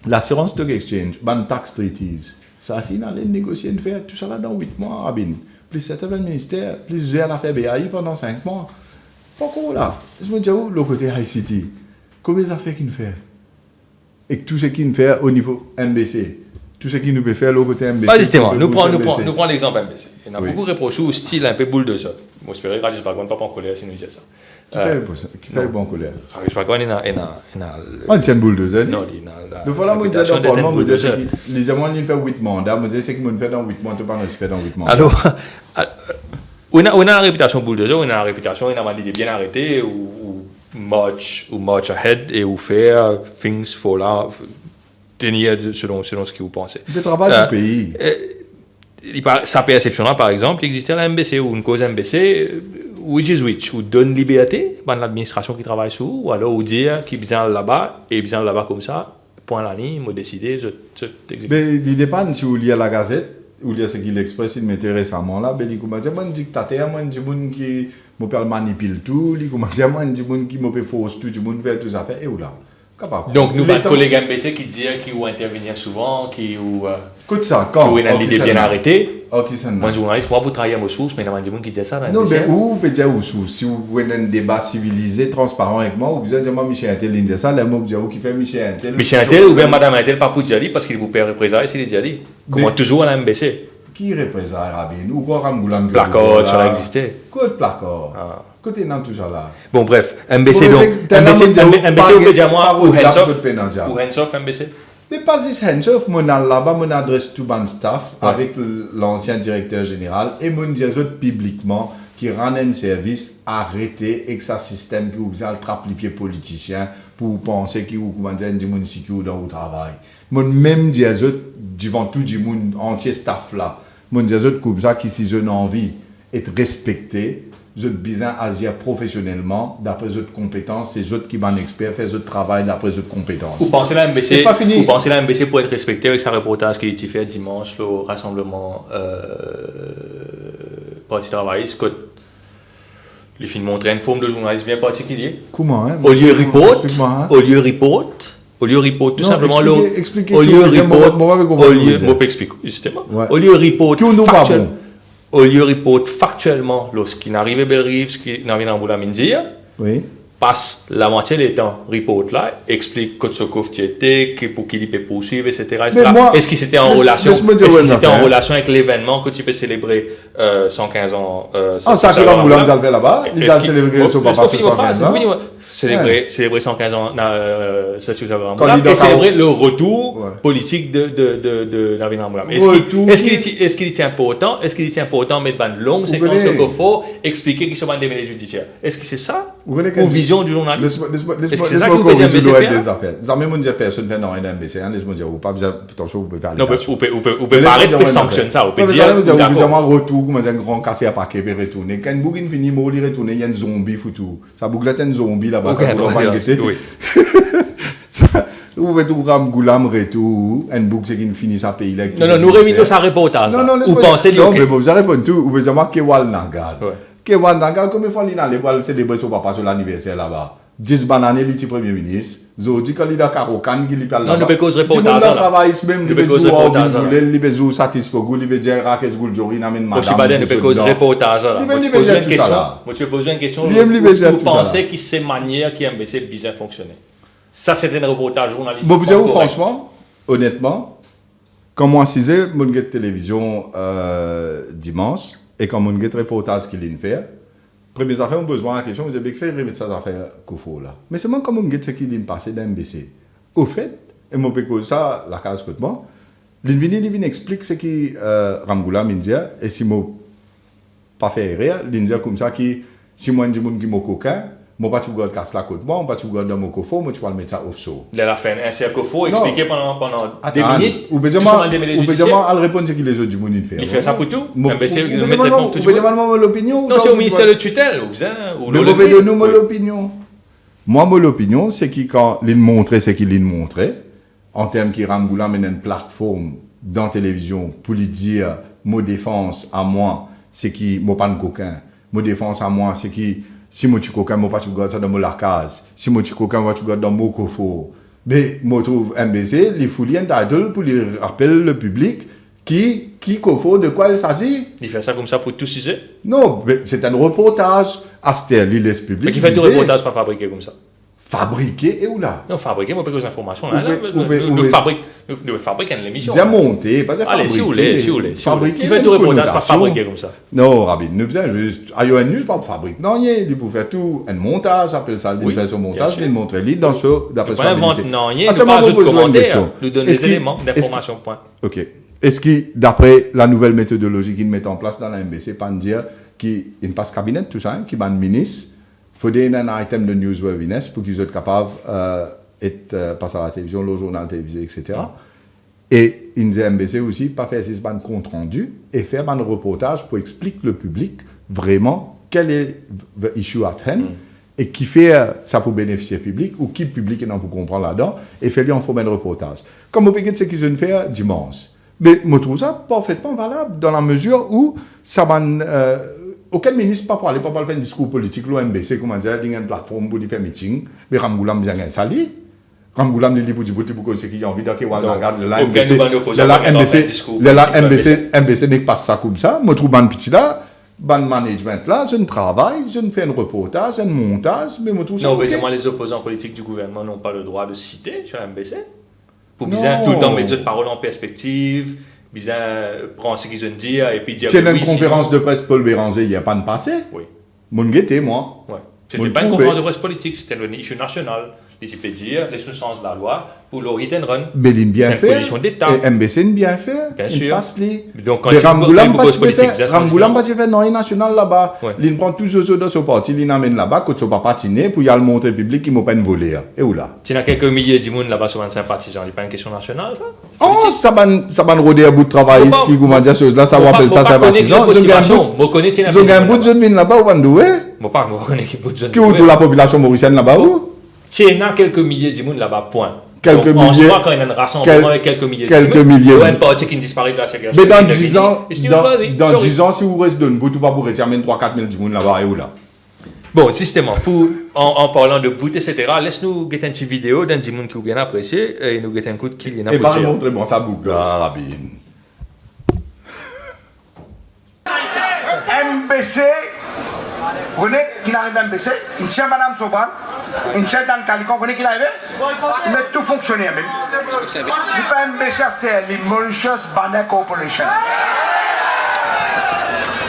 L'assurance Stock Exchange, ban tax treaties. Ça, c'est d'aller négocier une faire tout ça là dans 8 mois, Rabin. Plus 7 ministère, plus gérer l'affaire BAI pendant 5 mois. Pourquoi là? Je me dis où le côté ICT? Combien ça fait qu'il fait? Et tout ce qu'il fait au niveau MBC, tout ce qu'il nous peut faire au côté MBC. Pas justement, nous prenons l'exemple MBC. Il y a beaucoup reproché au style un peu boule de ça. Moi, j'espère que Rajis Bagwan pas en colère si nous disait ça. Qui fait le bon colère? Rajis Bagwan, il a. On tient boule de ça. Non, il a. Le voilà, moi, je dis d'abord, moi, je dis que les amants, ils font 8 mandats. Moi, je dis que ce qu'ils fait dans 8 mois, tu ne peux pas le faire dans 8 mois. Alors, on a la réputation boule de ça, on a la réputation, on a l'idée bien arrêtée, ou much ahead, et ou faire things for là, tenir selon ce que vous pensez. Le travail du pays. Sa perception là, par exemple, il existait la MBC ou une cause MBC, which, ou donne liberté à l'administration qui travaille sur, ou alors ou dire qu'il vient là-bas, et vient là-bas comme ça, point la ligne, il m'a décidé, mais il dépend si vous lisez la Gazette, ou lire ce qu'il expresse, il m'était récemment là, il dit comment dire, moi, un dictateur, moi, un monde qui me manipule tout, il commence à dire, moi, un monde qui me force tout, du monde fait tout ça, fait, et où là? Capable. Donc, nous, notre collègue MBC qui dit qu'il va intervenir souvent, qui ou. Écoute ça, quand? Qui a l'idée bien arrêtée. Ok, ça moi, journaliste, moi, vous travaillez à vos sources, mais il y a des gens qui disent ça. Non, mais où peut dire aux sources? Si vous avez un débat civilisé, transparent avec moi, vous dites, moi, Michel Intel, il dit ça, là, moi, vous dites, qui fait Michel Intel? Michel Intel ou bien Madame Intel, pas pour Djali, parce qu'il vous perd représailles s'il est Djali. Comment toujours à la MBC? Qui représaille Rabin? Ou quoi, Ramgoulan? Placard, ça a existé. Quoi de placard? Côté dans tout ça là. Bon, bref, MBC donc. MBC ou Bédiamois ou Hands-off MBC? Mais pas juste hands-off, mon là-bas, mon adresse tout ban staff avec l'ancien directeur général et mon dis publiquement qui rend un service arrêté avec sa système qui vous attrape les pieds politiciens pour penser qu'il vous commande du monde qui dans le travail. Mon même dis devant tout du monde entier staff là. Mon dis comme ça qui si je n'ai envie être respecté. Les autres besoin agir professionnellement d'après les autres compétences, c'est les autres qui sont experts, faire les autres travail d'après les autres compétences. Vous pensez la MBC, c'est pas fini. Vous pensez la MBC pour être respecté avec sa reportage qui a fait dimanche au rassemblement Parti travailliste, que les films montraient une forme de journalisme bien particulier. Comment hein? Au lieu report, tout non, simplement expliquez, au lieu report factuel. Au lieu report factuellement lorsqu'il n'arrive à Belle-Rive, ce qui n'arrive dans Boulamindia, oui. Passe la moitié du temps report là, explique que ce qu'il était, pour qu'il peut poursuivre, etc. Est-ce qu'il était en relation avec l'événement que tu peux célébrer 115 ans ça que l'on va faire là-bas, ils ont célébré son papa 115 ans. célébrer 115 ans, ça c'est vraiment Candidat et célébrer le retour Ouais. politique de Navin Ramgoolam. Retour Est-ce qu'il tient pas autant? Est-ce qu'il tient pas autant mettre ban longue séquence connaissez- qu'il faut expliquer qu'ils sont dans des mêlées judiciaires? Est-ce que c'est ça? Vous connaissez Ou quel- vision du journaliste? Laisse-moi Est-ce que c'est ça que vous pouvez corriger dire MBC des affaires. Jamais mon dire personne fait dans un MBC. Laisse-moi dire, vous pas besoin, attention, vous pouvez faire Non, mais allégations. vous pouvez pas arrêter de sanctionner ça. Vous pouvez dire, vous pouvez d'accord. un retour, comme un grand cassé à paquet, puis retourner. Quand une boucle finit, il retourne, il y a un zombie foutu. Ça boucle un zombie là-bas, Ok, ça vous non, l'a guetté. oui. Vous pouvez tout Ramgoolam retour, une boucle qui finit sa pays là. Non, nous réunissons ça reportage. Non, Ou pensez non, mais bon, vous répondez tout. Vous pouvez savoir Kewal Nagal. Ouais. Kewal Nagal, combien de fois il a allé pour célébrer son papa sur l'anniversaire là-bas? 10 bananes, il est premier ministre. Zodi, candidat Karokan, qui lui parle Non, nous pouvons cause reportage. là. Travail, même, Nous il pouvons cause peut reportage. il peut satisfaire, il peut dire Rakes Gouldjori, n'amène Moi, je madame. suis pas nous pouvons cause reportage. Là. Il Moi, va tu libérer poses une tout question. ça, là. Moi, tu poses une question. Il aime libérer Vous tout ça, pensez là. que c'est manière qui MBC bizarre fonctionner? Ça, c'était un reportage journalistique. Bon, vous dire, pas correct. franchement, honnêtement, quand moi, 6 heures, je regarde télévision dimanche, et quand je regarde reportage qu'il vient faire, première affaire, on a besoin de la question, vous avez fait remettre ça affaire qu'il faut là. Mais c'est moi quand je regarde ce qui vient passer dans MBC. Au fait, et mon péco ça, la case que moi, l'Invini explique ce qui Ramgoolam India, et si moi pas fait rire, l'India comme ça, qui, si moi, je dis qui m'a coquin, moi, pas tu regardes casse la côte, moi, pas tu regardes dans mon coffre, moi, tu vas le mettre ça off-so. Il a fait un cercle faux, Non. expliquer pendant des Attends, minutes. ou bien tout moi, sur un des mêlées judiciaires. elle répond ce que les autres du monde font. Il fait ça pour tout. Mon- MBC, vous il pouvez met traitement tout demander- vous du pouvez monde. demander l'opinion. Non, c'est au ministère de tutelle, ou bien, ou Mais le vous pouvez lever. donner l'opinion. Moi, mon opinion, c'est que quand il montrait ce qu'il montrait, en termes qui Ramgoolam est une plateforme dans la télévision pour lui dire, mon défense à moi, c'est qui, moi pas de coquin. Mon défense à moi, c'est qui, si moi tu coquin, moi pas tu regardes ça dans mon lacase. Si moi tu coquin, moi tu regardes dans mon coffre. Mais moi trouve MBC, les fouliens entitled pour lui rappeler le public qui coffre, de quoi il s'agit. Il fait ça comme ça pour tout sujet. Non, mais c'est un reportage. Aster, il laisse public. Mais qui fait tout disait, reportage pas fabriqué comme ça. Fabriqué et où là? Non, fabriquer, moi, pas que les informations. Nous Nous fabriquons l'émission. Déjà monté, pas déjà Allez, fabriqué. si vous voulez, si vous voulez. Fabriqué. Qui fait tout reportage pas fabriqué comme ça. Non, Rabin, nous faisons juste. Ayo News, pas fabriquer. Non, il faut faire tout. Un montage, appelle ça, il Oui, fait son bien montage, sûr. il montre l'île dans ce, d'après Nous son pas inventer, habilité. non, il Ah, nous c'est pas moi, ajouter de besoin d'une commentaires, question. nous donne Est-ce des qu'il- éléments d'information, point. Ok. Est-ce que, d'après la nouvelle méthodologie qu'ils mettent en place dans la MBC, pas dire qu'il passe cabinet, tout ça, qui ban ministre, il faut donner un item de newsworthiness pour qu'ils soient capables d'être passer à la télévision, le journal télévisé, etc. Et India MBC aussi, pas faire ces bandes compte rendu et faire un reportage pour expliquer le public vraiment quel est the issue at hand et qui fait ça pour bénéficier public ou qui public est non pour comprendre là-dedans et faire lui en forme un reportage. Comme au pays de ce qu'ils ont fait dimanche. Mais je trouve ça parfaitement valable dans la mesure où ça va. Aucun ministre pas parler, pas faire un discours politique, l'OMBC, comment dire, il y a une plateforme pour faire meeting, mais Ramgoolam vient un sali. Ramgoolam, il dit pour dire pour ceux qui ont envie d'aller voir la MBC n'est pas ça comme ça. Je trouve ban petit là, ban management là, je ne travaille, je ne fais un reportage, un montage, mais je trouve ça. Non, mais ok. moi, les opposants politiques du gouvernement n'ont pas le droit de citer sur MBC. Pour Non. bien tout le temps mettre de parole en perspective, bien prendre ce qu'ils ont dit et puis dire. C'est que une oui, conférence sinon- de presse Paul Béranger, il n'y a pas de passé. Oui. Mon guetté, moi. Ouais. Vous C'était le pas une trouvez? conférence de presse politique, c'était une issue nationale. Les IP dire les sous-sens de la loi pour le hit and run. Béline bien C'est une fait. position d'État. Et MBC bien fait. Bien il sûr. passe les. Donc, quand Mais c'est Ramgoolam une pas cause de politique, fait. ça, Ramgoolam c'est pas de fait non, il est national là-bas. Ouais. Il prend tous ceux de son parti, il l'amène là-bas, quand son papa patiner pour y aller montrer public qu'il m'a pas une volée. Et où là? Tu as quelques milliers de monde là-bas sur 25 sympathisants, c'est pas une question nationale, ça? Oh, ça va rôder à bout de travail, Faut pas- ce qui comment dire chose là, ça va appeler ça sympathisant. Moi, connais Ils ont un bout de jeunes là-bas, ou Bandoué? Moi, pas, moi, connais qui bout de jeunes. Qui est toute la population mauricienne là-bas, où? Tu as quelques milliers de monde là-bas, point. Quelques Donc, en milliers- soi, quand il y a un rassemblement avec quelques milliers quelques de milliers. il y a une partie qui ne disparaît de la ségrégation. Mais dans Il y a 10 ans, Excuse-moi, dans vas-y, 10 ans, si vous restez d'un bout, ou pas pour rester, amène 3-4 000 du monde là-bas, et où là? Bon, justement, en parlant de bout, etc., laisse-nous guetter une petite vidéo d'un Dimoun qui vous bien apprécié et nous guetter un coup de qui il y en a Et pour pas dire. montrer bon ça boucle là, Rabin. MBC, vous voyez qu'il arrive à MBC, il tient Madame Soban, il tient dans le Calicon, vous voyez qu'il arrive, il met tout fonctionner même. Il pas MBC, c'était les Mauritius Banner Corporation.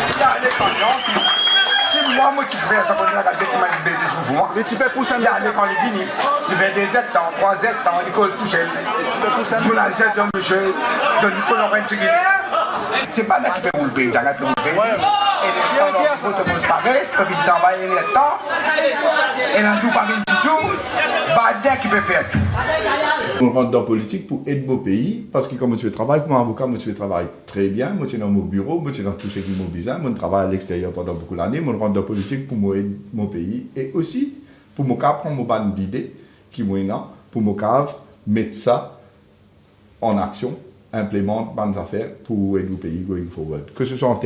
Il y a les clients, si moi, tu fais ça pour nous regarder qui m'a baisé sur vous. Les types pour ça, Il y a des quand il finit, il fait 2 hectares, 3 hectares, il cause tout seul. Journaliste, monsieur, de Nicolas Rentigui. C'est pas là qui peut vous le payer, j'arrête de vous le payer. Et les temps, il faut te poser pas reste, puis il travaille les temps. Et dans le jour, pas une petite tour, bah, dès qu'il peut faire tout. On rentre dans la politique pour aider mon pays, parce que comme tu travailles comme avocat, moi tu travailles très bien, moi tu es dans mon bureau, moi tu es dans tout ce qui est bizarre, moi je travaille à l'extérieur pendant beaucoup d'années, moi je rentre dans la politique pour aider mon pays, et aussi pour me prendre mon ban d'idées qui m'ont pour me mettre ça en action, implémenter bonnes affaires pour aider le pays going forward. Que ce soit en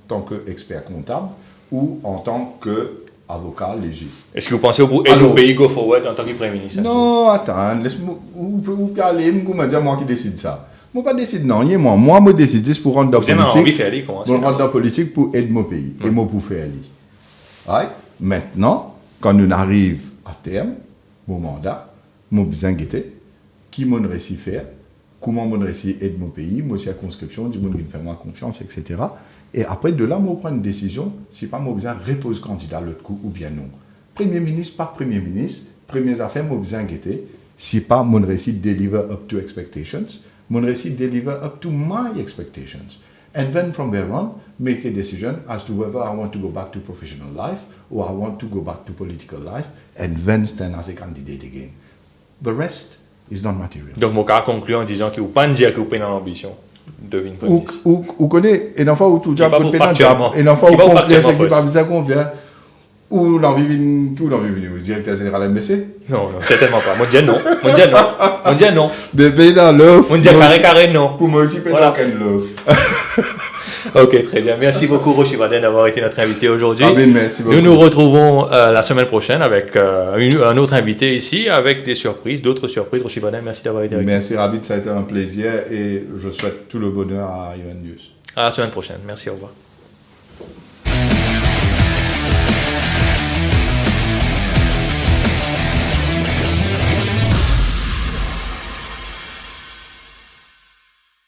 tant qu'expert comptable ou en tant qu'avocat légiste. Est-ce que vous pensez pour aider le pays go forward en tant que Premier ministre? Non, attends, laisse-moi, vous pouvez aller, vous me dire moi qui décide ça. Moi pas décide non, moi je décide juste pour rendre dans la politique. Je rentre dans la politique pour aider mon pays et moi pour faire aller. Right? Maintenant, quand nous arrivons à terme, mon mandat, mon besoin guetter, qui m'en réussi faire, comment m'en réussi aider mon pays, moi circonscription, du monde qui me fait moi confiance, etc. Et après de là, moi prendre une décision, si pas mon besoin repose candidat l'autre coup ou bien non. Premier ministre, pas Premier ministre, premières affaires, mon besoin guetter, si pas mon réussi deliver up to expectations, mon réussi deliver up to my expectations. And then from there on, make a decision as to whether I want to go back to professional life or I want to go back to political life and then stand as a candidate again. The rest is not material. Donc, mon cas conclut en disant que vous ne pouvez pas dire que vous avez une ambition de devenir Premier ministre. Ou connaît, et l'enfant où tout le monde peut faire et l'enfant où complet, c'est qui pas besoin combien. Ou l'envie du directeur général MBC? Non, certainement pas. Moi, je dis non. Moi, je dis non. Bébé dans l'offre. Moi, je dis carré, non. Pour moi aussi, voilà. l'offre. Ok, très bien. Merci beaucoup, Roshibaden, d'avoir été notre invité aujourd'hui. Merci beaucoup. Nous nous retrouvons la semaine prochaine avec un autre invité ici, avec des surprises, d'autres surprises. Roshibaden, merci d'avoir été avec nous. Merci, Rabid, ça a été un plaisir et je souhaite tout le bonheur à Yohan News. À la semaine prochaine. Merci, au revoir.